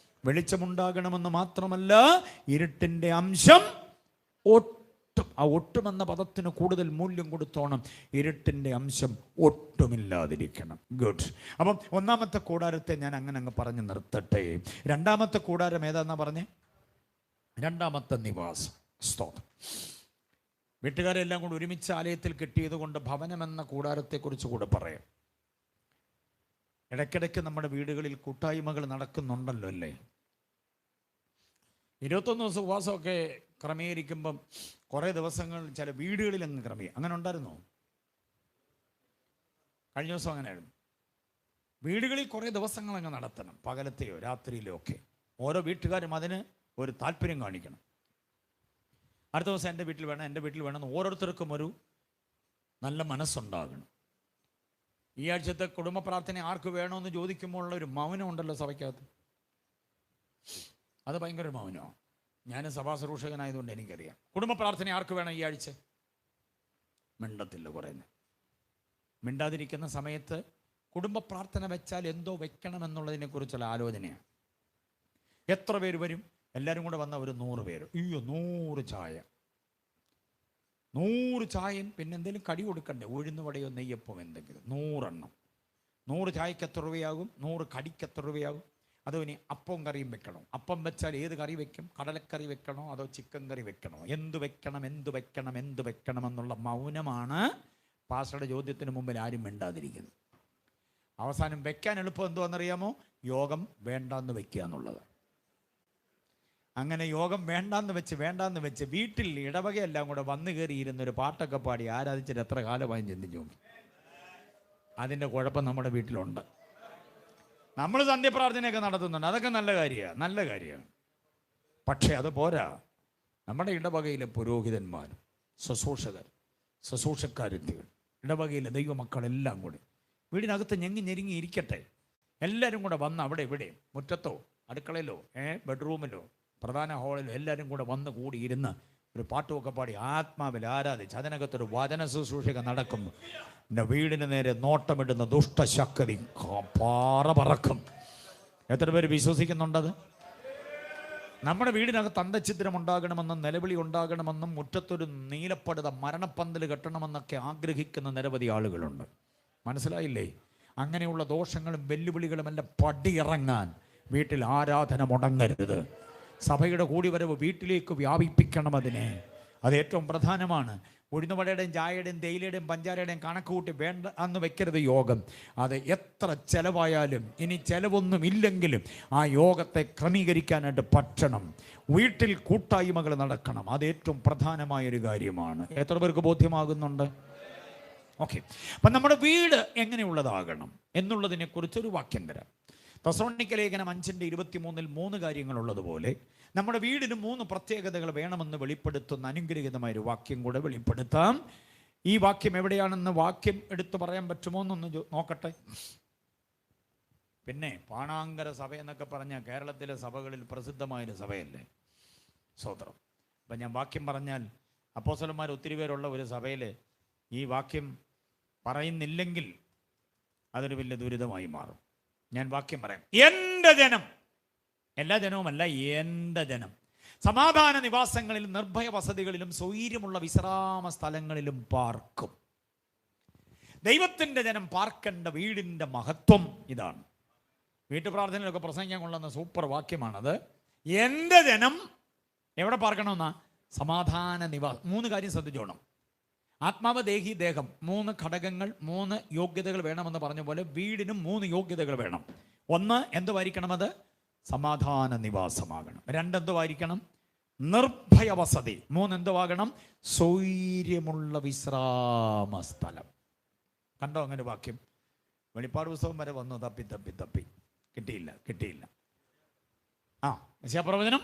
Speaker 1: വെളിച്ചമുണ്ടാകണമെന്ന് മാത്രമല്ല, ഇരുട്ടിൻ്റെ അംശം ആ ഒട്ടുമെന്ന പദത്തിന് കൂടുതൽ മൂല്യം കൊടുത്തോണം. ഇരുട്ടിൻ്റെ അംശം ഒട്ടുമില്ലാതിരിക്കണം. ഗുഡ്. അപ്പം ഒന്നാമത്തെ കൂടാരത്തെ ഞാൻ അങ്ങനെ പറഞ്ഞു നിർത്തട്ടെ. രണ്ടാമത്തെ കൂടാരം ഏതാന്നാ പറഞ്ഞേ? രണ്ടാമത്തെ നിവാസം. സ്തോത്രം. വീട്ടുകാരെല്ലാം കൂടി ഒരുമിച്ച് ആലയത്തിൽ കിട്ടിയത് കൊണ്ട് ഭവനമെന്ന കൂടാരത്തെക്കുറിച്ച് കൂടെ പറയാം. ഇടയ്ക്കിടയ്ക്ക് നമ്മുടെ വീടുകളിൽ കൂട്ടായ്മകൾ നടക്കുന്നുണ്ടല്ലോ അല്ലേ? 21 ദിവസം ഉപവാസമൊക്കെ ക്രമീകരിക്കുമ്പം കുറേ ദിവസങ്ങൾ ചില വീടുകളിൽ അങ്ങ് അങ്ങനെ ഉണ്ടായിരുന്നോ? കഴിഞ്ഞ ദിവസം അങ്ങനെയായിരുന്നു. വീടുകളിൽ കുറേ ദിവസങ്ങൾ അങ്ങ് നടത്തണം, പകലത്തെയോ രാത്രിയിലോ ഒക്കെ. ഓരോ വീട്ടുകാരും അതിന് ഒരു താല്പര്യം കാണിക്കണം. അടുത്ത ദിവസം എൻ്റെ വീട്ടിൽ വേണം, എൻ്റെ വീട്ടിൽ വേണം, ഓരോരുത്തർക്കും ഒരു നല്ല മനസ്സുണ്ടാകണം. ഈ ആഴ്ചത്തെ കുടുംബ പ്രാർത്ഥന ആർക്ക് വേണമെന്ന് ചോദിക്കുമ്പോൾ ഉള്ള ഒരു മൗനം ഉണ്ടല്ലോ സഭയ്ക്കകത്ത്. അത് ഭയങ്കര മൗനമാണ്. ഞാൻ സഭാ ശുശ്രൂഷകനായതുകൊണ്ട് എനിക്കറിയാം. കുടുംബ പ്രാർത്ഥന ആർക്ക് വേണം ഈ ആഴ്ച? മിണ്ടത്തില്ല. പറയുന്നത് മിണ്ടാതിരിക്കുന്ന സമയത്ത് കുടുംബ പ്രാർത്ഥന വെച്ചാൽ എന്തോ വെക്കണമെന്നുള്ളതിനെ കുറിച്ചുള്ള ആലോചനയാണ്. എത്ര പേര് വരും? എല്ലാവരും കൂടെ വന്ന ഒരു 100 പേര്. 100 ചായ, 100 ചായയും പിന്നെ എന്തെങ്കിലും കടി കൊടുക്കണ്ടേ? ഉഴുന്ന് വടയോ നെയ്യപ്പോ എന്തെങ്കിലും. 100 എണ്ണം. 100 ചായക്ക് എത്ര രൂപയാകും? 100 കടിക്ക് എത്ര രൂപയാകും? അതോ ഇനി അപ്പവും കറിയും വെക്കണോ? അപ്പം വെച്ചാൽ ഏത് കറി വെക്കും? കടലക്കറി വെക്കണോ അതോ ചിക്കൻ കറി വെക്കണോ? എന്ത് വെക്കണം, എന്ത് വെക്കണം, എന്ത് വെക്കണം എന്നുള്ള മൗനമാണ് പാസ്റ്ററുടെ ചോദ്യത്തിന് മുമ്പിൽ ആരും മിണ്ടാതിരിക്കുന്നത്. അവസാനം വെക്കാൻ എളുപ്പം എന്തുവാണെന്നറിയാമോ? യോഗം വേണ്ടാന്ന് വെക്കുക എന്നുള്ളത്. അങ്ങനെ യോഗം വേണ്ടാന്ന് വെച്ച് വീട്ടിൽ ഇടവകയെല്ലാം കൂടെ വന്നു കയറിയിരുന്നൊരു പാട്ടൊക്കെ പാടി ആരാധിച്ചിട്ട് എത്ര കാലമായി ചിന്തിച്ചു. അതിൻ്റെ കുഴപ്പം നമ്മുടെ വീട്ടിലുണ്ട്. നമ്മൾ സന്ധ്യപ്രാർത്ഥനയൊക്കെ നടത്തുന്നുണ്ട്, അതൊക്കെ നല്ല കാര്യമാണ്. പക്ഷേ അത് പോരാ. നമ്മുടെ ഇടവകയിലെ പുരോഹിതന്മാർ, ശുശ്രൂഷക്കാരെത്തികൾ, ഇടവകയിലെ ദൈവമക്കളെല്ലാം കൂടി വീടിനകത്ത് ഞെരുങ്ങി ഇരിക്കട്ടെ. എല്ലാവരും കൂടെ വന്ന് അവിടെ ഇവിടെ മുറ്റത്തോ അടുക്കളയിലോ ബെഡ്റൂമിലോ പ്രധാന ഹാളിലോ എല്ലാവരും കൂടെ വന്ന് കൂടിയിരുന്ന് ഒരു പാട്ടുമൊക്കെ പാടി ആത്മാവിൽ ആരാധിച്ച് അതിനകത്തൊരു വചന ശുശ്രൂഷക നടക്കുമ്പോൾ എൻ്റെ വീടിന് നേരെ നോട്ടമിടുന്ന ദുഷ്ടശക്തി പാറ പറക്കും. എത്ര പേര് വിശ്വസിക്കുന്നുണ്ടത്? നമ്മുടെ വീടിനകത്ത് അന്തഛിദ്രം ഉണ്ടാകണമെന്നും നിലവിളി ഉണ്ടാകണമെന്നും മുറ്റത്തൊരു നീലപ്പടുത മരണപ്പന്തൽ കെട്ടണമെന്നൊക്കെ ആഗ്രഹിക്കുന്ന നിരവധി ആളുകളുണ്ട്. മനസ്സിലായില്ലേ? അങ്ങനെയുള്ള ദോഷങ്ങളും വെല്ലുവിളികളും എല്ലാം പടിയിറങ്ങാൻ വീട്ടിൽ ആരാധന മുടങ്ങരുത്. സഭയുടെ കൂടിവരവ് വീട്ടിലേക്ക് വ്യാപിപ്പിക്കണം. അത് ഏറ്റവും പ്രധാനമാണ്. ഉഴുന്നുവടയുടെയും ചായയുടെയും തേയിലയുടെയും പഞ്ചാരയുടെയും കണക്ക് കൂട്ടി വേണ്ട അന്ന് വെക്കരുത് യോഗം. അത് എത്ര ചെലവായാലും ഇനി ചെലവൊന്നും ഇല്ലെങ്കിലും ആ യോഗത്തെ ക്രമീകരിക്കാനായിട്ട് പറ്റണം. വീട്ടിൽ കൂട്ടായ്മകൾ നടക്കണം. അത് ഏറ്റവും പ്രധാനമായൊരു കാര്യമാണ്. എത്ര പേർക്ക് ബോധ്യമാകുന്നുണ്ട്? ഓക്കെ. അപ്പം നമ്മുടെ വീട് എങ്ങനെയുള്ളതാകണം എന്നുള്ളതിനെ കുറിച്ചൊരു വാക്യം തരാം. തെസ്സലോനിക്ക ലേഖനം 5:23 3 കാര്യങ്ങളുള്ളതുപോലെ നമ്മുടെ വീടിന് 3 പ്രത്യേകതകൾ വേണമെന്ന് വെളിപ്പെടുത്തുന്ന അനുഗ്രഹീതമായൊരു വാക്യം കൂടെ വെളിപ്പെടുത്താം. ഈ വാക്യം എവിടെയാണെന്ന് വാക്യം എടുത്തു പറയാൻ പറ്റുമോ എന്നൊന്ന് നോക്കട്ടെ. പിന്നെ പാണാങ്കര സഭ എന്നൊക്കെ പറഞ്ഞാൽ കേരളത്തിലെ സഭകളിൽ പ്രസിദ്ധമായൊരു സഭയല്ലേ? സ്തോത്രം. അപ്പം ഞാൻ വാക്യം പറഞ്ഞാൽ അപ്പോസ്തലന്മാർ ഒത്തിരി പേരുള്ള ഒരു സഭയിൽ ഈ വാക്യം പറയുന്നില്ലെങ്കിൽ അതൊരു വലിയ ദുരിതമായി മാറും. ഞാൻ വാക്യം പറയാം. എൻ്റെ ജനം, എല്ലാ ജനവുമല്ല, എൻ്റെ ജനം സമാധാന നിവാസങ്ങളിൽ നിർഭയ വസതികളിലും സ്വൈര്യമുള്ള വിശ്രാമ സ്ഥലങ്ങളിലും പാർക്കും. ദൈവത്തിൻ്റെ ജനം പാർക്കേണ്ട വീടിൻ്റെ മഹത്വം ഇതാണ്. വീട്ടുപ്രാർത്ഥനയിലൊക്കെ പ്രസംഗിക്കാൻ കൊള്ളുന്ന സൂപ്പർ വാക്യമാണത്. എൻ്റെ ജനം എവിടെ പാർക്കണമെന്നാ? സമാധാന നിവാസം. 3 കാര്യം ശ്രദ്ധിച്ചോണം. ആത്മാവ്, ദേഹി, ദേഹം, 3 ഘടകങ്ങൾ, 3 യോഗ്യതകൾ വേണമെന്ന് പറഞ്ഞ പോലെ വീടിനും 3 യോഗ്യതകൾ വേണം. 1 എന്തുവായിരിക്കണം? അത് സമാധാന നിവാസമാകണം. 2 എന്തുവായിരിക്കണം? നിർഭയ വസതി. 3 എന്തുവാകണം? സ്വൈര്യമുള്ള വിശ്രാമ സ്ഥലം. കണ്ടോ അങ്ങനെ വാക്യം? വെളിപ്പാട് പുസ്തകം വരെ വന്നു. തപ്പി തപ്പി തപ്പി കിട്ടിയില്ല. യെശയ്യാപ്രവചനം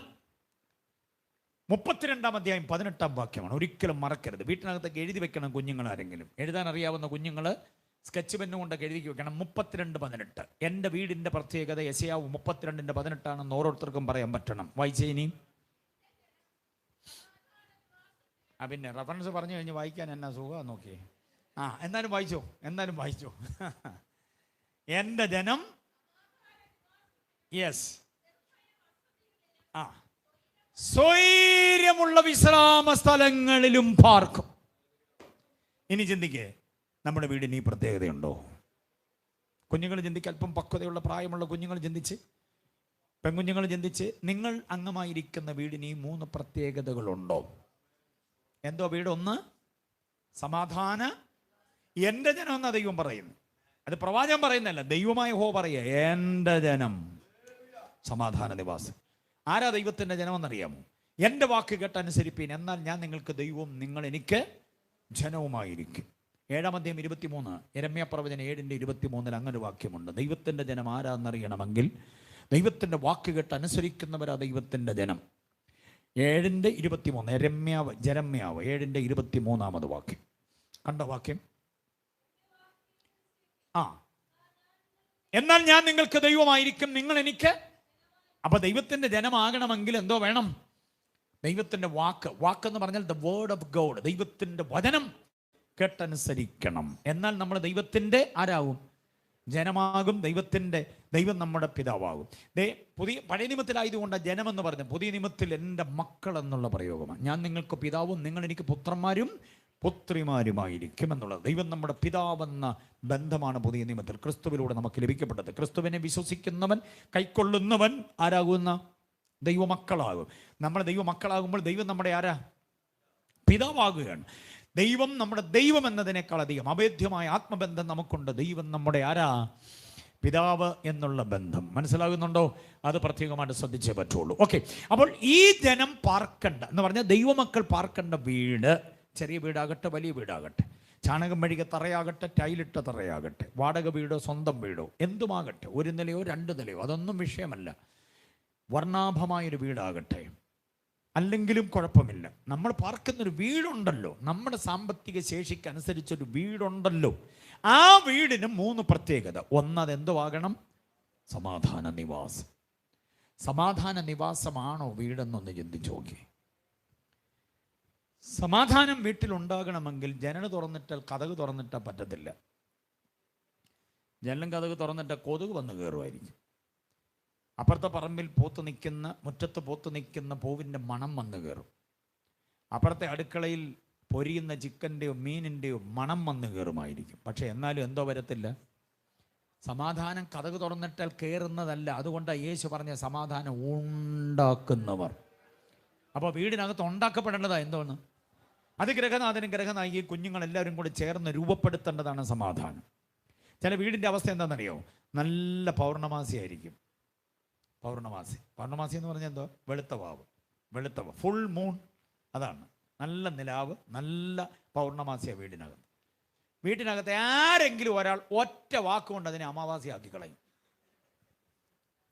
Speaker 1: 32-ാം അധ്യായം 18-ാം വാക്യമാണ്. ഒരിക്കലും മറക്കരുത്. വീട്ടിനകത്തൊക്കെ എഴുതി വെക്കണം. കുഞ്ഞുങ്ങൾ ആരെങ്കിലും എഴുതാൻ അറിയാവുന്ന കുഞ്ഞുങ്ങൾ സ്കെച്ച് പെന്നു കൊണ്ടൊക്കെ എഴുതി വെക്കണം. 32:18. എൻ്റെ വീടിൻ്റെ പ്രത്യേകത യെശയ്യാവ് 32:18 ഓരോരുത്തർക്കും പറയാൻ പറ്റണം. വായിച്ചേ ഇനി. പിന്നെ റെഫറൻസ് പറഞ്ഞു കഴിഞ്ഞ് വായിക്കാൻ എന്നാ സുഖം നോക്കിയേ. എന്നാലും വായിച്ചോ. എൻ്റെ ജനം, യെസ്, സ്വൈര്യമുള്ള വിശ്രാമ സ്ഥലങ്ങളിലും പാർക്കും. ഇനി ചിന്തിക്കേ, നമ്മുടെ വീടിന് ഈ പ്രത്യേകതയുണ്ടോ? കുഞ്ഞുങ്ങൾ ചിന്തിക്കുക. അല്പം പക്വതയുള്ള പ്രായമുള്ള കുഞ്ഞുങ്ങൾ ചിന്തിച്ച്, പെൺകുഞ്ഞുങ്ങൾ ചിന്തിച്ച്, നിങ്ങൾ അംഗമായിരിക്കുന്ന വീടിന് ഈ 3 പ്രത്യേകതകളുണ്ടോ? എന്തോ വീട്? 1 സമാധാന. എൻ്റെ ജനം എന്നാ ദൈവം പറയുന്നു. അത് പ്രവാചകൻ പറയുന്നല്ല, ദൈവമായ യഹോവ പറയുക. എൻ്റെ ജനം സമാധാന നിവാസം. ആരാ ദൈവത്തിൻ്റെ ജനമെന്നറിയാമോ? എൻ്റെ വാക്ക് കേട്ടനുസരിപ്പീൻ, എന്നാൽ ഞാൻ നിങ്ങൾക്ക് ദൈവവും നിങ്ങൾ എനിക്ക് ജനവുമായിരിക്കും. 7-ാം അധ്യായം 23 യിരെമ്യാ പ്രവചനം 7:23 അങ്ങനെ വാക്യമുണ്ട്. ദൈവത്തിൻ്റെ ജനം ആരാന്നറിയണമെങ്കിൽ ദൈവത്തിൻ്റെ വാക്ക് കേട്ട് അനുസരിക്കുന്നവരാ ദൈവത്തിൻ്റെ ജനം. 7:23 യെരമ്യാവ് 7:23 വാക്യം. കണ്ട വാക്യം? എന്നാൽ ഞാൻ നിങ്ങൾക്ക് ദൈവമായിരിക്കും, നിങ്ങൾ എനിക്ക്. അപ്പൊ ദൈവത്തിന്റെ ജനമാകണമെങ്കിൽ എന്തോ വേണം? ദൈവത്തിന്റെ വാക്കെന്ന് പറഞ്ഞാൽ ദ വേർഡ് ഓഫ് ഗോഡ്, ദൈവത്തിന്റെ വചനം കേട്ടനുസരിക്കണം. എന്നാൽ നമ്മൾ ദൈവത്തിന്റെ ആരാകും? ജനമാകും. ദൈവം നമ്മുടെ പിതാവാകും. പഴയ നിയമത്തിലായതുകൊണ്ട് ജനമെന്ന് പറഞ്ഞു. പുതിയ നിയമത്തിൽ എൻ്റെ മക്കൾ എന്നുള്ള പ്രയോഗമാണ്. ഞാൻ നിങ്ങൾക്ക് പിതാവും നിങ്ങൾ എനിക്ക് പുത്രന്മാരും പുത്രിമാരുമായിരിക്കും എന്നുള്ളത്. ദൈവം നമ്മുടെ പിതാവെന്ന ബന്ധമാണ് പുതിയ നിയമത്തിൽ ക്രിസ്തുവിലൂടെ നമുക്ക് ലഭിക്കപ്പെട്ടത്. ക്രിസ്തുവിനെ വിശ്വസിക്കുന്നവൻ, കൈക്കൊള്ളുന്നവൻ ആരാകുന്ന? ദൈവമക്കളാകും. നമ്മൾ ദൈവമക്കളാകുമ്പോൾ ദൈവം നമ്മുടെ ആരാ? പിതാവാകുകയാണ്. ദൈവം നമ്മുടെ ദൈവം എന്നതിനേക്കാൾ അധികം അഭേദ്യമായ ആത്മബന്ധം നമുക്കുണ്ട്. ദൈവം നമ്മുടെ ആരാ? പിതാവ് എന്നുള്ള ബന്ധം. മനസ്സിലാകുന്നുണ്ടോ? അത് പ്രത്യേകമായിട്ട് ശ്രദ്ധിച്ചേ പറ്റുള്ളൂ. ഓക്കെ. അപ്പോൾ ഈ ജനം പാർക്കണ്ട എന്ന് പറഞ്ഞാൽ ദൈവമക്കൾ പാർക്കേണ്ട വീട്, ചെറിയ വീടാകട്ടെ വലിയ വീടാകട്ടെ, ചാണകം മെഴുകിയ തറയാകട്ടെ ടൈലിട്ട തറയാകട്ടെ, വാടക വീടോ സ്വന്തം വീടോ എന്തുമാകട്ടെ, 1 നിലയോ 2 നിലയോ അതൊന്നും വിഷയമല്ല. വർണ്ണാഭമായൊരു വീടാകട്ടെ, അല്ലെങ്കിലും കുഴപ്പമില്ല. നമ്മൾ പാർക്കുന്നൊരു വീടുണ്ടല്ലോ, നമ്മുടെ സാമ്പത്തിക ശേഷിക്ക് അനുസരിച്ചൊരു വീടുണ്ടല്ലോ. ആ വീടിന് 3 പ്രത്യേകത. 1, അതെന്തുവാകണം? സമാധാന നിവാസം. സമാധാന നിവാസമാണോ വീടെന്നൊന്ന് ചിന്തിച്ചു നോക്കി. സമാധാനം വീട്ടിലുണ്ടാകണമെങ്കിൽ ജനൽ തുറന്നിട്ടാൽ കതക് തുറന്നിട്ടാൽ പറ്റത്തില്ല. ജനലും കതക് തുറന്നിട്ടാൽ കൊതുക് വന്ന് കയറുമായിരിക്കും. അപ്പുറത്തെ പറമ്പിൽ മുറ്റത്ത് പോത്ത് നിൽക്കുന്ന പൂവിൻ്റെ മണം വന്ന് കയറും. അപ്പുറത്തെ അടുക്കളയിൽ പൊരിയുന്ന ചിക്കൻ്റെയോ മീനിൻ്റെയോ മണം വന്ന് കയറുമായിരിക്കും. പക്ഷെ എന്നാലും എന്തോ വരത്തില്ല, സമാധാനം കതക് തുറന്നിട്ടാൽ കയറുന്നതല്ല. അതുകൊണ്ടാണ് യേശു പറഞ്ഞ സമാധാനം ഉണ്ടാക്കുന്നവർ. അപ്പോൾ വീടിനകത്ത് ഉണ്ടാക്കപ്പെടേണ്ടതാണ് എന്തോന്ന്? അത് ഗ്രഹനാഥനും ഗ്രഹനായി കുഞ്ഞുങ്ങളെല്ലാവരും കൂടി ചേർന്ന് രൂപപ്പെടുത്തേണ്ടതാണ് സമാധാനം. ചില വീടിൻ്റെ അവസ്ഥ എന്താണെന്നറിയോ? നല്ല പൗർണമാസി ആയിരിക്കും. പൗർണമാസി എന്ന് പറഞ്ഞാൽ എന്തോ? വെളുത്തവ ഫുൾ മൂൺ. അതാണ് നല്ല നിലാവ്, നല്ല പൗർണമാസിയാണ് വീട്ടിനകത്ത് ആരെങ്കിലും ഒരാൾ ഒറ്റ വാക്കുകൊണ്ട് അതിനെ അമാവാസിയാക്കി കളയും.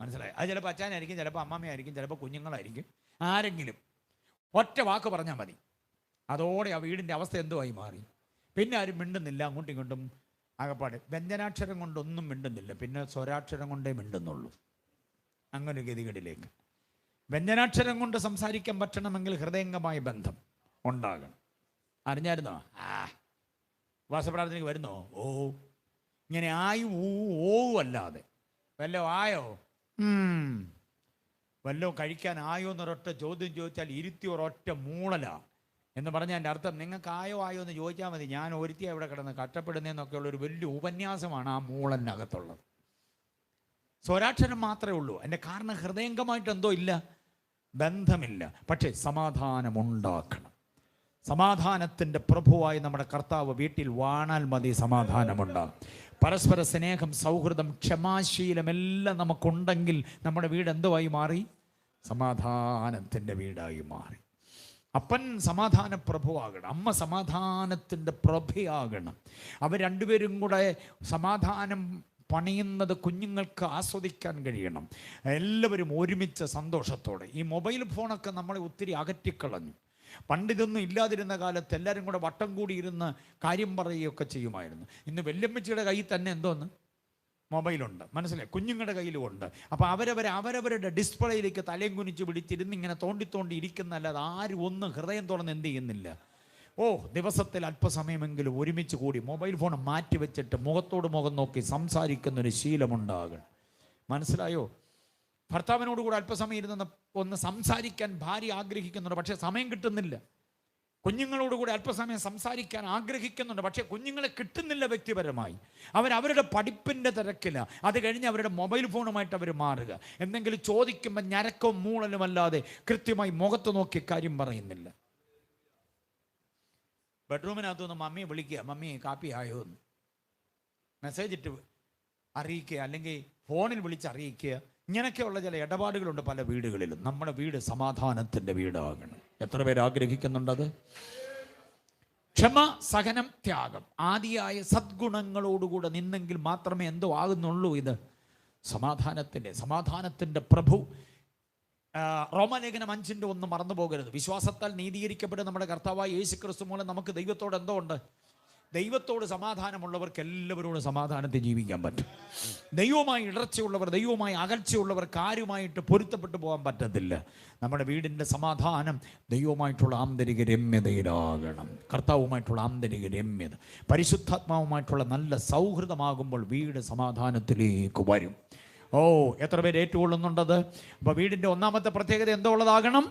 Speaker 1: മനസ്സിലായി? അത് ചിലപ്പോൾ അച്ഛനായിരിക്കും, ചിലപ്പോൾ അമ്മമ്മയായിരിക്കും, ചിലപ്പോൾ കുഞ്ഞുങ്ങളായിരിക്കും. ആരെങ്കിലും ഒറ്റ വാക്ക് പറഞ്ഞാൽ മതി, അതോടെ ആ വീടിൻ്റെ അവസ്ഥ എന്തുമായി മാറി. പിന്നെ ആരും മിണ്ടുന്നില്ല, അങ്ങോട്ടും ഇങ്ങോട്ടും ആകപ്പാട്. വ്യഞ്ജനാക്ഷരം കൊണ്ടൊന്നും മിണ്ടുന്നില്ല, പിന്നെ സ്വരാക്ഷരം കൊണ്ടേ മിണ്ടുന്നുള്ളൂ. അങ്ങനെ ഗതികളിലേക്ക് വ്യഞ്ജനാക്ഷരം കൊണ്ട് സംസാരിക്കാൻ പറ്റണമെങ്കിൽ ഹൃദയംഗമായ ബന്ധം ഉണ്ടാകണം. അറിഞ്ഞായിരുന്നോ? ഉപവാസപ്രാർത്ഥനയ്ക്ക് വരുന്നോ? ഓ, ഇങ്ങനെ ആയും ഓ അല്ലാതെ വല്ലോ ആയോ, വല്ലോ കഴിക്കാൻ ആയോ എന്നൊരൊറ്റ ചോദ്യം ചോദിച്ചാൽ ഇരുത്തി ഒരൊറ്റ മൂളല എന്ന് പറഞ്ഞാൽ എൻ്റെ അർത്ഥം നിങ്ങൾക്ക് ആയോ എന്ന് ചോദിച്ചാൽ മതി, ഞാൻ ഒരുത്തി അവിടെ കിടന്ന് കഷ്ടപ്പെടുന്നതെന്നൊക്കെയുള്ള ഒരു വലിയ ഉപന്യാസമാണ് ആ മൂളനകത്തുള്ളത്. സ്വരാക്ഷരം മാത്രമേ ഉള്ളൂ. എൻ്റെ കാരണം ഹൃദയംഗമായിട്ട് എന്തോ ഇല്ല, ബന്ധമില്ല. പക്ഷേ സമാധാനമുണ്ടാക്കണം. സമാധാനത്തിൻ്റെ പ്രഭുവായി നമ്മുടെ കർത്താവ് വീട്ടിൽ വാണാൽ മതി, സമാധാനമുണ്ടാകും. പരസ്പര സ്നേഹം, സൗഹൃദം, ക്ഷമാശീലം എല്ലാം നമുക്കുണ്ടെങ്കിൽ നമ്മുടെ വീട് എന്തുവായി മാറി? സമാധാനത്തിൻ്റെ വീടായി മാറി. അപ്പൻ സമാധാന പ്രഭുവാകണം, അമ്മ സമാധാനത്തിൻ്റെ പ്രഭയാകണം. അവർ രണ്ടുപേരും കൂടെ സമാധാനം പണിയുന്നത് കുഞ്ഞുങ്ങൾക്ക് ആസ്വദിക്കാൻ കഴിയണം. എല്ലാവരും ഒരുമിച്ച് സന്തോഷത്തോടെ. ഈ മൊബൈൽ ഫോണൊക്കെ നമ്മളെ ഒത്തിരി അകറ്റിക്കളഞ്ഞു. പണ്ടിതൊന്നും ഇല്ലാതിരുന്ന കാലത്ത് എല്ലാവരും കൂടെ വട്ടം കൂടി ഇരുന്ന് കാര്യം പറയുകയൊക്കെ ചെയ്യുമായിരുന്നു. ഇന്ന് വല്യമ്മച്ചിയുടെ കയ്യിൽ തന്നെ എന്തോന്ന് മൊബൈലുണ്ട്, മനസ്സിലായി? കുഞ്ഞുങ്ങളുടെ കയ്യിലുമുണ്ട്. അപ്പോൾ അവരവരുടെ ഡിസ്പ്ലേയിലേക്ക് തലയും കുനിച്ച് പിടിച്ചിരുന്ന് ഇങ്ങനെ തോണ്ടി ഇരിക്കുന്നല്ലാതെ ആരും ഒന്നും ഹൃദയം തുറന്ന് എന്ത് ചെയ്യുന്നില്ല. ദിവസത്തിൽ അല്പസമയമെങ്കിലും ഒരുമിച്ച് കൂടി മൊബൈൽ ഫോൺ മാറ്റി വെച്ചിട്ട് മുഖത്തോട് മുഖം നോക്കി സംസാരിക്കുന്നൊരു ശീലമുണ്ടാകണം. മനസ്സിലായോ? ഭർത്താവിനോട് കൂടെ അല്പസമയം ഇരുന്ന് ഒന്ന് സംസാരിക്കാൻ ഭാര്യ ആഗ്രഹിക്കുന്നുണ്ട്, പക്ഷേ സമയം കിട്ടുന്നില്ല. കുഞ്ഞുങ്ങളോട് കൂടെ അല്പസമയം സംസാരിക്കാൻ ആഗ്രഹിക്കുന്നുണ്ട്, പക്ഷേ കുഞ്ഞുങ്ങളെ കിട്ടുന്നില്ല. വ്യക്തിപരമായി അവരവരുടെ പഠിപ്പിൻ്റെ തിരക്കില്ല. അത് കഴിഞ്ഞ് അവരുടെ മൊബൈൽ ഫോണുമായിട്ട് അവർ മാറുക. എന്തെങ്കിലും ചോദിക്കുമ്പോൾ ഞരക്കവും മൂളലുമല്ലാതെ കൃത്യമായി മുഖത്ത് നോക്കി കാര്യം പറയുന്നില്ല. ബെഡ്റൂമിനകത്തുനിന്ന് മമ്മിയെ വിളിക്കുക, മമ്മി കാപ്പി ആയോ എന്ന് മെസ്സേജ് ഇട്ട് അറിയിക്കുക, അല്ലെങ്കിൽ ഫോണിൽ വിളിച്ച് അറിയിക്കുക. ഇങ്ങനെയൊക്കെയുള്ള ചില ഇടപാടുകളുണ്ട് പല വീടുകളിലും. നമ്മുടെ വീട് സമാധാനത്തിൻ്റെ വീടാകണം. എത്ര പേര് ആഗ്രഹിക്കുന്നുണ്ടത്? ക്ഷമ, സഹനം, ത്യാഗം ആദിയായ സദ്ഗുണങ്ങളോടുകൂടെ നിന്നെങ്കിൽ മാത്രമേ എന്തോ ആകുന്നുള്ളൂ. ഇത് സമാധാനത്തിൻ്റെ പ്രഭു. റോമാലേഖനം 5:1 മറന്നു പോകരുത്. വിശ്വാസത്താൽ നീതീകരിക്കപ്പെടുന്ന നമ്മുടെ കർത്താവായ യേശു ക്രിസ്തു മൂലം നമുക്ക് ദൈവത്തോട് എന്തോ ഉണ്ട്? ദൈവത്തോട് സമാധാനമുള്ളവർക്ക് എല്ലാവരോടും സമാധാനത്തിൽ ജീവിക്കാൻ പറ്റും. ദൈവവുമായി ഇടർച്ചയുള്ളവർ, ദൈവവുമായി അകൽച്ചയുള്ളവർക്ക് ആരുമായിട്ട് പൊരുത്തപ്പെട്ടു പോകാൻ പറ്റത്തില്ല. നമ്മുടെ വീടിൻ്റെ സമാധാനം ദൈവവുമായിട്ടുള്ള ആന്തരിക രമ്യതയിലാകണം. കർത്താവുമായിട്ടുള്ള ആന്തരിക രമ്യത, പരിശുദ്ധാത്മാവുമായിട്ടുള്ള നല്ല സൗഹൃദമാകുമ്പോൾ വീട് സമാധാനത്തിലേക്ക് വരും. എത്ര പേര് ഏറ്റുകൊള്ളുന്നുണ്ടത്? അപ്പോൾ വീടിൻ്റെ ഒന്നാമത്തെ പ്രത്യേകത എന്തോ ഉള്ളതാകണം.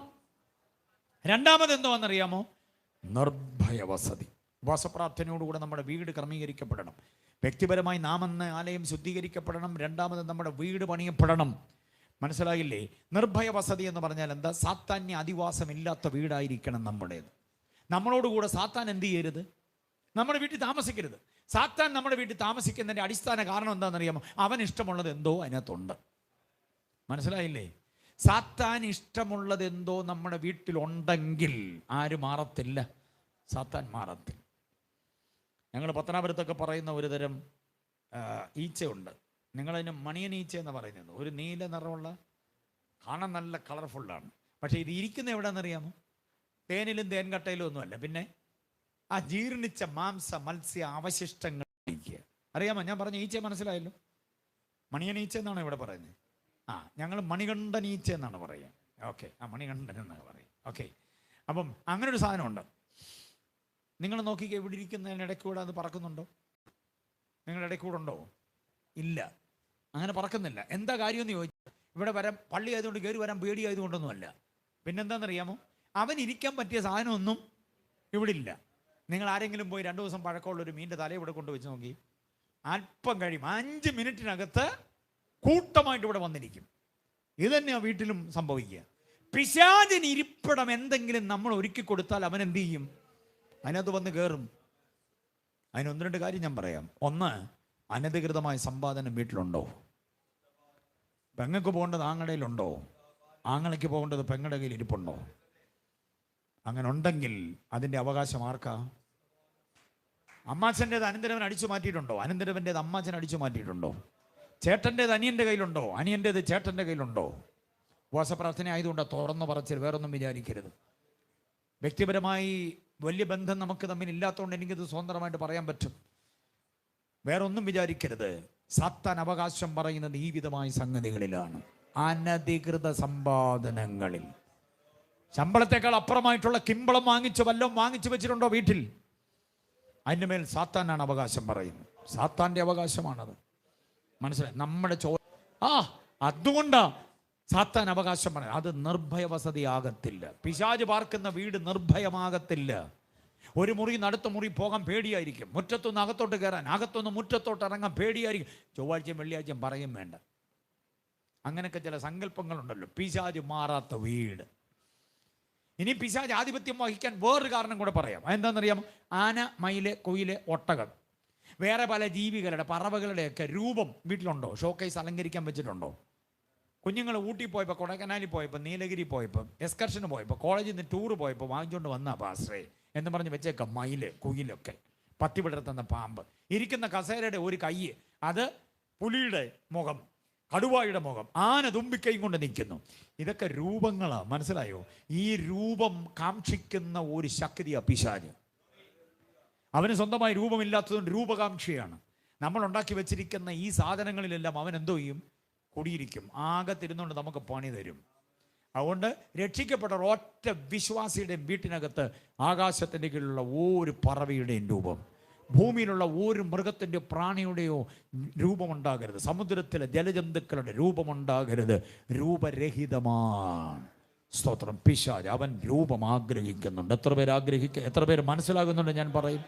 Speaker 1: രണ്ടാമത് എന്തോ എന്നറിയാമോ? നിർഭയ വസതി. ഉപവാസപ്രാർത്ഥനയോടുകൂടെ നമ്മുടെ വീട് ക്രമീകരിക്കപ്പെടണം. വ്യക്തിപരമായി നാം എന്ന ആലയം ശുദ്ധീകരിക്കപ്പെടണം. രണ്ടാമത് നമ്മുടെ വീട് പണിയപ്പെടണം. മനസ്സിലായില്ലേ? നിർഭയ വസതി എന്ന് പറഞ്ഞാൽ എന്താ? സാത്താന്യ അധിവാസമില്ലാത്ത വീടായിരിക്കണം നമ്മുടേത്. നമ്മളോടുകൂടെ സാത്താൻ എന്ത് ചെയ്യരുത്? നമ്മുടെ വീട്ടിൽ താമസിക്കരുത്. സാത്താൻ നമ്മുടെ വീട്ടിൽ താമസിക്കുന്നതിൻ്റെ അടിസ്ഥാന കാരണം എന്താണെന്നറിയാമോ? അവൻ ഇഷ്ടമുള്ളത് എന്തോ അതിനകത്തുണ്ട്. മനസ്സിലായില്ലേ? സാത്താൻ ഇഷ്ടമുള്ളത് എന്തോ നമ്മുടെ വീട്ടിലുണ്ടെങ്കിൽ ആര് മാറത്തില്ല? സാത്താൻ മാറത്തില്ല. ഞങ്ങൾ പത്തനാപുരത്തൊക്കെ പറയുന്ന ഒരു തരം ഈച്ചയുണ്ട്. നിങ്ങളതിന് മണിയൻ ഈച്ച എന്ന് പറയുന്നത്. ഒരു നീല നിറമുള്ള, കാണാൻ നല്ല കളർഫുള്ളാണ്. പക്ഷേ ഇത് ഇരിക്കുന്ന എവിടെയാണെന്നറിയാമോ? തേനിലും തേൻകട്ടയിലും ഒന്നുമല്ല, പിന്നെ ആ ജീർണിച്ച മത്സ്യ അവശിഷ്ടങ്ങൾ ഇരിക്കുക. അറിയാമോ? ഞാൻ പറഞ്ഞ ഈച്ച മനസ്സിലായല്ലോ. മണിയൻ ഈച്ച എന്നാണ് ഇവിടെ പറയുന്നത്. ഞങ്ങൾ മണികണ്ഠൻ ഈച്ച എന്നാണ് പറയുക. ഓക്കെ, മണികണ്ഠൻ എന്നാണ് പറയുക. ഓക്കെ, അപ്പം അങ്ങനൊരു സാധനമുണ്ട്. നിങ്ങൾ നോക്കിക്കേ, ഇവിടെ ഇരിക്കുന്നതിനിടയ്ക്ക് കൂടെ അത് പറക്കുന്നുണ്ടോ? നിങ്ങളുടെ ഇടയ്ക്ക് കൂടെ ഉണ്ടോ? ഇല്ല, അങ്ങനെ പറക്കുന്നില്ല. എന്താ കാര്യമെന്ന് ചോദിച്ചാൽ, ഇവിടെ വരാൻ പള്ളി ആയതുകൊണ്ട് കയറി വരാൻ പേടിയായതുകൊണ്ടൊന്നുമല്ല. പിന്നെന്താണെന്നറിയാമോ? അവൻ ഇരിക്കാൻ പറ്റിയ സാധനമൊന്നും ഇവിടെ ഇല്ല. നിങ്ങൾ ആരെങ്കിലും പോയി 2 ദിവസം പഴക്കമുള്ളൊരു മീനിൻ്റെ തല ഇവിടെ കൊണ്ടുവച്ച് നോക്കി, അല്പം കഴിയും 5 മിനിറ്റിനകത്ത് കൂട്ടമായിട്ട് ഇവിടെ വന്നിരിക്കും. ഇതന്നെയാണ് വീട്ടിലും സംഭവിക്കുക. പിശാചിന് ഇരിപ്പിടം എന്തെങ്കിലും നമ്മൾ ഒരുക്കി കൊടുത്താൽ അവൻ എന്ത് ചെയ്യും? അതിനകത്ത് വന്ന് കയറും. അതിന് 1-2 കാര്യം ഞാൻ പറയാം. ഒന്ന്, അനധികൃതമായ സമ്പാദനം വീട്ടിലുണ്ടോ? പെങ്ങൾക്ക് പോകേണ്ടത് ആങ്ങടയിലുണ്ടോ? ആങ്ങളയ്ക്ക് പോകേണ്ടത് പെങ്ങളുടെ കയ്യിൽ ഇരിപ്പുണ്ടോ? അങ്ങനെ ഉണ്ടെങ്കിൽ അതിൻ്റെ അവകാശം ആർക്കാ? അമ്മാച്ചൻ്റേത് അനന്തരവൻ അടിച്ചു മാറ്റിയിട്ടുണ്ടോ? അനന്തരവൻ്റേത് അമ്മാച്ചൻ അടിച്ചു മാറ്റിയിട്ടുണ്ടോ? ചേട്ടൻ്റേത് അനിയൻ്റെ കയ്യിലുണ്ടോ? അനിയൻ്റേത് ചേട്ടൻ്റെ കയ്യിലുണ്ടോ? ഉപവാസപ്രാർത്ഥന ആയതുകൊണ്ട് തുറന്നു പറച്ചിൽ, വേറൊന്നും വിചാരിക്കരുത്. വ്യക്തിപരമായി വലിയ ബന്ധം നമുക്ക് തമ്മിൽ ഇല്ലാത്തതുകൊണ്ട് എനിക്കിത് സ്വതന്ത്രമായിട്ട് പറയാൻ പറ്റും. വേറെ ഒന്നും വിചാരിക്കരുത്. സാത്താൻ അവകാശം പറയുന്നത് ഈ വിധമായ സംഗതികളിലാണ്, അനധികൃത സമ്പാദനങ്ങളിൽ. ശമ്പളത്തെക്കാൾ അപ്പുറമായിട്ടുള്ള കിമ്പളം വല്ലതും വാങ്ങിച്ചു വെച്ചിട്ടുണ്ടോ വീട്ടിൽ? അതിൻ്റെ മേൽ സാത്താനാണ് അവകാശം പറയുന്നത്. സാത്താൻ്റെ അവകാശമാണത്. മനസ്സിലായി? നമ്മുടെ അതുകൊണ്ടാ സാത്താൻ അവകാശം പറയുന്നത്. അത് നിർഭയ വസതിയാകത്തില്ല. പിശാച് പാർക്കുന്ന വീട് നിർഭയമാകത്തില്ല. ഒരു മുറി അടുത്ത മുറി പോകാൻ പേടിയായിരിക്കും. മുറ്റത്തൊന്ന് അകത്തോട്ട് കയറാൻ, അകത്തൊന്ന് മുറ്റത്തോട്ട് ഇറങ്ങാൻ പേടിയായിരിക്കും. ചൊവ്വാഴ്ചയും വെള്ളിയാഴ്ചയും പറയും വേണ്ട. അങ്ങനെയൊക്കെ ചില സങ്കല്പങ്ങളുണ്ടല്ലോ. പിശാച് മാറാത്ത വീട്. ഇനി പിശാച് ആധിപത്യം വഹിക്കാൻ വേറൊരു കാരണം കൂടെ പറയാം. അതെന്താണെന്നറിയാമോ? ആന, മയില്, കുയില്, ഒട്ടകം, വേറെ പല ജീവികളുടെ, പറവകളുടെയൊക്കെ രൂപം വീട്ടിലുണ്ടോ? ഷോക്കേസ് അലങ്കരിക്കാൻ വെച്ചിട്ടുണ്ടോ? കുഞ്ഞുങ്ങൾ ഊട്ടി പോയപ്പോൾ, കൊടൈക്കനാലിൽ പോയപ്പോൾ, നീലഗിരി പോയപ്പോൾ, എക്സ്കർഷന് പോയപ്പോൾ, കോളേജിൽ നിന്ന് ടൂർ പോയപ്പോൾ വാങ്ങിച്ചുകൊണ്ട് വന്നാ പാസ്റ്ററേ എന്ന് പറഞ്ഞ് വെച്ചേക്കാം. മയില്, കുയിലൊക്കെ, പത്തി വിടർത്തുന്ന പാമ്പ്, ഇരിക്കുന്ന കസേരയുടെ ഒരു കൈ അത് പുലിയുടെ മുഖം, കടുവായുടെ മുഖം, ആന തുമ്പിക്കൈയും കൊണ്ട് നിൽക്കുന്നു. ഇതൊക്കെ രൂപങ്ങളാ. മനസ്സിലായോ? ഈ രൂപം കാക്ഷിക്കുന്ന ഒരു ശക്തിയാ പിശാച്. അവന് സ്വന്തമായി രൂപമില്ലാത്തതുകൊണ്ട് രൂപകാംക്ഷിയാണ്. നമ്മൾ ഉണ്ടാക്കി വെച്ചിരിക്കുന്ന ഈ സാധനങ്ങളിലെല്ലാം അവൻ എന്തോ ചെയ്യും? കുടിയിരിക്കും. ആകെ തിരുന്നുകൊണ്ട് നമുക്ക് പണി തരും. അതുകൊണ്ട് രക്ഷിക്കപ്പെട്ട ഒറ്റ വിശ്വാസിയുടെയും വീട്ടിനകത്ത് ആകാശത്തിൻ്റെ കീഴിലുള്ള ഒരു പറവയുടെയും രൂപം, ഭൂമിയിലുള്ള ഒരു മൃഗത്തിൻ്റെ പ്രാണിയുടെയോ രൂപമുണ്ടാകരുത്. സമുദ്രത്തിലെ ജലജന്തുക്കളുടെ രൂപമുണ്ടാകരുത്. രൂപരഹിതമാണ്. സ്തോത്രം. പിശാച് അവൻ രൂപം ആഗ്രഹിക്കുന്നുണ്ട്. എത്ര പേര് മനസ്സിലാകുന്നുണ്ട് ഞാൻ പറയും?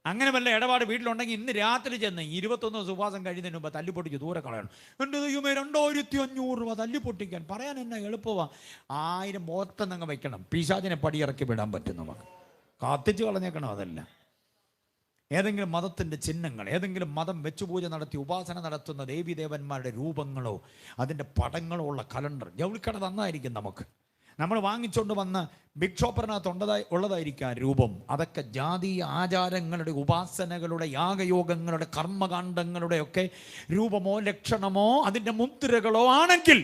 Speaker 1: അങ്ങനെ വല്ല ഇടപാട് വീട്ടിലുണ്ടെങ്കിൽ ഇന്ന് രാത്രി ചെന്ന് 21 ഉപവാസം കഴിയുന്നതിന് മുമ്പ് തല്ലിപ്പൊട്ടിച്ച് ദൂരെ കളയണം. എൻ്റെ ദൈവമേ 2500 രൂപ തല്ലിപ്പൊട്ടിക്കാൻ പറയാൻ എന്നാ എളുപ്പമാണ്. 1000 ബോത്തന്നങ്ങ് വെക്കണം. പിശാചിനെ പടിയിറക്കി വിടാൻ പറ്റും നമുക്ക്. കത്തിച്ച് കളഞ്ഞേക്കണം. അതല്ല ഏതെങ്കിലും മതത്തിൻ്റെ ചിഹ്നങ്ങൾ, ഏതെങ്കിലും മതം വെച്ചു പൂജ നടത്തി ഉപാസന നടത്തുന്ന ദേവീദേവന്മാരുടെ രൂപങ്ങളോ അതിൻ്റെ പടങ്ങളോ ഉള്ള കലണ്ടർ ജൗളിക്കട തന്നായിരിക്കും നമുക്ക്. നമ്മൾ വാങ്ങിച്ചുകൊണ്ട് വന്ന് ബിഗ് ഷോപ്പറിനകത്ത് ഉള്ളതായിരിക്കും ആ രൂപം. അതൊക്കെ ജാതീയ ആചാരങ്ങളുടെ, ഉപാസനകളുടെ, യാഗയോഗങ്ങളുടെ, കർമ്മകാണ്ഡങ്ങളുടെ ഒക്കെ രൂപമോ ലക്ഷണമോ അതിൻ്റെ മുദ്രകളോ ആണെങ്കിൽ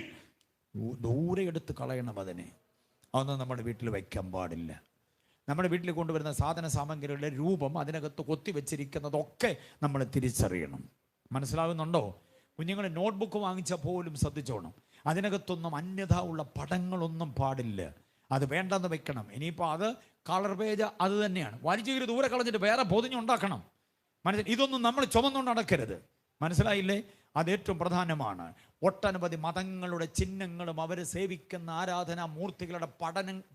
Speaker 1: ദൂരെ എടുത്ത് കളയണം. അതൊന്നും നമ്മുടെ വീട്ടിൽ വയ്ക്കാൻ പാടില്ല. നമ്മുടെ വീട്ടിൽ കൊണ്ടുവരുന്ന സാധന സാമഗ്രികളുടെ രൂപം അതിനകത്ത് കൊത്തിവെച്ചിരിക്കുന്നതൊക്കെ നമ്മൾ തിരിച്ചറിയണം. മനസ്സിലാകുന്നുണ്ടോ? കുഞ്ഞുങ്ങൾ നോട്ട്ബുക്ക് വാങ്ങിച്ചാൽ പോലും ശ്രദ്ധിച്ചോണം. അതിനകത്തൊന്നും അന്യഥ ഉള്ള പടങ്ങളൊന്നും പാടില്ല. അത് വേണ്ടെന്ന് വെക്കണം. ഇനിയിപ്പോൾ അത് കളർ പേജ് അത് തന്നെയാണ്. വലിച്ചു ദൂരെ കളഞ്ഞിട്ട് വേറെ പൊതിഞ്ഞുണ്ടാക്കണം. ഇതൊന്നും നമ്മൾ ചുമന്നുകൊണ്ട് നടക്കരുത്. മനസ്സിലായില്ലേ? അത് ഏറ്റവും പ്രധാനമാണ്. ഒട്ടനവധി മതങ്ങളുടെ ചിഹ്നങ്ങളും അവർ സേവിക്കുന്ന ആരാധനാ മൂർത്തികളുടെ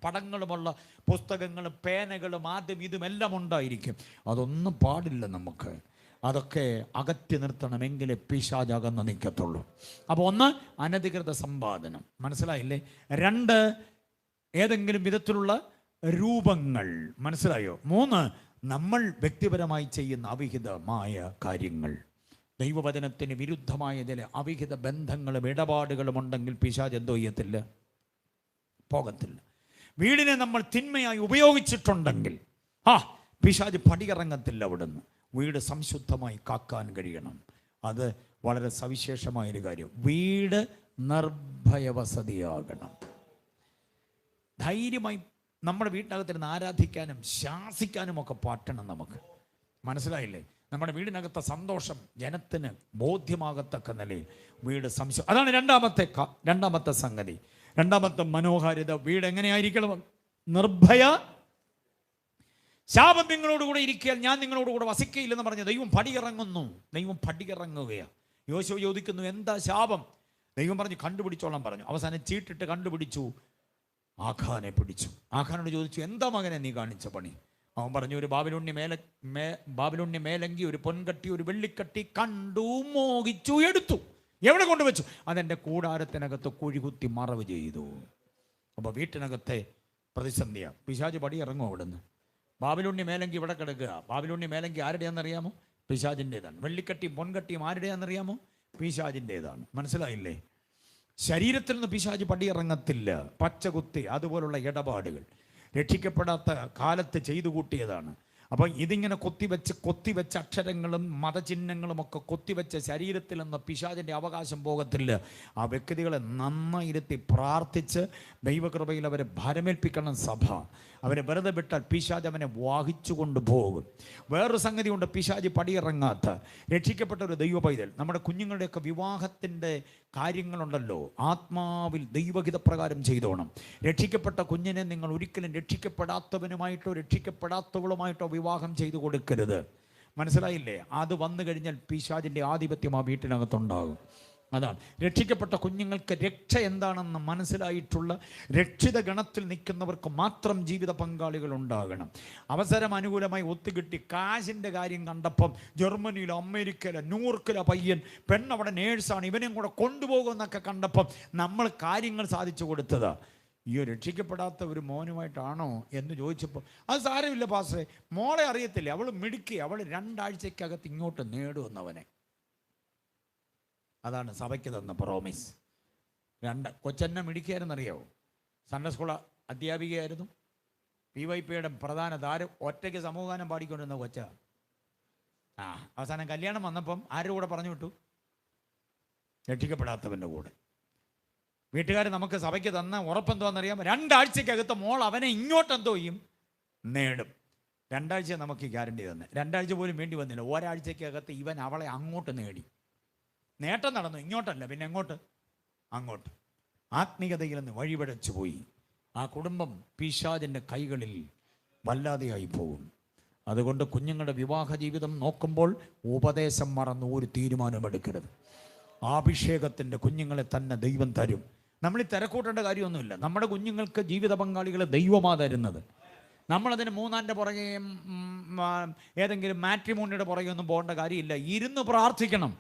Speaker 1: പടങ്ങളുമുള്ള പുസ്തകങ്ങളും പേനകളും ആദ്യം ഇതുമെല്ലാം ഉണ്ടായിരിക്കും. അതൊന്നും പാടില്ല നമുക്ക്. അതൊക്കെ അകറ്റി നിർത്തണമെങ്കിലേ പിശാച് അകന്ന് നിൽക്കത്തുള്ളൂ. അപ്പോൾ 1, അനധികൃത സമ്പാദനം. മനസ്സിലായില്ലേ? 2, ഏതെങ്കിലും വിധത്തിലുള്ള രൂപങ്ങൾ. മനസ്സിലായോ? 3, നമ്മൾ വ്യക്തിപരമായി ചെയ്യുന്ന അവിഹിതമായ കാര്യങ്ങൾ. ദൈവവചനത്തിന് വിരുദ്ധമായ ചില അവിഹിത ബന്ധങ്ങളും ഇടപാടുകളും ഉണ്ടെങ്കിൽ പിശാച് എന്തോ ചെയ്യത്തില്ല? പോകത്തില്ല. വീടിനെ നമ്മൾ തിന്മയായി ഉപയോഗിച്ചിട്ടുണ്ടെങ്കിൽ പിശാച് പടിയിറങ്ങത്തില്ല അവിടുന്ന്. വീട് സംശുദ്ധമായി കാക്കാൻ കഴിയണം. അത് വളരെ സവിശേഷമായൊരു കാര്യം. വീട് നിർഭയവസതിയാകണം. ധൈര്യമായി നമ്മുടെ വീട്ടിനകത്തിരുന്ന് ആരാധിക്കാനും ശാസിക്കാനും ഒക്കെ പറ്റണം നമുക്ക്. മനസ്സിലായില്ലേ? നമ്മുടെ വീടിനകത്തെ സന്തോഷം ജനത്തിന് ബോധ്യമാകത്തക്ക നിലയിൽ വീട് അതാണ് രണ്ടാമത്തെ സംഗതി. രണ്ടാമത്തെ മനോഹാരിത. വീട് എങ്ങനെയായിരിക്കണം? ശാപം നിങ്ങളോടുകൂടെ ഇരിക്കാൻ ഞാൻ നിങ്ങളോടുകൂടെ വസിക്കയില്ലെന്ന് പറഞ്ഞ് ദൈവം പടിയിറങ്ങുകയാണ്. യോശുവ ചോദിക്കുന്നു, എന്താ ശാപം? ദൈവം പറഞ്ഞു, കണ്ടുപിടിച്ചോളാൻ പറഞ്ഞു. അവസാനം ചീട്ടിട്ട് കണ്ടുപിടിച്ചു, ആഖാനെ പിടിച്ചു. ആഖാനോട് ചോദിച്ചു, എന്താ മകനെ നീ കാണിച്ച പണി? അവൻ പറഞ്ഞു, ഒരു ബാബിലോണ്യ മേലങ്കി, ഒരു പൊൻകട്ടി, ഒരു വെള്ളിക്കട്ടി കണ്ടു, മോഹിച്ചു, എടുത്തു. എവിടെ കൊണ്ടുവച്ചു? അതെൻ്റെ കൂടാരത്തിനകത്ത് കുഴികുത്തി മറവ് ചെയ്തു. അപ്പോൾ വീട്ടിനകത്തെ പ്രതിസന്ധിയാണ്. പിശാച് പടി ഇറങ്ങും അവിടുന്ന്. ബാബിലോണ്യ മേലങ്കി ഇവിടെ കിടക്കുക. ബാബിലോണ്യ മേലങ്കി ആരുടെയാണെന്നറിയാമോ? പിശാചിൻ്റെതാണ്. വെള്ളിക്കട്ടിയും പൊൻകട്ടിയും ആരുടെയാണെന്നറിയാമോ? പിശാചിൻ്റെതാണ്. മനസ്സിലായില്ലേ? ശരീരത്തിൽ നിന്ന് പിശാച് പടിയിറങ്ങത്തില്ല. പച്ചകുത്തി അതുപോലുള്ള ഇടപാടുകൾ രക്ഷിക്കപ്പെടാത്ത കാലത്ത് ചെയ്തു കൂട്ടിയതാണ്. അപ്പം ഇതിങ്ങനെ കൊത്തിവെച്ച് അക്ഷരങ്ങളും മതചിഹ്നങ്ങളും ഒക്കെ കൊത്തിവെച്ച ശരീരത്തിൽ നിന്ന് പിശാചിൻ്റെ അവകാശം പോകത്തില്ല. ആ വ്യക്തികളെ നന്നായിരുത്തി പ്രാർത്ഥിച്ച് ദൈവകൃപയിൽ അവരെ ഭരമേൽപ്പിക്കണം സഭ. അവരെ വെറുതെ വിട്ടാൽ പിശാച് അവനെ വാഹിച്ചു കൊണ്ടുപോകും. വേറൊരു സംഗതിയുണ്ട്, പിശാച് പടിയിറങ്ങാത്ത രക്ഷിക്കപ്പെട്ട ഒരു ദൈവ പൈതൽ. നമ്മുടെ കുഞ്ഞുങ്ങളുടെയൊക്കെ വിവാഹത്തിൻ്റെ കാര്യങ്ങളുണ്ടല്ലോ, ആത്മാവിൽ ദൈവഹിതപ്രകാരം ചെയ്തോണം. രക്ഷിക്കപ്പെട്ട കുഞ്ഞിനെ നിങ്ങൾ ഒരിക്കലും രക്ഷിക്കപ്പെടാത്തവനുമായിട്ടോ രക്ഷിക്കപ്പെടാത്തവളുമായിട്ടോ വിവാഹം ചെയ്തു കൊടുക്കരുത്. മനസ്സിലായില്ലേ? അത് വന്നു കഴിഞ്ഞാൽ പിശാചിൻ്റെ ആധിപത്യം ആ വീട്ടിനകത്തുണ്ടാകും. അതാണ് രക്ഷിക്കപ്പെട്ട കുഞ്ഞുങ്ങൾക്ക് രക്ഷ എന്താണെന്ന് മനസ്സിലായിട്ടുള്ള രക്ഷിത ഗണത്തിൽ നിൽക്കുന്നവർക്ക് മാത്രം ജീവിത പങ്കാളികൾ ഉണ്ടാകണം. അവസരം അനുകൂലമായി ഒത്തുകിട്ടി കാശിൻ്റെ കാര്യം കണ്ടപ്പം ജർമ്മനിയിലോ അമേരിക്കയിലോ ന്യൂയോർക്കിലോ പയ്യൻ, പെണ്ണവിടെ നേഴ്സാണ്, ഇവനെയും കൂടെ കൊണ്ടുപോകുമെന്നൊക്കെ കണ്ടപ്പം നമ്മൾ കാര്യങ്ങൾ സാധിച്ചു കൊടുത്തതാ. ഈ രക്ഷിക്കപ്പെടാത്ത ഒരു മോനുമായിട്ടാണോ എന്ന് ചോദിച്ചപ്പോൾ അത് സാരമില്ല പാസ്റ്ററെ, മോളെ അറിയത്തില്ല, അവൾ മിടുക്കി, അവൾ 2 ആഴ്ചക്കകത്ത് ഇങ്ങോട്ട് നേടുമെന്നവനെ. അതാണ് സഭയ്ക്ക് തന്ന പ്രോമിസ്. കൊച്ചെന്നെ മിടിക്കാരെന്നറിയാവോ? സൺഡേ സ്കൂൾ അധ്യാപികയായിരുന്നു. PYPയുടെ പ്രധാന താരം. ഒറ്റയ്ക്ക് സമൂഹഗാനം പാടിക്കൊണ്ടിരുന്ന കൊച്ച. അവസാനം കല്യാണം വന്നപ്പം ആരുടെ കൂടെ പറഞ്ഞു വിട്ടു? രക്ഷിക്കപ്പെടാത്തവൻ്റെ കൂടെ. വീട്ടുകാർ നമുക്ക് സഭയ്ക്ക് തന്ന ഉറപ്പെന്തോന്നറിയാം? 2 ആഴ്ചക്കകത്ത് മോൾ അവനെ ഇങ്ങോട്ടെന്തോ ചെയ്യും, നേടും. 2 ആഴ്ച നമുക്ക് ഗ്യാരണ്ടി തന്നെ. 2 ആഴ്ച പോലും വേണ്ടി വന്നില്ല. ഒരാഴ്ചക്കകത്ത് ഇവൻ അവളെ അങ്ങോട്ട് നേടി. നേട്ടം നടന്നു. ഇങ്ങോട്ടല്ല, പിന്നെ എങ്ങോട്ട്? അങ്ങോട്ട്. ആത്മീയതയിൽ നിന്ന് വഴിപഴച്ചു പോയി. ആ കുടുംബം പിശാചിൻ്റെ കൈകളിൽ വല്ലാതെയായി പോകും. അതുകൊണ്ട് കുഞ്ഞുങ്ങളുടെ വിവാഹ ജീവിതം നോക്കുമ്പോൾ ഉപദേശം മറന്ന് ഒരു തീരുമാനമെടുക്കരുത്. അഭിഷേകത്തിൻ്റെ കുഞ്ഞുങ്ങളെ തന്നെ ദൈവം തരും. നമ്മൾ ഈ തിരക്കൂട്ടേണ്ട കാര്യമൊന്നുമില്ല. നമ്മുടെ കുഞ്ഞുങ്ങൾക്ക് ജീവിത പങ്കാളികളെ ദൈവമാണ് തരുന്നത്. നമ്മളതിന് 3-ന്റെ പുറകെ ഏതെങ്കിലും മാട്രിമോണിയുടെ പുറകെ ഒന്നും പോകേണ്ട കാര്യമില്ല. ഇരുന്ന് പ്രാർത്ഥിക്കണം.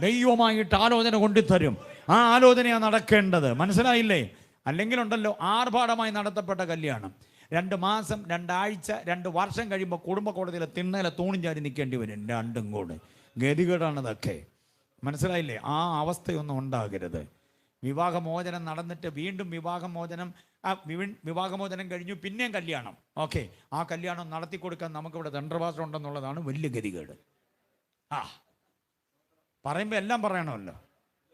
Speaker 1: ദൈവമായിട്ട് ആലോചന കൊണ്ടുതരും. ആ ആലോചനയാണ് നടക്കേണ്ടത്. മനസ്സിലായില്ലേ? അല്ലെങ്കിലുണ്ടല്ലോ ആർഭാടമായി നടത്തപ്പെട്ട കല്യാണം 2 മാസം, 2 ആഴ്ച, 2 വർഷം കഴിയുമ്പോൾ കുടുംബ കോടതിയിലെ തിണ്ണയിലെ തൂണും ചാരി നിൽക്കേണ്ടി വരും. രണ്ടും കൂടെ ഗതികേടാണതൊക്കെ. മനസ്സിലായില്ലേ? ആ അവസ്ഥയൊന്നും ഉണ്ടാകരുത്. വിവാഹമോചനം നടന്നിട്ട് വീണ്ടും വിവാഹമോചനം കഴിഞ്ഞു, പിന്നെയും കല്യാണം. ഓക്കെ, ആ കല്യാണം നടത്തി കൊടുക്കാൻ നമുക്കിവിടെ ദണ്ഡവാസം ഉണ്ടെന്നുള്ളതാണ് വലിയ ഗതികേട്. പറയുമ്പോൾ എല്ലാം പറയണമല്ലോ.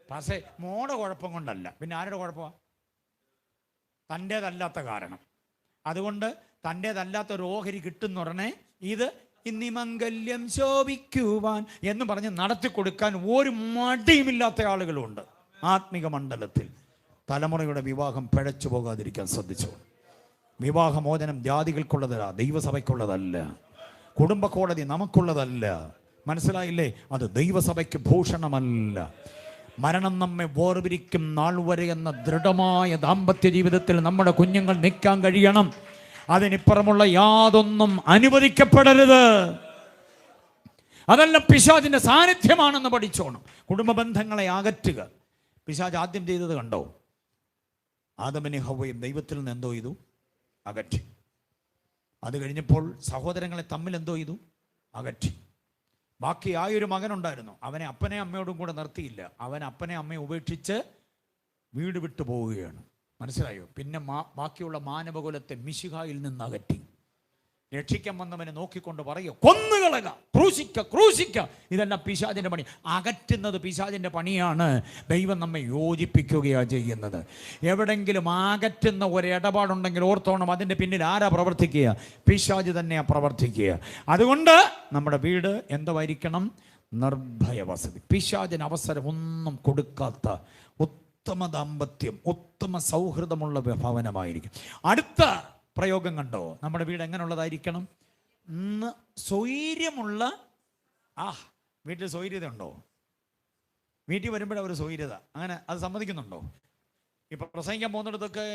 Speaker 1: പക്ഷേ മോടെ കുഴപ്പം കൊണ്ടല്ല, പിന്നെ ആരുടെ കുഴപ്പമാണ്? തൻ്റേതല്ലാത്ത കാരണം. അതുകൊണ്ട് തൻ്റേതല്ലാത്ത ഒരു ഓഹരി കിട്ടുന്നുടനെ ഇത് ഇന്നിമംഗല്യം ശോഭിക്കുവാൻ എന്ന് പറഞ്ഞ് നടത്തി കൊടുക്കാൻ ഒരു മടിയുമില്ലാത്ത ആളുകളുണ്ട് ആത്മിക മണ്ഡലത്തിൽ. തലമുറയുടെ വിവാഹം പിഴച്ചു പോകാതിരിക്കാൻ ശ്രദ്ധിച്ചു. വിവാഹമോചനം ജാതികൾക്കുള്ളതല്ല, ദൈവസഭയ്ക്കുള്ളതല്ല, കുടുംബ കോടതി നമുക്കുള്ളതല്ല. മനസ്സിലായില്ലേ? അത് ദൈവസഭയ്ക്ക് ഭൂഷണമല്ല. മരണം നമ്മെ വേർപിരിക്കും നാൾ വരെ എന്ന ദൃഢമായ ദാമ്പത്യ ജീവിതത്തിൽ നമ്മുടെ കുഞ്ഞുങ്ങൾ നിൽക്കാൻ കഴിയണം. അതിനിപ്പുറമുള്ള യാതൊന്നും അനുവദിക്കപ്പെടരുത്. അതെല്ലാം പിശാചിന്റെ സാന്നിധ്യമാണെന്ന് പഠിച്ചോണം. കുടുംബ ബന്ധങ്ങളെ അകറ്റുക. പിശാച് ആദ്യം ചെയ്തത് കണ്ടോ? ആദമിനെ ഹവ്വയും ദൈവത്തിൽ നിന്ന് എന്തോ ചെയ്തു? അകറ്റി. അത് കഴിഞ്ഞപ്പോൾ സഹോദരങ്ങളെ തമ്മിൽ എന്തോ ചെയ്തു? അകറ്റി. ബാക്കി ആയൊരു മകനുണ്ടായിരുന്നു. അവനെ അപ്പനെ അമ്മയോടും കൂടെ നിർത്തിയില്ല. അവൻ അപ്പനെ അമ്മയെ ഉപേക്ഷിച്ച് വീട് വിട്ടു പോവുകയാണ്. മനസ്സിലായോ? പിന്നെ ബാക്കിയുള്ള മാനവകുലത്തെ മിശിഹായിൽ നിന്ന് അകറ്റി. രക്ഷിക്കാൻ വന്നവനെ നോക്കിക്കൊണ്ട് പറയോ, കൊന്നുകളക, ക്രൂശിക്ക. ഇതെല്ലാം പിശാചിന്റെ പണി. അകറ്റുന്നത് പിശാചിന്റെ പണിയാണ്. ദൈവം നമ്മെ യോജിപ്പിക്കുകയാണ് ചെയ്യുന്നത്. എവിടെങ്കിലും അകറ്റുന്ന ഒരു ഇടപാടുണ്ടെങ്കിൽ ഓർത്തോണം, അതിൻ്റെ പിന്നിൽ ആരാ പ്രവർത്തിക്കുക? പിശാച് തന്നെയാ പ്രവർത്തിക്കുക. അതുകൊണ്ട് നമ്മുടെ വീട് എന്തായിരിക്കണം? നിർഭയ വസതി. പിശാചിന് അവസരം ഒന്നും കൊടുക്കാത്ത ഉത്തമ ദാമ്പത്യം, ഉത്തമ സൗഹൃദമുള്ള ഭവനമായിരിക്കും. അടുത്ത പ്രയോഗം കണ്ടോ? നമ്മുടെ വീട് എങ്ങനെയുള്ളതായിരിക്കണം? സ്വൈര്യമുള്ള വീട്ടിൽ സ്വൈര്യത ഉണ്ടോ? വീട്ടിൽ വരുമ്പോഴാണ് ഒരു സ്വൈര്യത, അങ്ങനെ അത് സമ്മതിക്കുന്നുണ്ടോ? ഇപ്പം പ്രസംഗിക്കാൻ പോകുന്നിടത്തൊക്കെ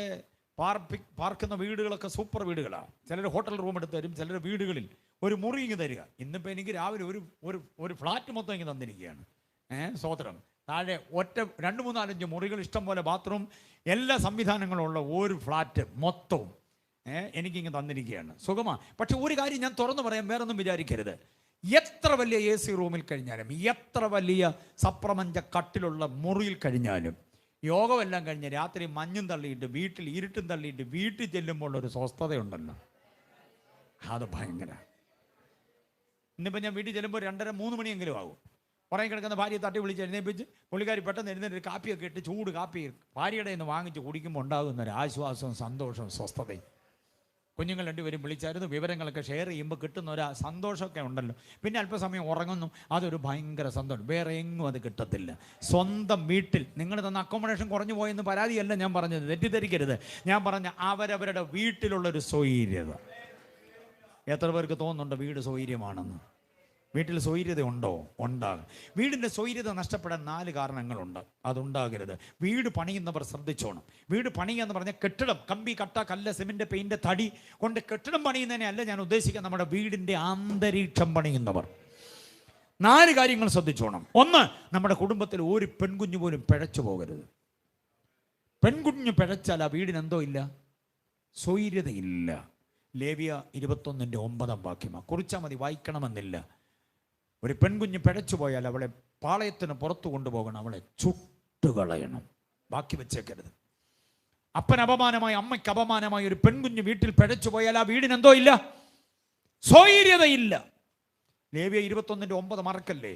Speaker 1: പാർക്കുന്ന വീടുകളൊക്കെ സൂപ്പർ വീടുകളാണ്. ചിലർ ഹോട്ടൽ റൂം എടുത്ത് തരും, ചിലർ വീടുകളിൽ ഒരു മുറി ഇങ്ങ് തരിക. ഇന്നിപ്പോൾ എനിക്ക് രാവിലെ ഒരു ഫ്ലാറ്റ് മൊത്തം ഇങ്ങ് തന്നിരിക്കുകയാണ്. സ്വതന്ത്രം താഴെ 2, 3, 4, 5 മുറികൾ, ഇഷ്ടം പോലെ ബാത്റൂം, എല്ലാ സംവിധാനങ്ങളും ഉള്ള ഒരു ഫ്ലാറ്റ് മൊത്തവും എനിക്കിങ്ങ് തന്നിരിക്കുകയാണ്. സുഖമാണ്. പക്ഷെ ഒരു കാര്യം ഞാൻ തുറന്നു പറയാം, വേറൊന്നും വിചാരിക്കരുത്. എത്ര വലിയ AC റൂമിൽ കഴിഞ്ഞാലും, എത്ര വലിയ സപ്രമഞ്ച കട്ടിലുള്ള മുറിയിൽ കഴിഞ്ഞാലും, യോഗമെല്ലാം കഴിഞ്ഞ് രാത്രി മഞ്ഞും തള്ളിയിട്ട് വീട്ടിൽ ഇരുട്ടും തള്ളിയിട്ട് വീട്ടിൽ ചെല്ലുമ്പോൾ ഒരു സ്വസ്ഥതയുണ്ടല്ലോ, അത് ഭയങ്കര. ഇന്നിപ്പോൾ ഞാൻ വീട്ടിൽ ചെല്ലുമ്പോൾ 2:30-3 മണിയെങ്കിലും ആകും. പുറകെ കിടക്കുന്ന ഭാര്യയെ തട്ടി വിളിച്ച് എഴുന്നേപ്പിച്ച് പുള്ളിക്കാരി പെട്ടെന്ന് എഴുന്നേറ്റ് കാപ്പിയൊക്കെ ഇട്ട് ചൂട് കാപ്പി ഭാര്യയുടെ നിന്ന് വാങ്ങിച്ച് കുടിക്കുമ്പോൾ ഉണ്ടാകുന്ന ഒരു ആശ്വാസവും സന്തോഷവും സ്വസ്ഥതയും. കുഞ്ഞുങ്ങൾ 2 പേരും വിളിച്ചായിരുന്നു, വിവരങ്ങളൊക്കെ ഷെയർ ചെയ്യുമ്പോൾ കിട്ടുന്ന ഒരു സന്തോഷമൊക്കെ ഉണ്ടല്ലോ. പിന്നെ അല്പസമയം ഉറങ്ങുന്നു, അതൊരു ഭയങ്കര സന്തോഷം, വേറെ എങ്ങും അത് കിട്ടത്തില്ല. സ്വന്തം വീട്ടിൽ നിങ്ങൾ തന്ന അക്കോമഡേഷൻ കുറഞ്ഞു പോയെന്ന് പരാതിയല്ല ഞാൻ പറഞ്ഞത്, തെറ്റിദ്ധരിക്കരുത്. ഞാൻ പറഞ്ഞ അവരവരുടെ വീട്ടിലുള്ളൊരു സ്വൈര്യത. എത്ര പേർക്ക് തോന്നുന്നുണ്ടോ വീട് സ്വൈര്യമാണെന്ന്? വീട്ടിൽ സ്വൈര്യത ഉണ്ടോ? ഉണ്ടാകും. വീടിൻ്റെ സ്വൈര്യത നഷ്ടപ്പെടാൻ 4 കാരണങ്ങളുണ്ട്. അതുണ്ടാകരുത്. വീട് പണിയുന്നവർ ശ്രദ്ധിച്ചോണം. വീട് പണിയുക എന്ന് പറഞ്ഞാൽ കെട്ടിടം, കമ്പി, കട്ട, കല്ല്, സിമെന്റ്, പെയിന്റ്, തടി കൊണ്ട് കെട്ടിടം പണിയുന്നതിനെ അല്ല ഞാൻ ഉദ്ദേശിക്കുക. നമ്മുടെ വീടിൻ്റെ അന്തരീക്ഷം പണിയുന്നവർ 4 കാര്യങ്ങൾ ശ്രദ്ധിച്ചോണം. 1, നമ്മുടെ കുടുംബത്തിൽ ഒരു പെൺകുഞ്ഞു പോലും പിഴച്ചു പോകരുത്. പെൺകുഞ്ഞ് പിഴച്ചാൽ ആ വീടിനെന്തോ ഇല്ല, സ്വൈര്യതയില്ല. ലേവ്യ 21:9 കുറിച്ചാൽ മതി, വായിക്കണമെന്നില്ല. ഒരു പെൺകുഞ്ഞ് പിഴച്ചു പോയാൽ അവളെ പാളയത്തിന് പുറത്തു കൊണ്ടുപോകണം, അവളെ ചുട്ടുകളയണം, ബാക്കി വെച്ചേക്കരുത്. അപ്പൻ അപമാനമായി, അമ്മയ്ക്ക് അപമാനമായി ഒരു പെൺകുഞ്ഞ് വീട്ടിൽ പിഴച്ചു പോയാൽ ആ വീടിനെന്തോ ഇല്ല, സ്വൈര്യതയില്ല. ലേവ്യ 21:9 മറക്കല്ലേ.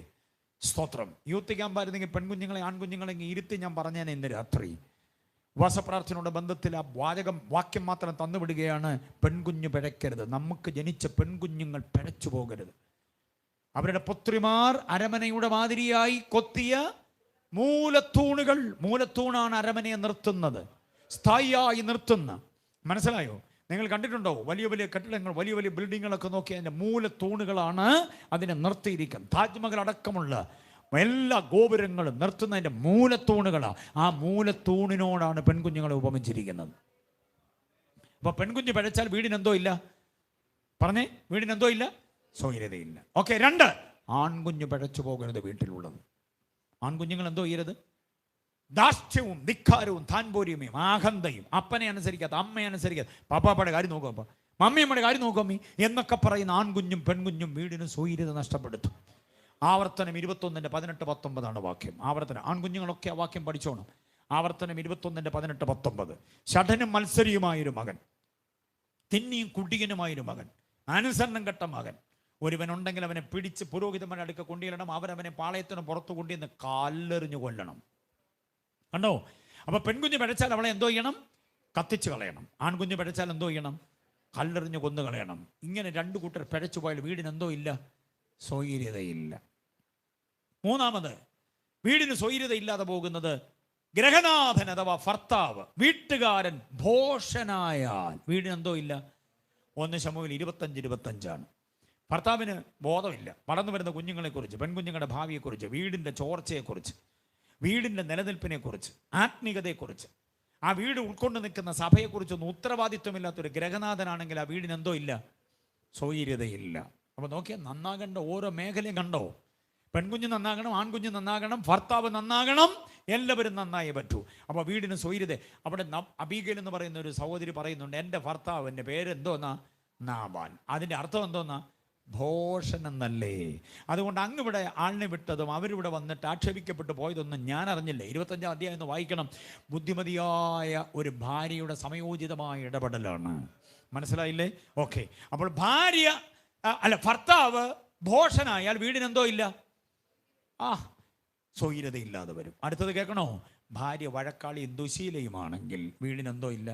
Speaker 1: സ്തോത്രം. യൂത്ത് ക്യാമ്പായിരുന്നെങ്കിൽ പെൺകുഞ്ഞുങ്ങളെ ആൺകുഞ്ഞുങ്ങളെ ഇരുത്തി ഞാൻ പറഞ്ഞേനെ ഇന്ന് രാത്രി. ഉപവാസപ്രാർത്ഥനയുടെ ബന്ധത്തിൽ ആ വാക്യം മാത്രം തന്നുവിടുകയാണ്, പെൺകുഞ്ഞ് പിഴയ്ക്കരുത്. നമുക്ക് ജനിച്ച പെൺകുഞ്ഞുങ്ങൾ പിഴച്ചു പോകരുത്. അവരുടെ പുത്രിമാർ അരമനയുടെ മാതിരിയായി കൊത്തിയ മൂലത്തൂണാണ് അരമനയെ നിർത്തുന്നത്, സ്ഥായിയായി നിർത്തുന്ന. മനസ്സിലായോ? നിങ്ങൾ കണ്ടിട്ടുണ്ടോ? വലിയ വലിയ കെട്ടിടങ്ങൾ, വലിയ വലിയ ബിൽഡിങ്ങുകളൊക്കെ നോക്കി അതിൻ്റെ മൂലത്തൂണുകളാണ് അതിനെ നിർത്തിയിരിക്കുന്നത്. താജ്മഹൽ അടക്കമുള്ള എല്ലാ ഗോപുരങ്ങളും നിർത്തുന്നതിൻ്റെ മൂലത്തൂണുകളാണ്. ആ മൂലത്തൂണിനോടാണ് പെൺകുഞ്ഞുങ്ങളെ ഉപമിച്ചിരിക്കുന്നത്. അപ്പൊ പെൺകുഞ്ഞ് പിഴച്ചാൽ വീടിനെന്തോ ഇല്ല, പറഞ്ഞേ, വീടിനെന്തോ ഇല്ല, സ്വൈര്യതയില്ല. ഓക്കെ. 2, ആൺകുഞ്ഞ് പിഴച്ചു പോകരുത് വീട്ടിലുള്ളത്. ആൺകുഞ്ഞുങ്ങൾ എന്തോ ചെയ്യരുത്, ദാഷ്ട്യവും ധിക്കാരവും താൻപോരിയയും ആഹന്തയും, അപ്പനെ അനുസരിക്കാത്ത, അമ്മയെ അനുസരിക്കാത്ത, പാപ്പാപ്പയുടെ കാര്യം നോക്കും, അപ്പ മമ്മിയമ്മയുടെ കാര്യം നോക്കും അമ്മി എന്നൊക്കെ പറയുന്ന ആൺകുഞ്ഞും പെൺകുഞ്ഞും വീടിന് സ്വൈര്യത നഷ്ടപ്പെടുത്തും. ആവർത്തനം 21:18-19 വാക്യം. ആവർത്തനം, ആൺകുഞ്ഞുങ്ങളൊക്കെ ആ വാക്യം പഠിച്ചോണം. ആവർത്തനം 21:18-19. ഷഠനും മത്സരിയുമായൊരു മകൻ, തിന്നിയും കുടിയനുമായൊരു മകൻ, അനുസരണം കെട്ട മകൻ ഒരുവനുണ്ടെങ്കിൽ അവനെ പിടിച്ച് പുരോഹിതന്മാരുടെ അടുക്ക കൊണ്ടുചെല്ലണം. അവരവനെ പാളയത്തിന് പുറത്തു കൊണ്ടുവന്ന് കല്ലെറിഞ്ഞു കൊല്ലണം. കണ്ടോ? അപ്പൊ പെൺകുഞ്ഞ് പിഴച്ചാൽ അവളെ എന്തോ ചെയ്യണം, കത്തിച്ച് കളയണം. ആൺകുഞ്ഞ് പിഴച്ചാൽ എന്തോ ചെയ്യണം, കല്ലെറിഞ്ഞു കൊന്നു കളയണം. ഇങ്ങനെ 2 കൂട്ടർ പിഴച്ചു പോയാൽ വീടിനെന്തോ ഇല്ല, സ്വൈര്യതയില്ല. 3, വീടിന് സ്വൈര്യതയില്ലാതെ പോകുന്നത് ഗ്രഹനാഥൻ അഥവാ ഭർത്താവ്, വീട്ടുകാരൻ ഭോഷനായാൽ വീടിനെന്തോ ഇല്ല. 1 ശമൂവേൽ 25:25. ഭർത്താവിന് ബോധമില്ല വളർന്നു വരുന്ന കുഞ്ഞുങ്ങളെക്കുറിച്ച്, പെൺകുഞ്ഞുങ്ങളുടെ ഭാവിയെക്കുറിച്ച്, വീടിൻ്റെ ചോർച്ചയെക്കുറിച്ച്, വീടിൻ്റെ നിലനിൽപ്പിനെക്കുറിച്ച്, ആത്മീയതയെക്കുറിച്ച്, ആ വീട് ഉൾക്കൊണ്ട് നിൽക്കുന്ന സഭയെക്കുറിച്ചൊന്നും ഉത്തരവാദിത്വമില്ലാത്തൊരു ഗ്രഹനാഥനാണെങ്കിൽ ആ വീടിനെന്തോ ഇല്ല, സ്വൈര്യതയില്ല. അപ്പോൾ നോക്കിയാൽ നന്നാകേണ്ട ഓരോ മേഖലയും കണ്ടോ? പെൺകുഞ്ഞ് നന്നാകണം, ആൺകുഞ്ഞ് നന്നാകണം, ഭർത്താവ് നന്നാകണം, എല്ലാവരും നന്നായേ പറ്റൂ. അപ്പോൾ വീടിന് സ്വൈര്യത. അവിടെ അബീഗയിൽ എന്ന് പറയുന്ന ഒരു സഹോദരി പറയുന്നുണ്ട്, എൻ്റെ ഭർത്താവിൻ്റെ പേരെന്തോന്നാ, നാബാൽ. അതിൻ്റെ അർത്ഥം എന്തോന്നാ, ഭോഷൻ എന്നല്ലേ. അതുകൊണ്ട് അങ്ങിവിടെ ആളിനെ വിട്ടതും അവരിവിടെ വന്നിട്ട് ആക്ഷേപിക്കപ്പെട്ടു പോയതൊന്നും ഞാൻ അറിഞ്ഞില്ല. 25-ാം അധ്യായം എന്ന് വായിക്കണം. ബുദ്ധിമതിയായ ഒരു ഭാര്യയുടെ സമയോചിതമായ ഇടപെടലാണ്. മനസ്സിലായില്ലേ? ഓക്കെ. അപ്പോൾ ഭർത്താവ് ഭോഷനായാൽ വീടിനെന്തോ ഇല്ല, സ്വൈര്യതയില്ലാതെ വരും. അടുത്തത് കേൾക്കണോ? ഭാര്യ വഴക്കാളിയും ദുശീലയുമാണെങ്കിൽ വീടിനെന്തോ ഇല്ല.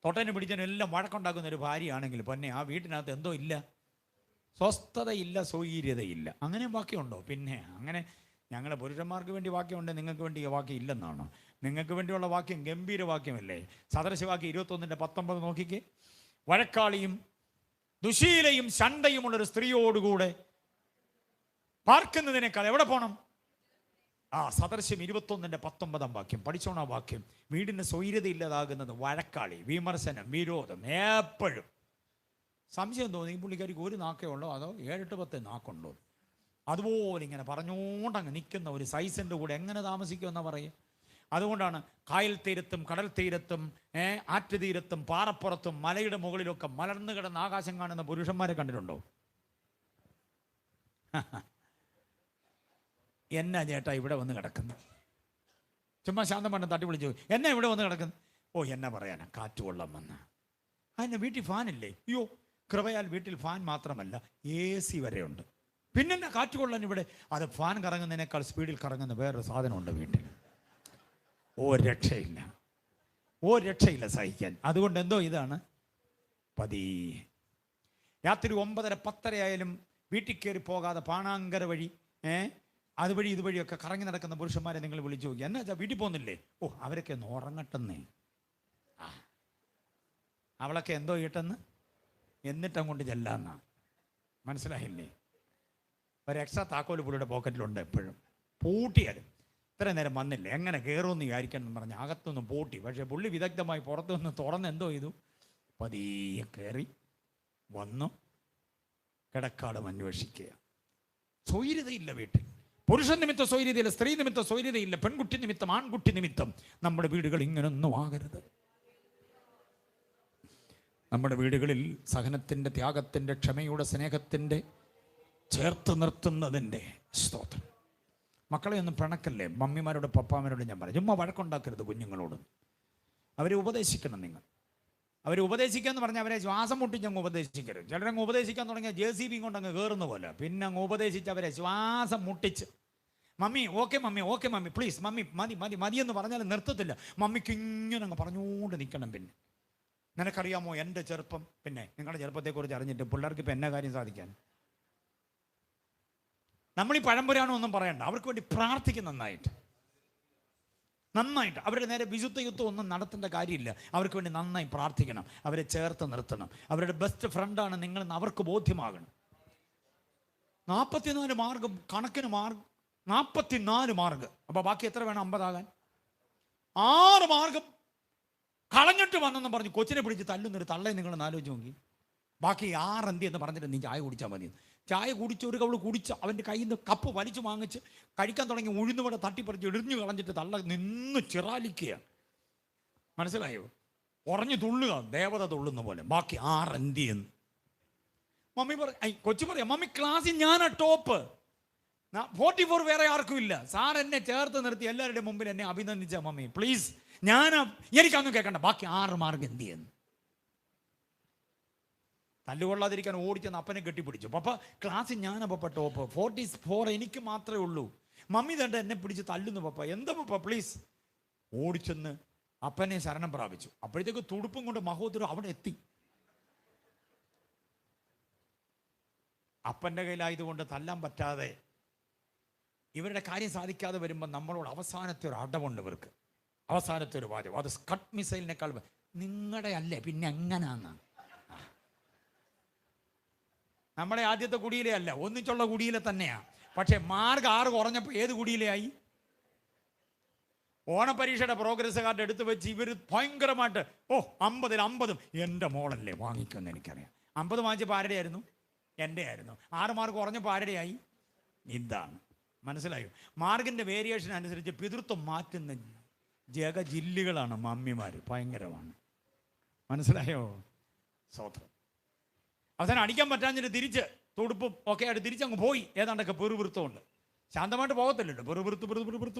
Speaker 1: തൊട്ടനെ പിടിച്ചതിനും എല്ലാം വഴക്കുണ്ടാക്കുന്ന ഒരു ഭാര്യയാണെങ്കിൽ പൊന്നെ ആ വീട്ടിനകത്ത് എന്തോ ഇല്ല, സ്വസ്ഥതയില്ല, സ്വൈര്യതയില്ല. അങ്ങനെ വാക്യമുണ്ടോ? പിന്നെ അങ്ങനെ ഞങ്ങളെ പുരുഷന്മാർക്ക് വേണ്ടി വാക്യമുണ്ട്, നിങ്ങൾക്ക് വേണ്ടി വാക്യം ഇല്ലെന്നാണ്. നിങ്ങൾക്ക് വേണ്ടിയുള്ള വാക്യം ഗംഭീര വാക്യമല്ലേ? സദൃശവാക്യം 21:19 നോക്കിക്കേ. വഴക്കാളിയും ദുശീലയും ശണ്ടയുമുള്ളൊരു സ്ത്രീയോടുകൂടെ പാർക്കുന്നതിനേക്കാൾ എവിടെ പോകണം? സദൃശ്യം 21:19 വാക്യം പഠിച്ചോണ വാക്യം. വീടിന് സ്വൈര്യതയില്ലാതാകുന്നത് വഴക്കാളി, വിമർശനം, വിരോധം. എപ്പോഴും സംശയം തോന്നി ഈ പുള്ളിക്കാരിക്ക് ഒരു നാക്കേ ഉള്ളോ അതോ 7-10 നാക്കുണ്ടോ? അതുപോലെ ഇങ്ങനെ പറഞ്ഞുകൊണ്ട് അങ്ങ് നിൽക്കുന്ന ഒരു സൈസിൻ്റെ കൂടെ എങ്ങനെ താമസിക്കുമെന്നാ പറയുക. അതുകൊണ്ടാണ് കായൽ തീരത്തും കടൽ തീരത്തും ആറ്റുതീരത്തും പാറപ്പുറത്തും മലയുടെ മുകളിലൊക്കെ മലർന്നു കിടന്ന് ആകാശം കാണുന്ന പുരുഷന്മാരെ കണ്ടിട്ടുണ്ടോ? എന്നാ ചേട്ടാ ഇവിടെ വന്ന് കിടക്കുന്നു? ചുമ്മാ ശാന്തം പറഞ്ഞ് തട്ടി വിളിച്ചു, എന്നാ ഇവിടെ വന്ന് കിടക്കുന്നു? എന്നാ പറയാനാ, കാറ്റ് കൊള്ളാൻ വന്ന. അതിൻ്റെ വീട്ടിൽ ഫാനില്ലേ? അയ്യോ, കൃപയാൽ വീട്ടിൽ ഫാൻ മാത്രമല്ല AC വരെ ഉണ്ട്. പിന്നെന്നാ കാറ്റ് കൊള്ളാൻ ഇവിടെ? അത് ഫാൻ കറങ്ങുന്നതിനേക്കാൾ സ്പീഡിൽ കറങ്ങുന്ന വേറൊരു സാധനമുണ്ട് വീട്ടിൽ. രക്ഷയില്ല, രക്ഷയില്ല സഹിക്കാൻ. അതുകൊണ്ട് എന്തോ ഇതാണ് പതിയെ രാത്രി 9:30-10 ആയാലും വീട്ടിൽ കയറി പോകാതെ പാണാങ്കര വഴി അതുവഴി ഇതുവഴിയൊക്കെ കറങ്ങി നടക്കുന്ന പുരുഷന്മാരെ നിങ്ങൾ വിളിച്ചു നോക്കി. എന്നാ വീട്ടിൽ പോകുന്നില്ലേ? അവരൊക്കെ ഒന്ന് ഉറങ്ങട്ടെന്നേ. അവളൊക്കെ എന്തോ ഇട്ടെന്ന് എന്നിട്ടങ്ങോട്ട് ചെല്ലാന്നാ. മനസ്സിലായില്ലേ? ഒരു എക്സ്ട്രാ താക്കോല് പുള്ളിയുടെ പോക്കറ്റിലുണ്ട് എപ്പോഴും. പൂട്ടിയാലും ഇത്ര നേരം വന്നില്ലേ, എങ്ങനെ കയറുമെന്ന് വിചാരിക്കണം എന്ന് പറഞ്ഞ് അകത്തൊന്നും പൂട്ടി. പക്ഷേ പുള്ളി വിദഗ്ധമായി പുറത്തുനിന്ന് തുറന്ന് എന്തോ ചെയ്തു, പതിയെ കയറി വന്നു കിടക്കാടും അന്വേഷിക്കുക. സ്വൈര്യതയില്ല വീട്ടിൽ. പുരുഷൻ നിമിത്തം സ്വൈര്യതയില്ല, സ്ത്രീ നിമിത്തം സ്വൈര്യതയില്ല, പെൺകുട്ടി നിമിത്തം, ആൺകുട്ടി നിമിത്തം. നമ്മുടെ വീടുകൾ ഇങ്ങനൊന്നും ആകരുത്. നമ്മുടെ വീടുകളിൽ സഹനത്തിൻ്റെ, ത്യാഗത്തിൻ്റെ, ക്ഷമയുടെ, സ്നേഹത്തിൻ്റെ, ചേർത്ത് നിർത്തുന്നതിൻ്റെ സ്തോത്രം. മക്കളെ ഒന്നും പിണക്കല്ലേ. മമ്മിമാരോട് പപ്പാമാരോട് ഞാൻ പറയാം, ചുമ്മാ വഴക്കുണ്ടാക്കരുത് കുഞ്ഞുങ്ങളോട്. അവരെ ഉപദേശിക്കണം നിങ്ങൾ. അവരെ ഉപദേശിക്കുക എന്ന് പറഞ്ഞാൽ അവരെ ശ്വാസം മുട്ടിച്ചങ്ങ് ഉപദേശിക്കരുത്. ചിലരങ്ങ് ഉപദേശിക്കാൻ തുടങ്ങിയാൽ JCB കൊണ്ട് അങ്ങ് കയറുന്ന പോലെ. പിന്നെ അങ്ങ് ഉപദേശിച്ച് അവരെ ശ്വാസം മുട്ടിച്ച്, mummy okay mummy, okay mummy, please mummy, മതി മതി മതി എന്ന് പറഞ്ഞാൽ നിർത്തത്തില്ല. മമ്മിക്ക് ഇങ്ങനെ അങ്ങ് പറഞ്ഞുകൊണ്ട് നിൽക്കണം. പിന്നെ നിനക്കറിയാമോ എൻ്റെ ചെറുപ്പം, പിന്നെ നിങ്ങളുടെ ചെറുപ്പത്തെക്കുറിച്ച് അറിഞ്ഞിട്ട് പിള്ളേർക്ക് ഇപ്പം എന്നാ കാര്യം സാധിക്കാൻ? നമ്മൾ ഈ പഴംപുരാണം ഒന്നും പറയണ്ട. അവർക്ക് വേണ്ടി പ്രാർത്ഥിക്കും നന്നായിട്ട്. അവരുടെ നേരെ വിശുദ്ധ യുദ്ധം ഒന്നും നടത്തേണ്ട കാര്യമില്ല. അവർക്ക് വേണ്ടി നന്നായി പ്രാർത്ഥിക്കണം. അവരെ ചേർത്ത് നിർത്തണം. അവരുടെ ബെസ്റ്റ് ഫ്രണ്ടാണ് നിങ്ങളെന്ന് അവർക്ക് ബോധ്യമാകണം. 44 മാർഗം, കണക്കിന് മാർഗം, 44 മാർഗം. അപ്പോൾ ബാക്കി എത്ര വേണം 50 ആകാൻ? 6 മാർഗം കളഞ്ഞിട്ട് വന്നെന്ന് പറഞ്ഞ് കൊച്ചിനെ പിടിച്ച് തല്ലുന്നൊരു തള്ളയെ നിങ്ങളൊന്ന് ആലോചിച്ച് നോക്കി. ബാക്കി 6 എന്തി എന്ന് പറഞ്ഞിട്ട് നീ ചായ കുടിച്ചാൽ മതി. ചായ കുടിച്ച് ഒരു കവള് കുടിച്ച് അവൻ്റെ കയ്യിൽ നിന്ന് കപ്പ് വലിച്ചു വാങ്ങിച്ച് കഴിക്കാൻ തുടങ്ങി ഉഴുന്നുവട തട്ടിപ്പറിച്ച് ഇടിഞ്ഞു കളഞ്ഞിട്ട് തള്ള നിന്ന് ചിറാലിക്കുകയാണ്. മനസ്സിലായോ? ഉറഞ്ഞു തുള്ളുക, ദേവത തുള്ളുന്ന പോലെ. ബാക്കി 6 എന്തി എന്ന് മമ്മി കൊച്ചു പറയാം, മമ്മി ക്ലാസ്സിൽ ഞാനാ ടോപ്പ്, 44 വേറെ ആർക്കും ഇല്ല. സാർ എന്നെ ചേർത്ത് നിർത്തി എല്ലാവരുടെയും മുമ്പിൽ എന്നെ അഭിനന്ദിച്ച മമ്മി പ്ലീസ്, എനിക്കൊന്നും കേൾക്കണ്ട. ബാക്കി 6 മാർഗം എന്ത് ചെയ്യുന്നു? തല്ലുകൊള്ളാതിരിക്കാൻ ഓടിച്ചെന്ന് അപ്പനെ കെട്ടിപ്പിടിച്ചു. പപ്പ ക്ലാസ്സിൽ ഞാനപ്പ ടോപ്പ്, 44 എനിക്ക് മാത്രമേ ഉള്ളൂ. മമ്മി തണ്ട എന്നെ പിടിച്ച് തല്ലുന്നു. പപ്പ എന്താ പപ്പ പ്ലീസ്? ഓടിച്ചെന്ന് അപ്പനെ ശരണം പ്രാപിച്ചു. അപ്പോഴത്തേക്ക് തുടുപ്പും കൊണ്ട് മഹോദരം അവിടെ എത്തി. അപ്പൻ്റെ കയ്യിലായതുകൊണ്ട് തല്ലാൻ പറ്റാതെ ഇവരുടെ കാര്യം സാധിക്കാതെ വരുമ്പോൾ നമ്മളോട് അവസാനത്തെ ഒരു അടവുണ്ട് ഇവർക്ക്. അവസാനത്തെ ഒരു വാചകം, അത് സ്കട്ട് മിസൈലിനേക്കാൾ നിങ്ങളുടെ അല്ലേ പിന്നെ എങ്ങനാന്നാ. നമ്മുടെ ആദ്യത്തെ കുടിയിലെ അല്ല, ഒന്നിച്ചുള്ള കുടിയിലെ തന്നെയാണ്. പക്ഷെ മാർക്ക് 6 കുറഞ്ഞപ്പോൾ ഏത് കുടിയിലെയായി? ഓണപരീക്ഷയുടെ പ്രോഗ്രസ് കാർഡ് എടുത്തു വെച്ച് ഇവർ ഭയങ്കരമായിട്ട് 50-ൽ 50 എൻ്റെ മോളല്ലേ വാങ്ങിക്കുമെന്ന് എനിക്കറിയാം. 50 വാങ്ങിച്ചപ്പോൾ ആരുടെ ആയിരുന്നു? എൻ്റെ ആയിരുന്നു. 6 മാർക്ക് കുറഞ്ഞപ്പോൾ ആരുടെയായി? ഇതാണ്. മനസ്സിലായോ? മാർക്കിൻ്റെ വേരിയേഷൻ അനുസരിച്ച് പിതൃത്വം മാറ്റുന്ന ജഗജില്ലുകളാണ് മമ്മിമാർ. ഭയങ്കരമാണ്. മനസ്സിലായോ? സ്വത്രം അവസാനം അടിക്കാൻ പറ്റാഞ്ഞിട്ട് തിരിച്ച് തുടുപ്പും ഒക്കെ ആയിട്ട് തിരിച്ചങ്ങ് പോയി. ഏതാണ്ടൊക്കെ പെറുപിറുത്തമുണ്ട്. ശാന്തമായിട്ട് പോകത്തില്ലല്ലോ. പെറുപിറുത്ത്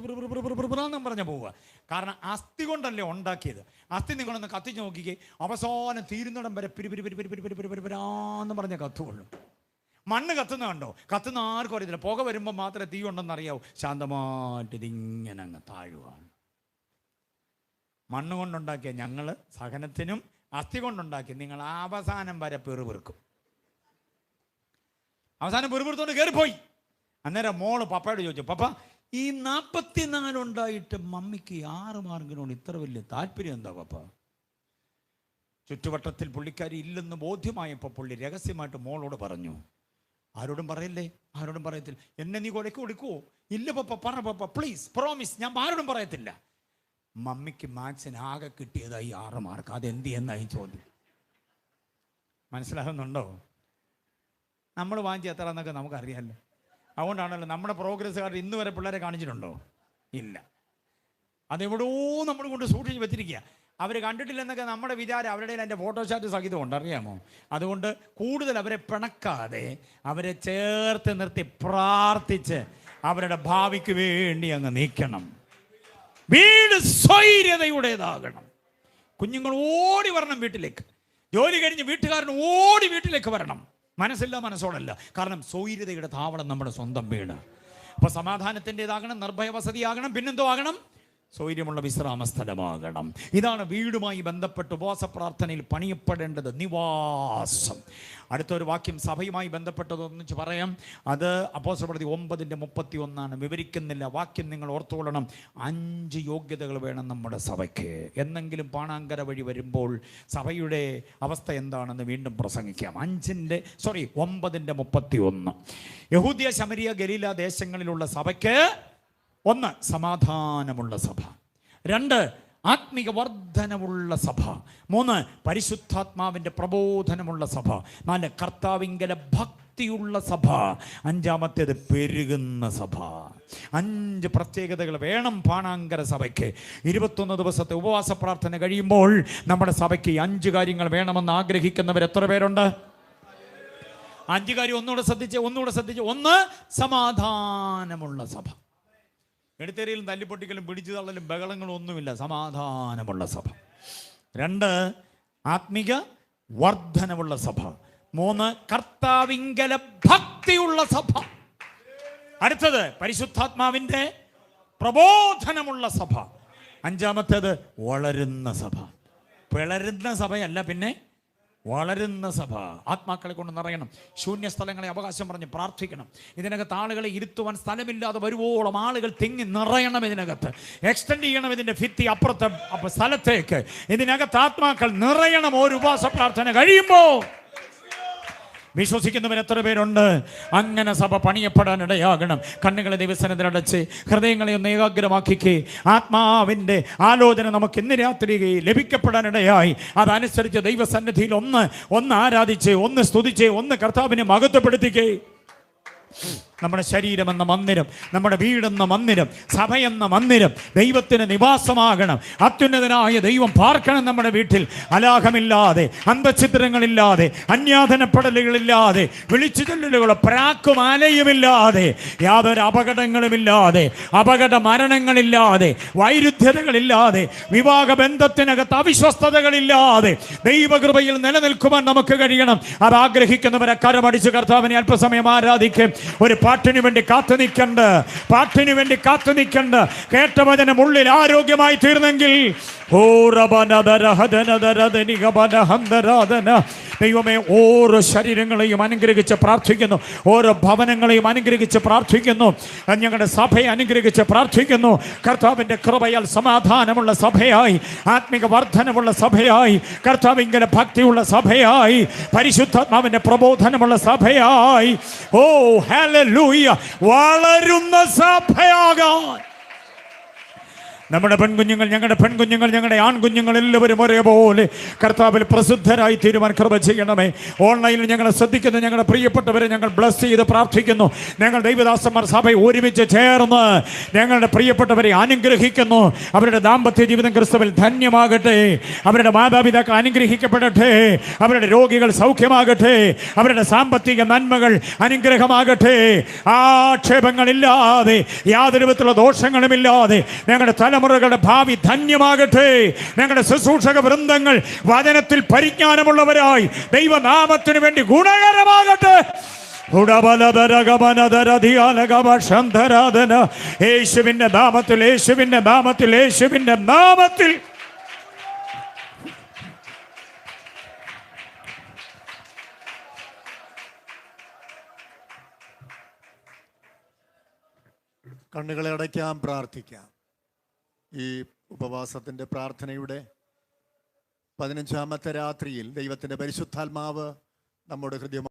Speaker 1: പറഞ്ഞ പോവുക. കാരണം അസ്ഥി കൊണ്ടല്ലേ ഉണ്ടാക്കിയത്. അസ്ഥി നിങ്ങളൊന്ന് കത്തിച്ച് നോക്കിക്കേ, അവസാനം തീരുന്നിടം വരെ പിരിപിരിന്ന് പറഞ്ഞ കത്തുള്ളൂ. മണ്ണ് കത്തുന്ന കണ്ടോ? കത്തുന്ന ആർക്കും അറിയത്തില്ല. പുക വരുമ്പോൾ മാത്രമേ തീ ഉണ്ടെന്ന് അറിയാവൂ. ശാന്തമായിട്ട് ഇതിങ്ങനെ അങ്ങ് താഴുവാണ്. മണ്ണ് കൊണ്ടുണ്ടാക്കിയ ഞങ്ങൾ സഹനത്തിനും അസ്ഥി കൊണ്ടുണ്ടാക്കി നിങ്ങൾ അവസാനം വരെ പെറുപിറുക്കും. അവസാനം പെറുപിറുത്തോണ്ട് കയറിപ്പോയി. അന്നേരം മോള് പപ്പയോട് ചോദിച്ചു, പപ്പ ഈ 44 ഉണ്ടായിട്ട് മമ്മിക്ക് 6 മാർക്കിനോട് ഇത്ര വലിയ താല്പര്യം എന്താ പപ്പ? ചുറ്റുവട്ടത്തിൽ പുള്ളിക്കാരി ഇല്ലെന്ന് ബോധ്യമായപ്പോൾ പുള്ളി രഹസ്യമായിട്ട് മോളോട് പറഞ്ഞു, ആരോടും പറയല്ലേ, ആരോടും പറയത്തില്ല. എന്നെ നീ കൊടുക്കുവോ? ഇല്ല പപ്പ, പറ പപ്പ, പ്ലീസ് പ്രോമിസ്, ഞാൻ ആരോടും പറയത്തില്ല. മമ്മിക്ക് മാത്സിന് ആകെ കിട്ടിയതായി 6 മാർക്ക്. അതെന്ത് എന്നായി ചോദ്യം. മനസ്സിലാകുന്നുണ്ടോ? നമ്മൾ വാങ്ങിച്ച എത്ര എന്നൊക്കെ നമുക്കറിയാമല്ലോ. അതുകൊണ്ടാണല്ലോ നമ്മുടെ പ്രോഗ്രസ് കാർഡ് ഇന്ന് വരെ പിള്ളേരെ കാണിച്ചിട്ടുണ്ടോ? ഇല്ല. അതെവിടോ നമ്മൾ കൊണ്ട് സൂക്ഷിച്ച് വെച്ചിരിക്കുക. അവർ കണ്ടിട്ടില്ലെന്നൊക്കെ നമ്മുടെ വിചാരം. അവരുടെ അതിൻ്റെ ഫോട്ടോസ്റ്റാറ്റ് സഹിതമുണ്ട്, അറിയാമോ? അതുകൊണ്ട് കൂടുതൽ അവരെ പിണക്കാതെ അവരെ ചേർത്ത് നിർത്തി പ്രാർത്ഥിച്ച് അവരുടെ ഭാവിക്ക് വേണ്ടി അങ്ങ് നീക്കണം. വീട് സ്വൈര്യതയുടേതാകണം. കുഞ്ഞുങ്ങൾ ഓടി വരണം വീട്ടിലേക്ക്. ജോലി കഴിഞ്ഞ് വീട്ടുകാരൻ ഓടി വീട്ടിലേക്ക് വരണം. മനസ്സില്ല മനസ്സോടല്ല. കാരണം സ്വൈര്യതയുടെ താവളം നമ്മുടെ സ്വന്തം വീട്. അപ്പോൾ സമാധാനത്തിൻ്റെതാകണം, നിർഭയ വസതിയാകണം, പിന്നെന്തോ ആകണം? സ്വൈര്യമുള്ള വിശ്രാമ സ്ഥലമാകണം. ഇതാണ് വീടുമായി ബന്ധപ്പെട്ട് ഉപവാസ പ്രാർത്ഥനയിൽ പണിയപ്പെടേണ്ടത്, നിവാസം. അടുത്തൊരു വാക്യം സഭയുമായി ബന്ധപ്പെട്ടതൊന്നിച്ച് പറയാം. അത് അപ്പോസ്തലപ്രവൃത്തി 9:31 വിവരിക്കുന്നില്ല. വാക്യം നിങ്ങൾ ഓർത്തുകൊള്ളണം. 5 യോഗ്യതകൾ വേണം നമ്മുടെ സഭയ്ക്ക്. എന്നെങ്കിലും പാണാങ്കര വഴി വരുമ്പോൾ സഭയുടെ അവസ്ഥ എന്താണെന്ന് വീണ്ടും പ്രസംഗിക്കാം. 9:31 യഹൂദ്യ ശമരിയ ഗലീല ദേശങ്ങളിലുള്ള സഭയ്ക്ക് 1 സമാധാനമുള്ള സഭ, 2 ആത്മിക വർധനമുള്ള സഭ, 3 പരിശുദ്ധാത്മാവിൻ്റെ പ്രബോധനമുള്ള സഭ, 4 കർത്താവിങ്കല ഭക്തിയുള്ള സഭ, 5 പെരുകുന്ന സഭ. 5 പ്രത്യേകതകൾ വേണം പാണാങ്കര സഭയ്ക്ക്. 21 ദിവസത്തെ ഉപവാസ പ്രാർത്ഥന കഴിയുമ്പോൾ നമ്മുടെ സഭയ്ക്ക് 5 കാര്യങ്ങൾ വേണമെന്ന് ആഗ്രഹിക്കുന്നവർ എത്ര പേരുണ്ട്? 5 കാര്യം ഒന്നുകൂടെ ശ്രദ്ധിച്ച്. 1 സമാധാനമുള്ള സഭ. എടുത്തേരിയിലും തല്ലിപ്പൊട്ടിക്കലും പിടിച്ചു തള്ളലും ബഹളങ്ങളും ഒന്നുമില്ല, സമാധാനമുള്ള സഭ. 2 ആത്മിക വർധനമുള്ള സഭ. 3 കർത്താവിങ്കല ഭക്തിയുള്ള സഭ. അടുത്തത് പരിശുദ്ധാത്മാവിൻ്റെ പ്രബോധനമുള്ള സഭ. 5 വളരുന്ന സഭ. പിളരുന്ന സഭയല്ല, പിന്നെ വളരുന്ന സഭ. ആത്മാക്കളെ കൊണ്ട് നിറയണം. ശൂന്യ സ്ഥലങ്ങളെ അവകാശം പറഞ്ഞ് പ്രാർത്ഥിക്കണം. ഇതിനകത്ത് ആളുകളെ ഇരുത്തുവാൻ സ്ഥലമില്ലാതെ വരുവോളം ആളുകൾ തിങ്ങി നിറയണം. ഇതിനകത്ത് എക്സ്റ്റെൻഡ് ചെയ്യണം ഇതിൻ്റെ ഭിത്തി അപ്പുറത്തെ സ്ഥലത്തേക്ക്. ഇതിനകത്ത് ആത്മാക്കൾ നിറയണം. ഒരു ഉപവാസ പ്രാർത്ഥന കഴിയുമ്പോൾ വിശ്വസിക്കുന്നവർ എത്ര പേരുണ്ട്? അങ്ങനെ സഭ പണിയപ്പെടാനിടയാകണം. കണ്ണുകളെ ദൈവസന്നിധിയിലടച്ച് ഹൃദയങ്ങളെ ഒന്ന് ഏകാഗ്രമാക്കിക്ക്. ആത്മാവിൻ്റെ ആലോചന നമുക്ക് ഇന്ന് രാത്രി ലഭിക്കപ്പെടാനിടയായി. അതനുസരിച്ച് ദൈവസന്നിധിയിൽ ഒന്ന് ആരാധിച്ച്, ഒന്ന് സ്തുതിച്ച്, ഒന്ന് കർത്താവിനെ മഹത്വപ്പെടുത്തിക്കേ. നമ്മുടെ ശരീരമെന്ന മന്ദിരം, നമ്മുടെ വീടെന്ന മന്ദിരം, സഭയെന്ന മന്ദിരം ദൈവത്തിന് നിവാസമാകണം. അത്യുന്നതനായ ദൈവം പാർക്കണം നമ്മുടെ വീട്ടിൽ. അലാഹമില്ലാതെ, അന്തഛിദ്രങ്ങളില്ലാതെ, അന്യാധനപ്പെടലുകളില്ലാതെ, വിളിച്ചു ചൊല്ലലുകളോ പ്രാക്കും ആലയുമില്ലാതെ, യാതൊരു അപകടങ്ങളുമില്ലാതെ, അപകട മരണങ്ങളില്ലാതെ, വൈരുദ്ധ്യതകളില്ലാതെ, വിവാഹ ബന്ധത്തിനകത്ത് അവിശ്വസ്തതകളില്ലാതെ ദൈവകൃപയിൽ നിലനിൽക്കുവാൻ നമുക്ക് കഴിയണം. അത് ആഗ്രഹിക്കുന്നവരെ കരമടിച്ച് കർത്താവിനെ അല്പസമയം ആരാധിക്കും. ഒരു പാട്ടിനു വേണ്ടി കാത്തു നിൽക്കണ്ട. കേട്ട വചനം ഉള്ളിൽ ആരോഗ്യമായി തീർന്നെങ്കിൽ ദൈവമേ, ഓരോ ശരീരങ്ങളെയും അനുഗ്രഹിച്ച് പ്രാർത്ഥിക്കുന്നു. ഓരോ ഭവനങ്ങളെയും അനുഗ്രഹിച്ച് പ്രാർത്ഥിക്കുന്നു. ഞങ്ങളുടെ സഭയെ അനുഗ്രഹിച്ച് പ്രാർത്ഥിക്കുന്നു. കർത്താവിൻ്റെ കൃപയാൽ സമാധാനമുള്ള സഭയായി, ആത്മിക വർധനമുള്ള സഭയായി, കർത്താവിങ്കല ഭക്തിയുള്ള സഭയായി, പരിശുദ്ധാത്മാവിൻ്റെ പ്രബോധനമുള്ള സഭയായി, ഓ ഹല്ലേലൂയ, വളരുന്ന സഭയാകാൻ നമ്മുടെ പെൺകുഞ്ഞുങ്ങൾ, ഞങ്ങളുടെ ആൺകുഞ്ഞുങ്ങൾ എല്ലാവരും ഒരേപോലെ കർത്താവിൽ പ്രസിദ്ധരായി തീരുവാൻ കൃപ ചെയ്യണമേ. ഓൺലൈനിൽ ഞങ്ങളെ ശ്രദ്ധിക്കുന്ന ഞങ്ങളുടെ പ്രിയപ്പെട്ടവരെ ഞങ്ങൾ ബ്ലസ് ചെയ്ത് പ്രാർത്ഥിക്കുന്നു. ഞങ്ങൾ ദൈവദാസന്മാർ സഭ ഒരുമിച്ച് ചേർന്ന് ഞങ്ങളുടെ പ്രിയപ്പെട്ടവരെ അനുഗ്രഹിക്കുന്നു. അവരുടെ ദാമ്പത്യ ജീവിതം ക്രിസ്തുവിൽ ധന്യമാകട്ടെ. അവരുടെ മാതാപിതാക്കൾ അനുഗ്രഹിക്കപ്പെടട്ടെ. അവരുടെ രോഗികൾ സൗഖ്യമാകട്ടെ. അവരുടെ സാമ്പത്തിക നന്മകൾ അനുഗ്രഹമാകട്ടെ. ആക്ഷേപങ്ങളില്ലാതെ, യാതൊരു വിധത്തിലുള്ള ദോഷങ്ങളുമില്ലാതെ ഞങ്ങളുടെ തലമുറകളുടെ ഭാവി ധന്യമാകട്ടെ. ഞങ്ങളുടെ ശുശ്രൂഷക വൃന്ദങ്ങൾ വചനത്തിൽ പരിജ്ഞാനമുള്ളവരായി ദൈവനാമത്തിനു വേണ്ടി ഗുണകരമാകട്ടെ. യേശുവിന്റെ നാമത്തിൽ, യേശുവിന്റെ നാമത്തിൽ, യേശുവിന്റെ നാമത്തിൽ.
Speaker 2: കണ്ണുകളെ അടയ്ക്കാം, പ്രാർത്ഥിക്കാം. ഈ ഉപവാസത്തിൻ്റെ പ്രാർത്ഥനയുടെ 15-ാമത്തെ രാത്രിയിൽ ദൈവത്തിൻ്റെ പരിശുദ്ധാത്മാവ് നമ്മുടെ ഹൃദയം